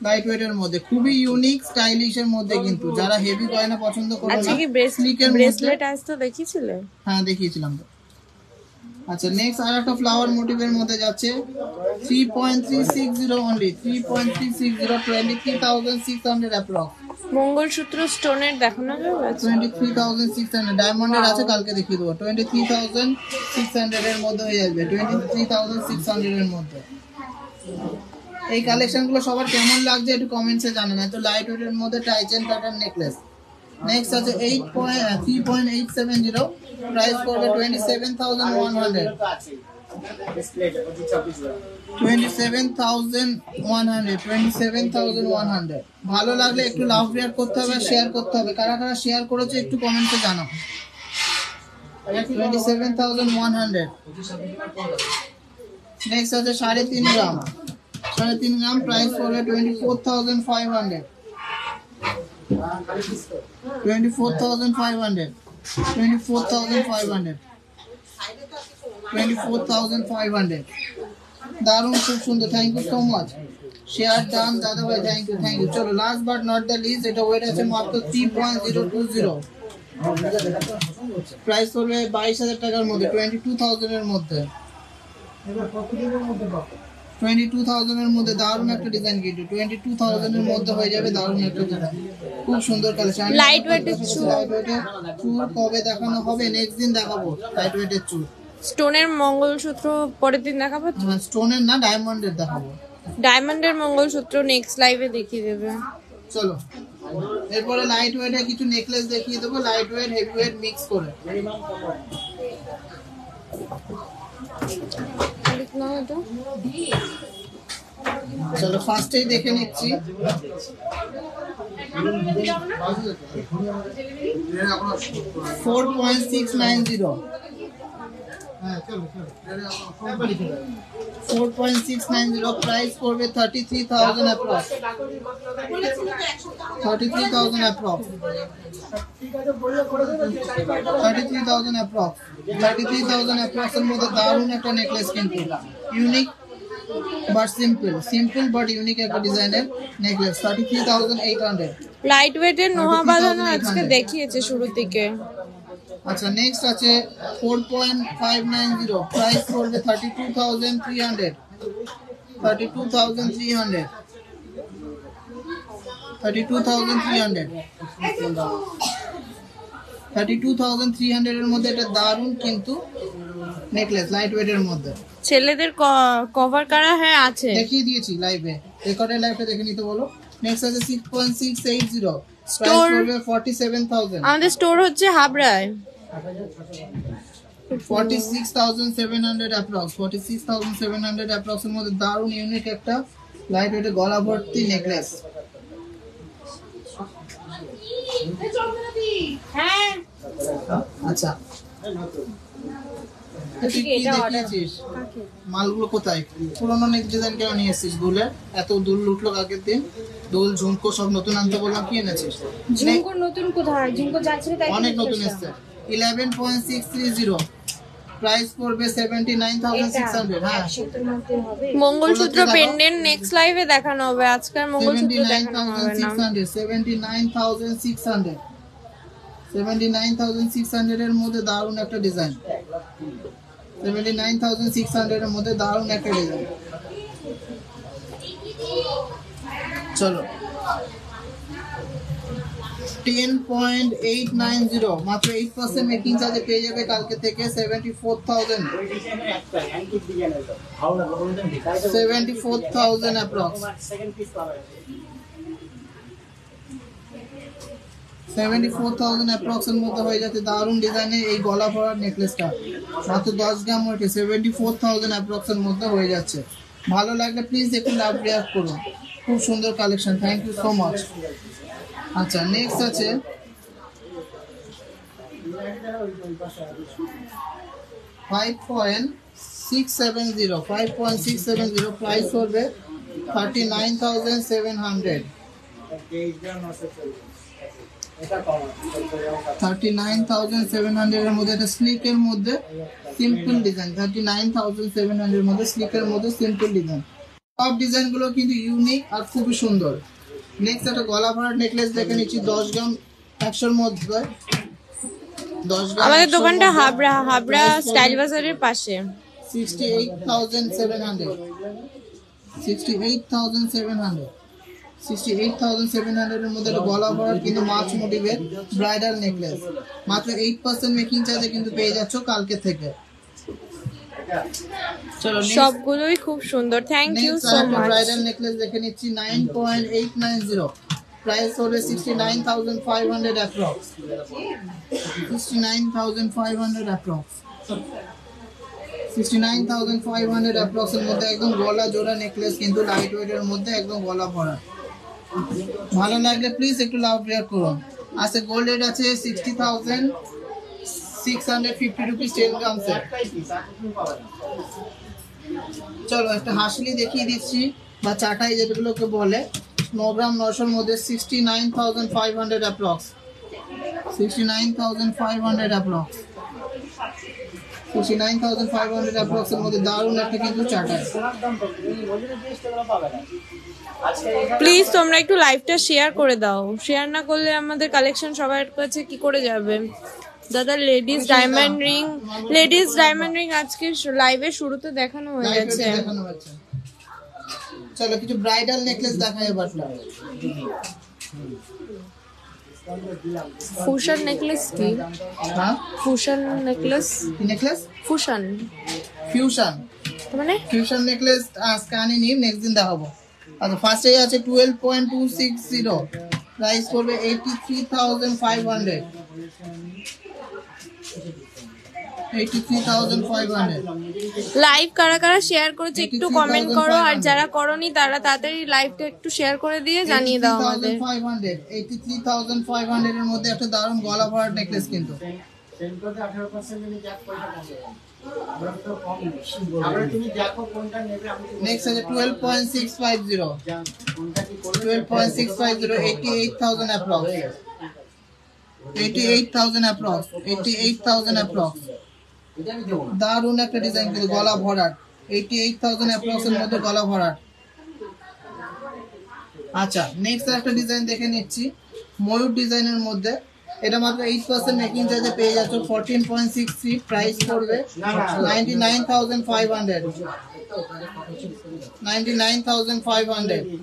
লাইট ওয়েটের মধ্যে খুবই ইউনিক স্টাইলিশ এর মধ্যে কিন্তু, যারা হেভি গয়না পছন্দ করে আচ্ছা না কি স্লিকের ব্রেসলেট আজ তো দেখিয়েছিলে? হ্যাঁ দেখিয়েছিলাম তো। আচ্ছা নেক্সট আর একটা ফ্লাওয়ার মোটিভের মধ্যে যাচ্ছে 3.360 অনলি, 3.360 23,600 অ্যাপ্রক্স, মঙ্গলসূত্র স্টোনের দেখানো যাবে? 23,600 ডায়মন্ডের আছে, কালকে দেখিয়ে দেবো। 23,600 এর মধ্যে হয়ে যাবে, 23,600 এর মধ্যে। এই কালেকশনগুলো সবার কেমন লাগছে একটু কমেন্টসে জানান। এত লাইট ওয়েটের মধ্যে টাইটেন প্যাটার্ন নেকলেস। নেক্সট আছে 3.870 প্রাইস পড়বে 27,100, 27,100। ভালো লাগলে একটু লাভ শেয়ার করতে হবে, শেয়ার করতে হবে। কারা কারা শেয়ার করেছে একটু কমেন্টে জানাও। 27,100। নেক্সট আছে 3.5 গ্রাম, 3.5 গ্রাম প্রাইস পড়বে 24,500, 24,500, 24,500, 24,500। দারুণ, খুব সুন্দর। Thank you so much. Share done দাদা ভাই, থ্যাংক ইউ। চলো last but not the list, এটা ওয়েট আছে মাত্র 3.020, প্রাইস পড়বে 22,000 টাকার মধ্যে, 22,000 এর মধ্যে, 22,000 এর মধ্যে। দারুণ একটা ডিজাইন কিন্তু, 22,000 এর মধ্যে হয়ে যাবে। দারুণ একটা ডিজাইন, খুব সুন্দর কালেকশন। লাইট ওয়েটের চুল কবে দেখানো হবে? নেক্সট দিন দেখাবো লাইট ওয়েটের চুল। স্টোনের মঙ্গলসূত্র পরের দিন দেখাবো। স্টোনের না, ডায়মন্ডের দেখাবো। ডায়মন্ডের মঙ্গলসূত্র নেক্সট লাইভে দেখিয়ে দেবে। চলো এরপরে লাইট ওয়েটে কিছু নেকলেস দেখিয়ে দেবো, light weight heavy weight mix করে। চলো ফার্স্টেই দেখে নিচ্ছি। 4.690, 4.690 প্রাইস পড়বে 33,000 অ্যাপ্রক্স, 33,000 অ্যাপ্রক্স, 33,000 অ্যাপ্রক্স, 33,000 অ্যাপ্রক্স এর মধ্যে দারুণ একটা নেকলেস কিন্তু, unique but simple but unique একটা ডিজাইনের নেকলেস, 33,800। লাইট ওয়েটের নোহা বাঁধানো আজকে দেখিয়েছে শুরুর দিকে। আচ্ছা নেক্সট আছে 4.590 প্রাইস পড়বে 32,300, 32,300, 32,300, 32,300 এর মধ্যে এটা দারুণ কিন্তু নেকলেস লাইট ওয়েটের মধ্যে। ছেলেদের কভার করা হ্যাঁ আছে, দেখিয়ে দিয়েছি লাইভে, রেকর্ডের লাইভটা দেখে নিতে বলো। নেক্সট আছে 6.680 প্রাইস পড়বে 47,000, আমাদের স্টোর হচ্ছে হাবড়ায়। 46,700 অ্যাপ্রক্স, 46,700 অ্যাপ্রক্স এর মধ্যে দারুণ ইউনিক একটা লাইট ওয়েটের গলা ভর্তি নেকলেস। আচ্ছা তুই কি দেখিয়েছিস? মালগুলো কোথায়? পুরোনো নেক ডিজাইন কেন নিয়ে এসেছিস? দুলের এত দুল লুটলো আগের দিন, দুল ঝুমকো সব নতুন আনতে বললাম, কি এনেছিস? ঝুমকো নতুন কোথায়? ঝুমকো যাচ্ছে তাই অনেক নতুন এসছে। 11.630 প্রাইস পড়বে 79,600। হ্যাঁ মঙ্গলসূত্র পেন্ডেন্ট নেক্সট লাইভে দেখানো হবে, আজকাল মঙ্গলসূত্র দেখানো হবে না। 79,600, 79,600 এর মধ্যে দারুণ একটা ডিজাইন, 79,600 এর মধ্যে দারুণ একটা ডিজাইন। চলো 10.890 মাত্র 8% মেকিং চার্জে পেয়ে যাবে কালকে থেকে 74,000 অ্যাপ্রক্স 74,000 অ্যাপ্রক্স এর মধ্যে হয়ে যাচ্ছে দারুণ ডিজাইনের এই গলা ভরার নেকলেসটা মাত্র 10 গ্রাম ওয়েটে 74,000 অ্যাপ্রক্স এর মধ্যে হয়ে যাচ্ছে। ভালো লাগলে প্লিজ একটু লাভ রিয়াক্ট করুন, খুব সুন্দর collection, thank you so much. আচ্ছা নেক্সট আছে 5.670 প্রাইস করবে 39,700 39,700 এর মধ্যে একটা স্লিকের মধ্যে সিম্পল ডিজাইন 39,700 এর মধ্যে স্লিকের মধ্যে সিম্পল ডিজাইন। সব ডিজাইন গুলো কিন্তু ইউনিক আর খুবই সুন্দর। নেক্সট একটা গলা ভরার নেকলেস দেখে নিচ্ছি 10 গ্রাম 100 এর মধ্যে 10 গ্রাম আমাদের দোকানটা হাবড়া স্টাইল বাজারের পাশে। 68,700 এর মধ্যে গলা ভরার কিন্তু মাছ মোটিভের ব্রাইডাল নেকলেস মাত্র 8% মেকিং চার্জে কিন্তু পেয়ে যাচ্ছ কালকে থেকে। চলো সবগুলোই খুব সুন্দর, thank you so much. Bridal necklace দেখে নিচ্ছি 9.890 প্রাইস হবে 69,500 অ্যাপ্রক্স 69,500 অ্যাপ্রক্স 69,500 অ্যাপ্রক্স এর মধ্যে একদম গলা জোড়া নেকলেস কিন্তু লাইট ওয়েট এর মধ্যে একদম গলা ভরা। ভালো লাগলে প্লিজ একটু লাভ রিয়াক্ট করুন। আচ্ছা গোল্ড রেট আছে 60,650 রুপিস 10 গ্রাম সেট। চলো একটা হাসলি দেখিয়ে দিচ্ছি বা চাটাই যেগুলোকে বলে 9 গ্রাম 900 মধ্যে 69,500 অ্যাপ্রক্স 69,500 অ্যাপ্রক্স 69,500 অ্যাপ্রক্স এর মধ্যে দারুণ একটা কিন্তু চাটাই। প্লিজ তোমরা একটু লাইভটা শেয়ার করে দাও, শেয়ার না করলে আমাদের কালেকশন সবার কাছে কি করে যাবে। দাদা লেডিস ডায়মন্ড রিং আজকে লাইভে শুরুতে দেখানো হয়ে গেছে। চলো কিছু ব্রাইডাল নেকলেস দেখাই এবার। ফুশন নেকলেস কি? হ্যাঁ ফুশন নেকলেস নেকলেস ফুশন ফিউশন মানে ফিউশন নেকলেস আজকে আনিনি, নেক্সট দিন দেখাবো। আচ্ছা ফার্স্টে আছে 12.260 প্রাইস পড়বে 83,500 83,500। লাইভ কারা কারা শেয়ার করেছে একটু কমেন্ট করো, আর যারা করনি তারা তাড়াতাড়ি লাইভটা একটু শেয়ার করে দিয়ে জানিয়ে দাও আমাদের। 83,500 এর মধ্যে একটা দারুণ গলা ভরার নেকলেস কিন্তু নেক্সট আছে 12.650 88,000 অ্যাপ্রক্স 88,000 অ্যাপ্রক্স দারুণ একটা ডিজাইন কিন্তু গলা ভরাট 88,000 অ্যাপ্রক্স এর মধ্যে গলা ভরাট। আচ্ছা নেক্সট একটা ডিজাইন দেখে নিচ্ছি ময়ূর ডিজাইনের মধ্যে, এটা মাত্র 8% মেকিং চার্জে পেয়ে যাচ্ছে 14.63 প্রাইস পড়বে 99,500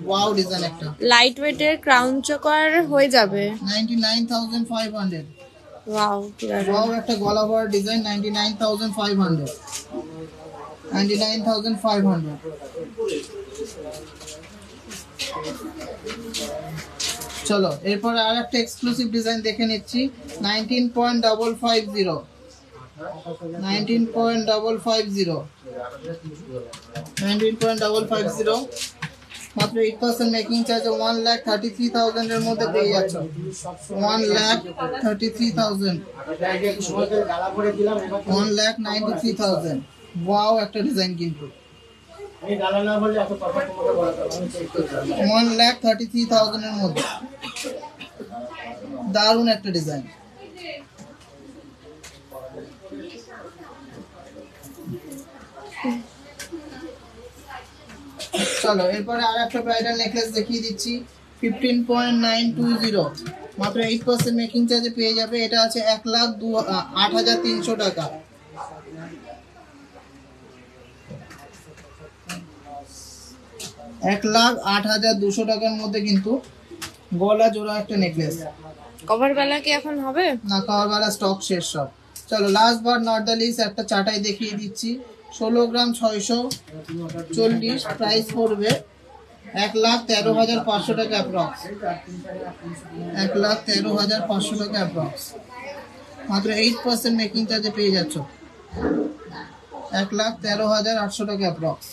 ওয়াও ডিজাইন একটা লাইট ওয়েটের ক্রাউন চকার হয়ে যাবে 99,500 ওয়াও ঠিক আছে। ওয়াও একটা গলা ভরা ডিজাইন 99,500 99,500। চলো এরপর আর একটা এক্সক্লুসিভ ডিজাইন দেখে নিচ্ছি 19.550 মাত্র 8% মেকিং চার্জ 1,33,000 এর মধ্যে পেয়ে যাচ্ছ 1,33,000 1,93,000 ওয়াও একটা ডিজাইন কিন্তু 1,33,000 এর মধ্যে দারুণ একটা ডিজাইন। চলো এরপরে আর একটা ব্রাইডাল নেকলেস দেখিয়ে দিচ্ছি 15.920 মাত্র 8% মেকিং চার্জে পেয়ে যাবে। এটা আছে 1,08,300 টাকা। 1,08,200 টাকার মধ্যে কিন্তু গলা জোড়া একটা নেকলেস কভার বেলা কি এখন হবে? না, কভার বেলা স্টক শেষ সব। চলো last but not the list একটা চাটাই দেখিয়ে দিচ্ছি। 16 গ্রাম 640, প্রাইস পড়বে 1,13,500 টাকা অ্যাপ্রক্স। 1,13,500 টাকা অ্যাপ্রক্স। মাত্র 8% মেকিং চার্জে পেয়ে যাচ্ছ। 1,13,800 টাকা অ্যাপ্রক্স।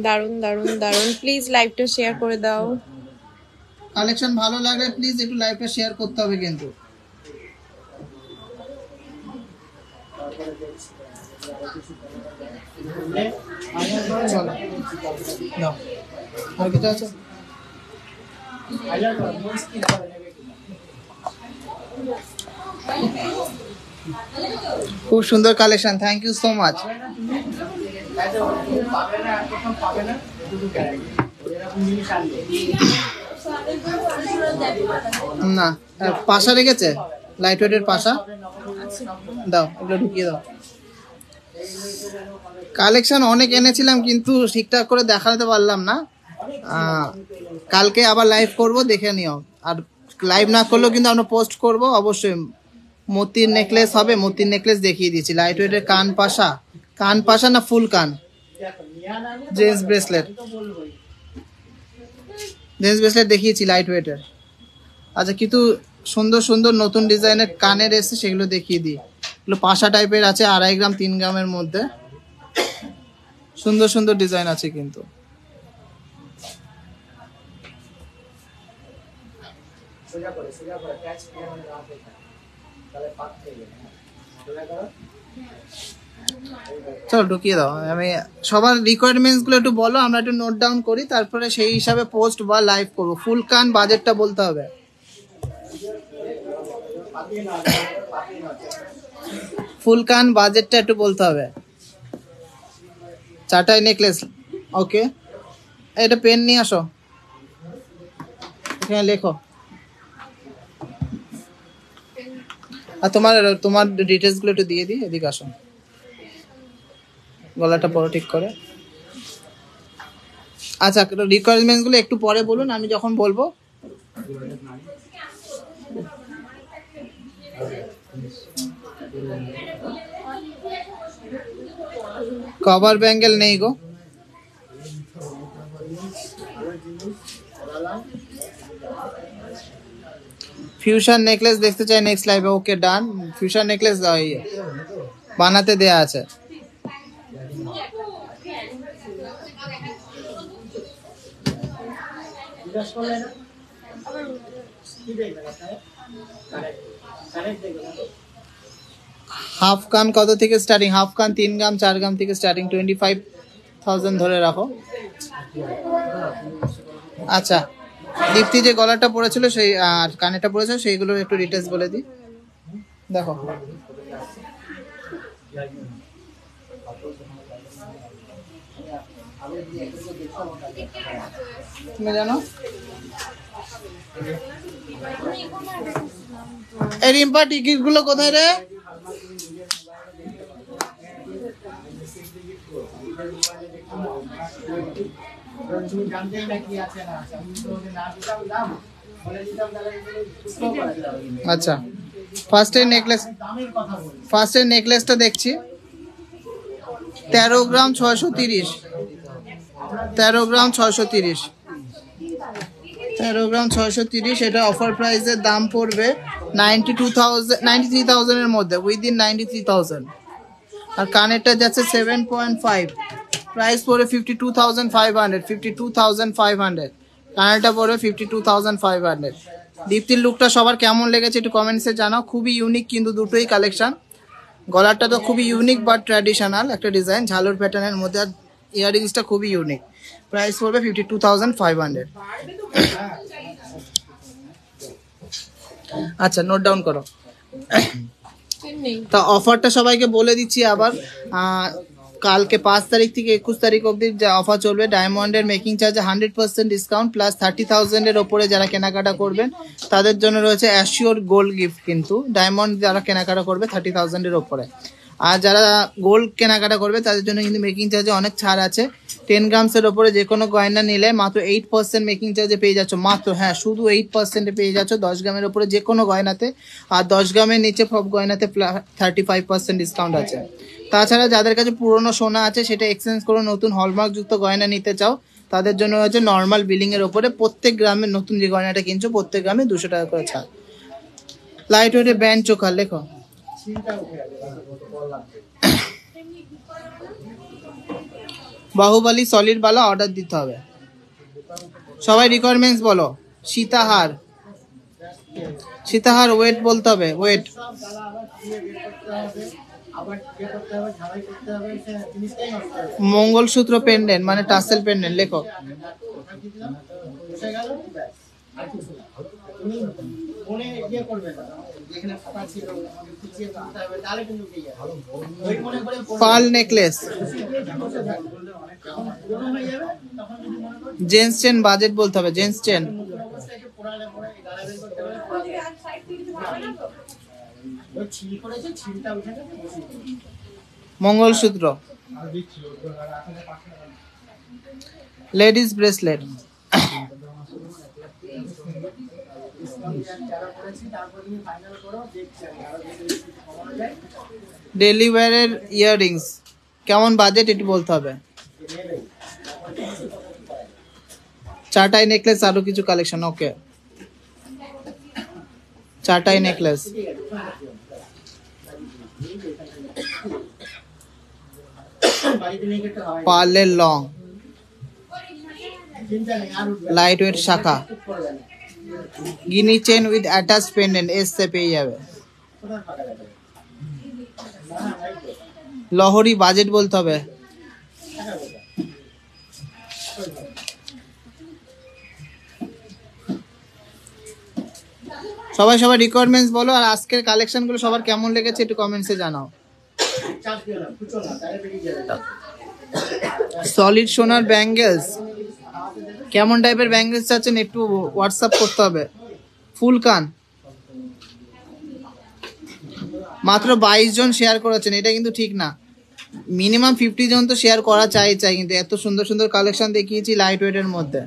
দারুন দারুন দারুন, প্লিজ লাইভটা শেয়ার করে দাও। কালেকশন ভালো লাগলে প্লিজ একটু লাইভটা শেয়ার করতে হবে কিন্তু। চলো নাও, আর কিছু আছে? খুব সুন্দর collection, thank you so much. না পাশা রেখেছে, লাইট ওয়েটের পাশা দাও, এগুলো ঢুকিয়ে দাও। কালেকশন অনেক এনেছিলাম কিন্তু ঠিকঠাক করে দেখাতে পারলাম না। কালকে আবার লাইভ করব, দেখে নিও। আর লাইভ না করলেও কিন্তু আমরা পোস্ট করব অবশ্যই। মতির নেকলেস হবে, মতির নেকলেস দেখিয়ে দিয়েছি। লাইট ওয়েটের কান পাশা না ফুল কান, জেন্টস ব্রেসলেট দেখিয়েছি লাইট ওয়েটের। আচ্ছা, কিন্তু সুন্দর সুন্দর নতুন ডিজাইনের কানের এসে সেগুলো দেখিয়ে দিই। এগুলো পাশা টাইপের আছে, 2.5 গ্রাম 3 গ্রামের মধ্যে সুন্দর সুন্দর ডিজাইন আছে কিন্তু। চলো ঢুকিয়ে দাও। আমি সবার রিকোয়ারমেন্টস গুলো একটু বলো, আমরা একটু নোট ডাউন করি, তারপরে সেই হিসাবে পোস্ট বা লাইভ করবো। ফুল কান বাজেটটা বলতে হবে। ফুল কান বাজেটটা একটু বলতে হবে। চাটাই নেকলেস, ওকে। এটা পেন নিয়ে আসো, এখানে লেখো। আর তোমার ডিটেলস গুলো একটু দিয়ে দিই, এদিকে আসো। গলাটা বড় ঠিক করে। আচ্ছা, রিকোয়ারমেন্টস গুলো একটু পরে বলুন, আমি যখন বলবো। কভার ব্যাঙ্গেল নেই গো। ফিউশন নেকলেস দেখতে চাই নেক্সট লাইভে, ওকে ডান। ফিউশন নেকলেস বানাতে দেয়া আছে। হাফ কান কত থেকে স্টার্টিং? হাফ কান 3 গ্রাম 4 গ্রাম থেকে স্টার্টিং, 25,000 ধরে রাখো। আচ্ছা, দীপ্তি যে গলাটা পড়েছিল সেই আর কানেটা পড়েছিল সেইগুলোর একটু ডিটেলস বলে দিই। দেখো তুমি জানো এই রিম্পা টিকিট গুলো কোথায় রে? আচ্ছা, ফার্স্টের নেকলেসটা দেখছি 13 গ্রাম 630। 13 গ্রাম 630। 13 গ্রাম 630। এটা অফার প্রাইসের দাম পড়বে 93,000 এর মধ্যে, উইদিন 93,000। আর কানেরটা যাচ্ছে 7.5, প্রাইস পড়বে 52,500। 52,500 কানেরটা পড়বে 52,500। দীপ্তির লুকটা সবার কেমন লেগেছে একটু কমেন্টসে জানাও। খুবই ইউনিক কিন্তু দুটোই কালেকশন। গলাটা তো খুবই ইউনিক বাট ট্র্যাডিশনাল একটা ডিজাইন, ঝালর প্যাটার্নের মধ্যে। আর ইয়াররিংসটা খুবই ইউনিক, প্রাইস পড়বে 52,500। আচ্ছা, নোট ডাউন করো। তা অফারটা সবাইকে বলে দিচ্ছি আবার। কালকে 5 তারিখ থেকে 21 তারিখ অবধি যে অফার চলবে, ডায়মন্ডের মেকিং চার্জে 100% ডিসকাউন্ট প্লাস 30,000 এর ওপরে যারা কেনাকাটা করবেন তাদের জন্য রয়েছে অ্যাসিওর গোল্ড গিফট। কিন্তু ডায়মন্ড যারা কেনাকাটা করবে 30,000 এর ওপরে। আর যারা গোল্ড কেনাকাটা করবে তাদের জন্য কিন্তু মেকিং চার্জে অনেক ছাড় আছে। 10 গ্রামসের ওপরে যে কোনো গয়না নিলে মাত্র 8% মেকিং চার্জে পেয়ে যাচ্ছ, মাত্র, হ্যাঁ শুধু 8% পেয়ে যাচ্ছ 10 গ্রামের ওপরে যে কোনো গয়নাতে। আর 10 গ্রামের নিচে সব গয়নাতে 35% ডিসকাউন্ট আছে। তাছাড়া যাদের কাছে পুরনো সোনা আছে সেটা এক্সচেঞ্জ করে নতুন হলমার্ক যুক্ত গয়না নিতে চাও তাদের জন্য হচ্ছে নর্মাল বিলিং এর ওপরে প্রত্যেক গ্রামে নতুন যে গয়নাটা কিনছো প্রত্যেক গ্রামে 200 টাকা করে ছাড়। লাইট ওয়েটে ব্যান্ড চোকার লেখো। বাহুবলী সলিড বালা অর্ডার দিতে হবে। সবাই রিকোয়ারমেন্টস বলো। সীতাহার, সীতাহার ওয়েট বলতে হবে, ওয়েট। মঙ্গলসূত্র পেন্ডেন্ট মানে টাসেল পেন্ডেন্ট লেখো। Pearl necklace, gents chain budget বলতে হবে, gents chain. Mangalsutra, ladies bracelet, daily ওয়্যারের ইয়াররিংস কেমন বাজেট এটি বলতে হবে। চাটাই নেকলেস আরো কিছু কালেকশন, ওকে চাটাই নেকলেস, পার্লের লং, লাইট ওয়েট শাখা, গিনি চেন উইথ অ্যাটাচ পেন্ডেন্ট এসে পেয়ে যাবে। লহরি বাজেট বলতে হবে। সবাই সবার রিকোয়ারমেন্টস বলো আর আজকের কালেকশন গুলো সবার কেমন লেগেছে একটু কমেন্টসে জানাও। সলিড সোনার ব্যাঙ্গেলস, কেমন টাইপের ব্যাঙ্গেলস চাচ্ছেন একটু হোয়াটসঅ্যাপ করতে হবে। ফুল কান মাত্র 22 জন শেয়ার করেছেন, এটা কিন্তু ঠিক না। মিনিমাম 50 জন তো শেয়ার করা চাই, কিন্তু এত সুন্দর সুন্দর কালেকশন দেখিয়েছি লাইট ওয়েটের মধ্যে।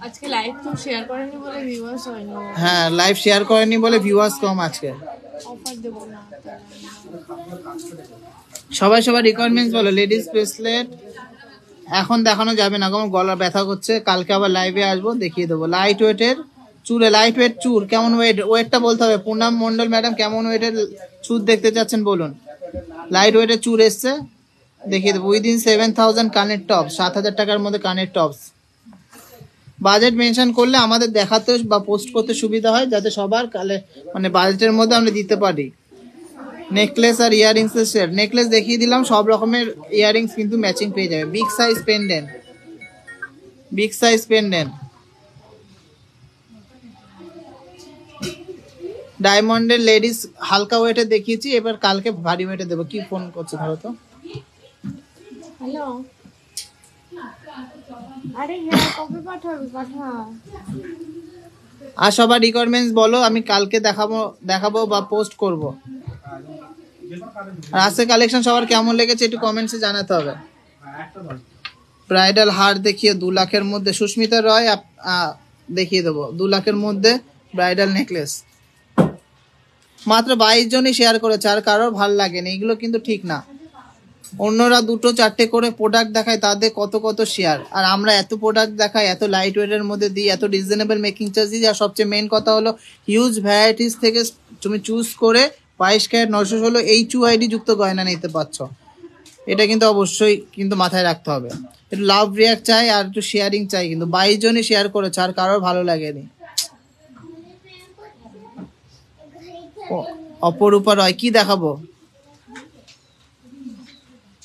আজকে লাইভ তো শেয়ার করেনি বলে ভিউয়ার্স হয়নি। হ্যাঁ লাইভ শেয়ার করেনি বলে ভিউয়ার্স কম আজকে। অফার দেব না। সবাই সবার রিকোয়ারমেন্টস বলো। লেডিস ব্রেসলেট এখন দেখানো যাবে না, আমার গলা ব্যথা করছে, কালকে আবার লাইভে আসবো দেখিয়ে দেবো। লাইট ওয়েটের চুলে, লাইট ওয়েট চুর কেমন ওয়েট, ওয়েটটা বলতে হবে। পুনাম মন্ডল ম্যাডাম কেমন ওয়েটের চুর দেখতে চাচ্ছেন বলুন। লাইট ওয়েটের চুর এসছে দেখিয়ে দেবো। উইদিন 7000 কানের টপস, 7000 টাকার মধ্যে কানের টপস। বাজেট মেনশন করলে আমাদের দেখাতে বা পোস্ট করতে সুবিধা হয়, যাতে সবার মানে বাজেটের মধ্যে আমরা দিতে পারি। নেকলেস আর ইয়াররিংস এর সেট, নেকলেস দেখিয়ে দিলাম, সব রকমের ইয়াররিংস কিন্তু ম্যাচিং পেয়ে যাবে। Big size pendant, big size pendant, ডায়মন্ডের লেডিস হালকা ওয়েটে দেখিয়েছি, এবার কালকে ভারী ওয়েটে দেবো। কি ফোন করছে ধরো তো। হ্যালো, আরে হ্যাঁ কবে পাঠাবি, পাঠা। আর সবার রিকোয়ারমেন্টস বলো, আমি কালকে দেখাবো বা পোস্ট করব। আর আজকে কালেকশন সবার কেমন লেগেছে একটু কমেন্টসে জানাতে হবে। ব্রাইডাল হার দেখিয়ে 2 লাখের মধ্যে, সুস্মিতা রয় দেখিয়ে দেবো 2 লাখের মধ্যে ব্রাইডাল নেকলেস। মাত্র 22 জনই শেয়ার করেছে, আর কারোর ভাল লাগেনি, এগুলো কিন্তু ঠিক না। অন্যরা 2-4টে করে প্রোডাক্ট দেখায়, তাদের কত কত শেয়ার, আর আমরা এত প্রোডাক্ট দেখাই, এত লাইট ওয়েটের মধ্যে দিই, এত রিজনেবল মেকিং চার্জ দিই। আর সবচেয়ে মেন কথা হলো হিউজ ভ্যারাইটিস থেকে তুমি চুজ করে 22 ক্যারেট 916 HUID যুক্ত গয়না নিতে পারছো। এটা কিন্তু অবশ্যই কিন্তু মাথায় রাখতে হবে। একটু লাভ রিয়াক্ট চাই আর একটু শেয়ারিং চাই, কিন্তু 22 জনই শেয়ার করেছে, আর কারোর ভালো লাগেনি। অপরূপা রয় কি দেখাবো,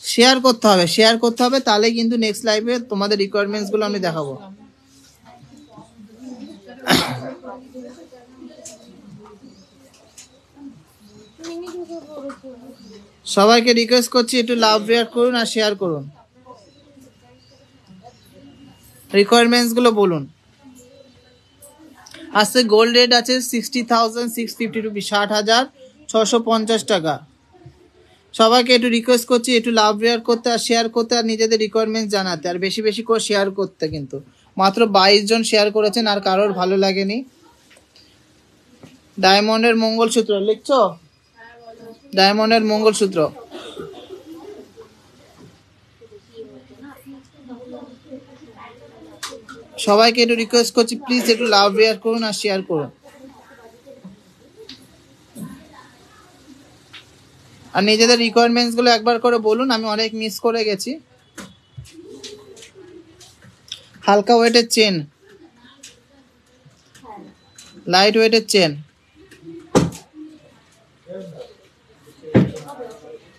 শেয়ার করতে হবে, শেয়ার করতে হবে, তাহলে কিন্তু নেক্সট লাইভে তোমাদের রিকোয়ারমেন্টস গুলো আমি দেখাবো। সবাইকে রিকোয়েস্ট করছি একটু লাভ রিয়াক্ট করুন আর শেয়ার করুন। রিকোয়ারমেন্টস গুলো বলুন। আজকে গোল্ড রেট আছে 60,650 রুপি, 60,650 টাকা। সবাইকে একটু রিকোয়েস্ট করছি একটু লাভ রেয়ার করতে আর শেয়ার করতে আর নিজেদের রিকোয়ারমেন্ট জানাতে আর বেশি বেশি করে শেয়ার করতে। কিন্তু মাত্র 22 জন শেয়ার করেছেন আর কারোর ভালো লাগেনি। ডায়মন্ডের মঙ্গলসূত্র লিখছো? ডায়মন্ডের মঙ্গলসূত্র সবাইকে একটু রিকোয়েস্ট করছি প্লিজ একটু লাভ রেয়ার করুন আর শেয়ার করুন। আর নিজেদের রিকোয়ারমেন্টস গুলো একবার করে বলুন, আমি অনেক মিস করে গেছি। হালকা ওয়েটের চেন, লাইট ওয়েটের চেন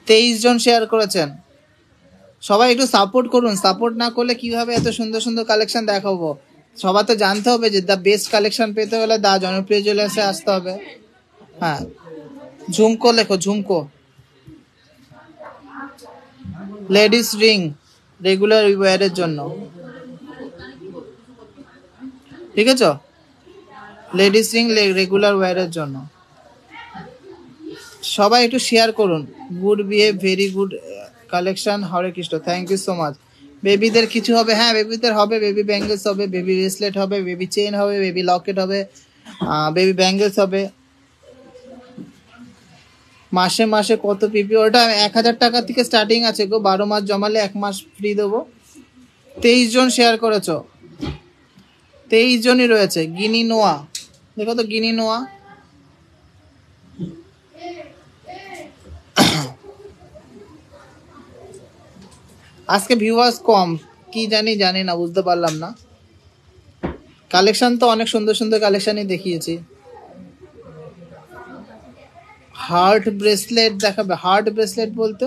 23 জন শেয়ার করেছেন। সবাই একটু সাপোর্ট করুন, সাপোর্ট না করলে কিভাবে এত সুন্দর সুন্দর কালেকশন দেখাবো। সবার তো জানতে হবে যে দ্য বেস্ট কালেকশন পেতে হলে দা জনপ্রিয় জুয়েলার্সে আসতে হবে। হ্যাঁ, ঝুমকো লেখো, ঝুমকো। লেডিস রিং রেগুলার ওয়্যারের জন্য, ঠিক আছে? লেডিস রিং রেগুলার ওয়্যারের জন্য সবাই একটু শেয়ার করুন। Good behave, very good collection, Hare Krishna, thank you so much. বেবিদের কিছু হবে? হ্যাঁ, বেবিদের হবে, বেবি ব্যাঙ্গেলস হবে, বেবি ব্রেসলেট হবে, বেবি চেইন হবে, বেবি লকেট হবে, বেবি ব্যাঙ্গেলস হবে। মাসে মাসে কত পিপি? ওটা 1000 টাকা থেকে স্টার্টিং আছে গো, 12 মাস জমালে 1 মাস ফ্রি দেবো। 23 জন শেয়ার করেছো, 23 জনই রয়েছে। গিনি নোয়া, দেখো তো গিনি নোয়া। আজকে ভিউয়ার্স কম, কি জানি না, বুঝতে পারলাম না। কালেকশন তো অনেক সুন্দর সুন্দর কালেকশনই দেখিয়েছি। হার্ট ব্রেসলেট দেখাবে? হার্ট ব্রেসলেট বলতে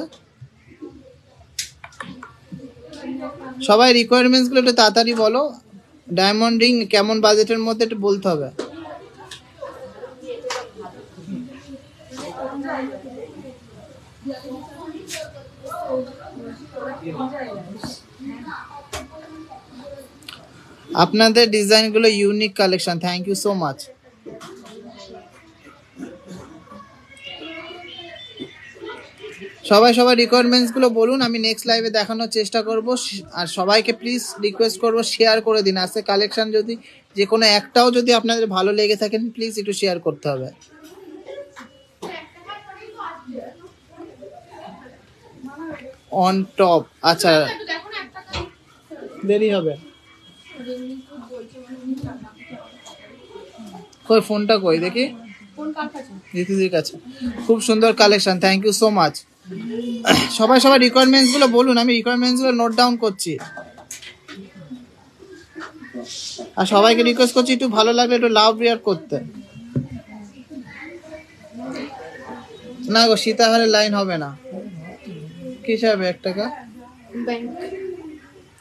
সবাই রিকোয়ারমেন্টস গুলো একটু তাড়াতাড়ি বলো। ডায়মন্ড রিং কেমন বাজেটের মধ্যে একটু বলতে হবে। আপনাদের ডিজাইনগুলো unique collection, thank you so much. সবাই রিকোয়ারমেন্টস গুলো বলুন, আমি নেক্সট লাইভে দেখানোর চেষ্টা করব। আর সবাইকে প্লিজ রিকোয়েস্ট করব শেয়ার করে দিন। আজকে কালেকশন যদি যে কোনো একটাও যদি আপনাদের ভালো লেগে থাকেন প্লিজ একটু শেয়ার করতে হবে। অন টপ, আচ্ছা দেরি হবে। কই ফোনটা কই দেখি? দিদির কাছে। খুব সুন্দর collection, thank you so much. সবাই রিকোয়ারমেন্টস গুলো বলুন, আমি রিকোয়ারমেন্টস গুলো নোট ডাউন করছি। আর সবাইকে রিকোয়েস্ট করছি একটু ভালো লাগলে একটু লাভ রিয়ার করতে। না গো, সীতাহারের লাইন হবে না। কি হিসাবে 1 টাকা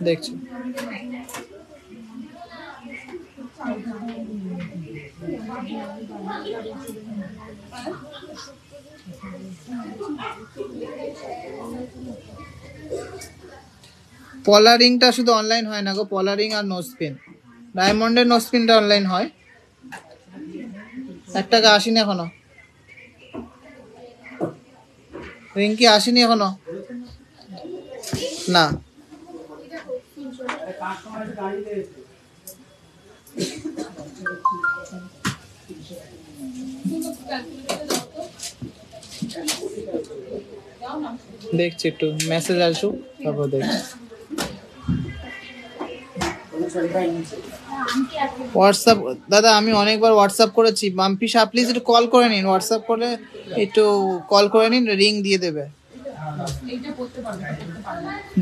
দেখছি। পলারিংটা শুধু অনলাইন হয় না গো, পলারিং আর নোজপিন। ডায়মন্ডের নোজপিনটা অনলাইন হয়। 1 টাকা আসেনি এখনো। রিঙ্কি আসেনি এখনো না। দেখছি একটু মেসেজ আসুক তারপর দেখছি। হোয়াটসঅ্যাপ দাদা আমি অনেকবার হোয়াটসঅ্যাপ করেছি। মাম্পি শাহ প্লিজ একটু কল করে নিন, হোয়াটসঅ্যাপ করে একটু কল করে নিন, রিং দিয়ে দেবে।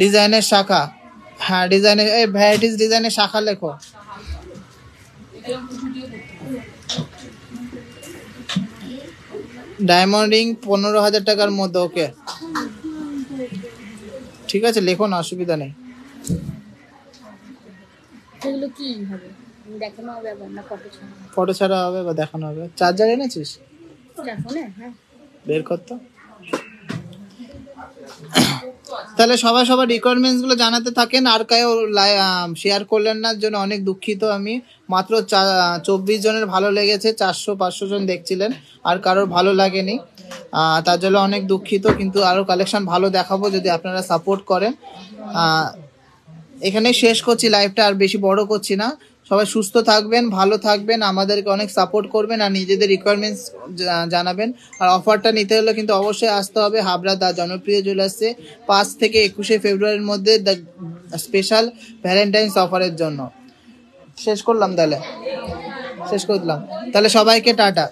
ডিজাইনের শাখা, হ্যাঁ ডিজাইনের, এই ভ্যারাইটিস ডিজাইনের শাখা লেখো। ডায়মন্ড রিং 15,000 টাকার মধ্যে, ওকে ঠিক আছে লেখো না, অসুবিধা নেই। এগুলো কি হবে? দেখানো হবে আবার না ফটো ছাড়া? ফটো ছাড়া হবে বা দেখানো হবে। চার্জার এনেছিস? ফোনে? হ্যাঁ বের কর তো। তাহলে সবাই সবার রিকোয়ারমেন্টস গুলো জানাতে থাকেন। আর কেউ শেয়ার করলেন না জন্য অনেক দুঃখিত আমি। মাত্র 24 জনের ভালো লেগেছে, 400-500 জন দেখছিলেন, আর কারোর ভালো লাগেনি, তার জন্য অনেক দুঃখিত। কিন্তু আরো কালেকশন ভালো দেখাবো যদি আপনারা সাপোর্ট করেন। এখানে শেষ করছি লাইভটা, আর বেশি বড় করছি না। সবাই সুস্থ থাকবেন, ভালো থাকবেন, আমাদেরকে অনেক সাপোর্ট করবেন, আর নিজেদের রিকোয়ারমেন্টস জানাবেন। আর অফারটা নিতে হলে কিন্তু অবশ্যই আসতে হবে হাবড়া দা জনপ্রিয় জুয়েলার্সে 5 থেকে 21শে ফেব্রুয়ারির মধ্যে স্পেশাল ভ্যালেন্টাইন্স অফারের জন্য। শেষ করলাম তাহলে, শেষ করলাম তাহলে, সবাইকে টাটা।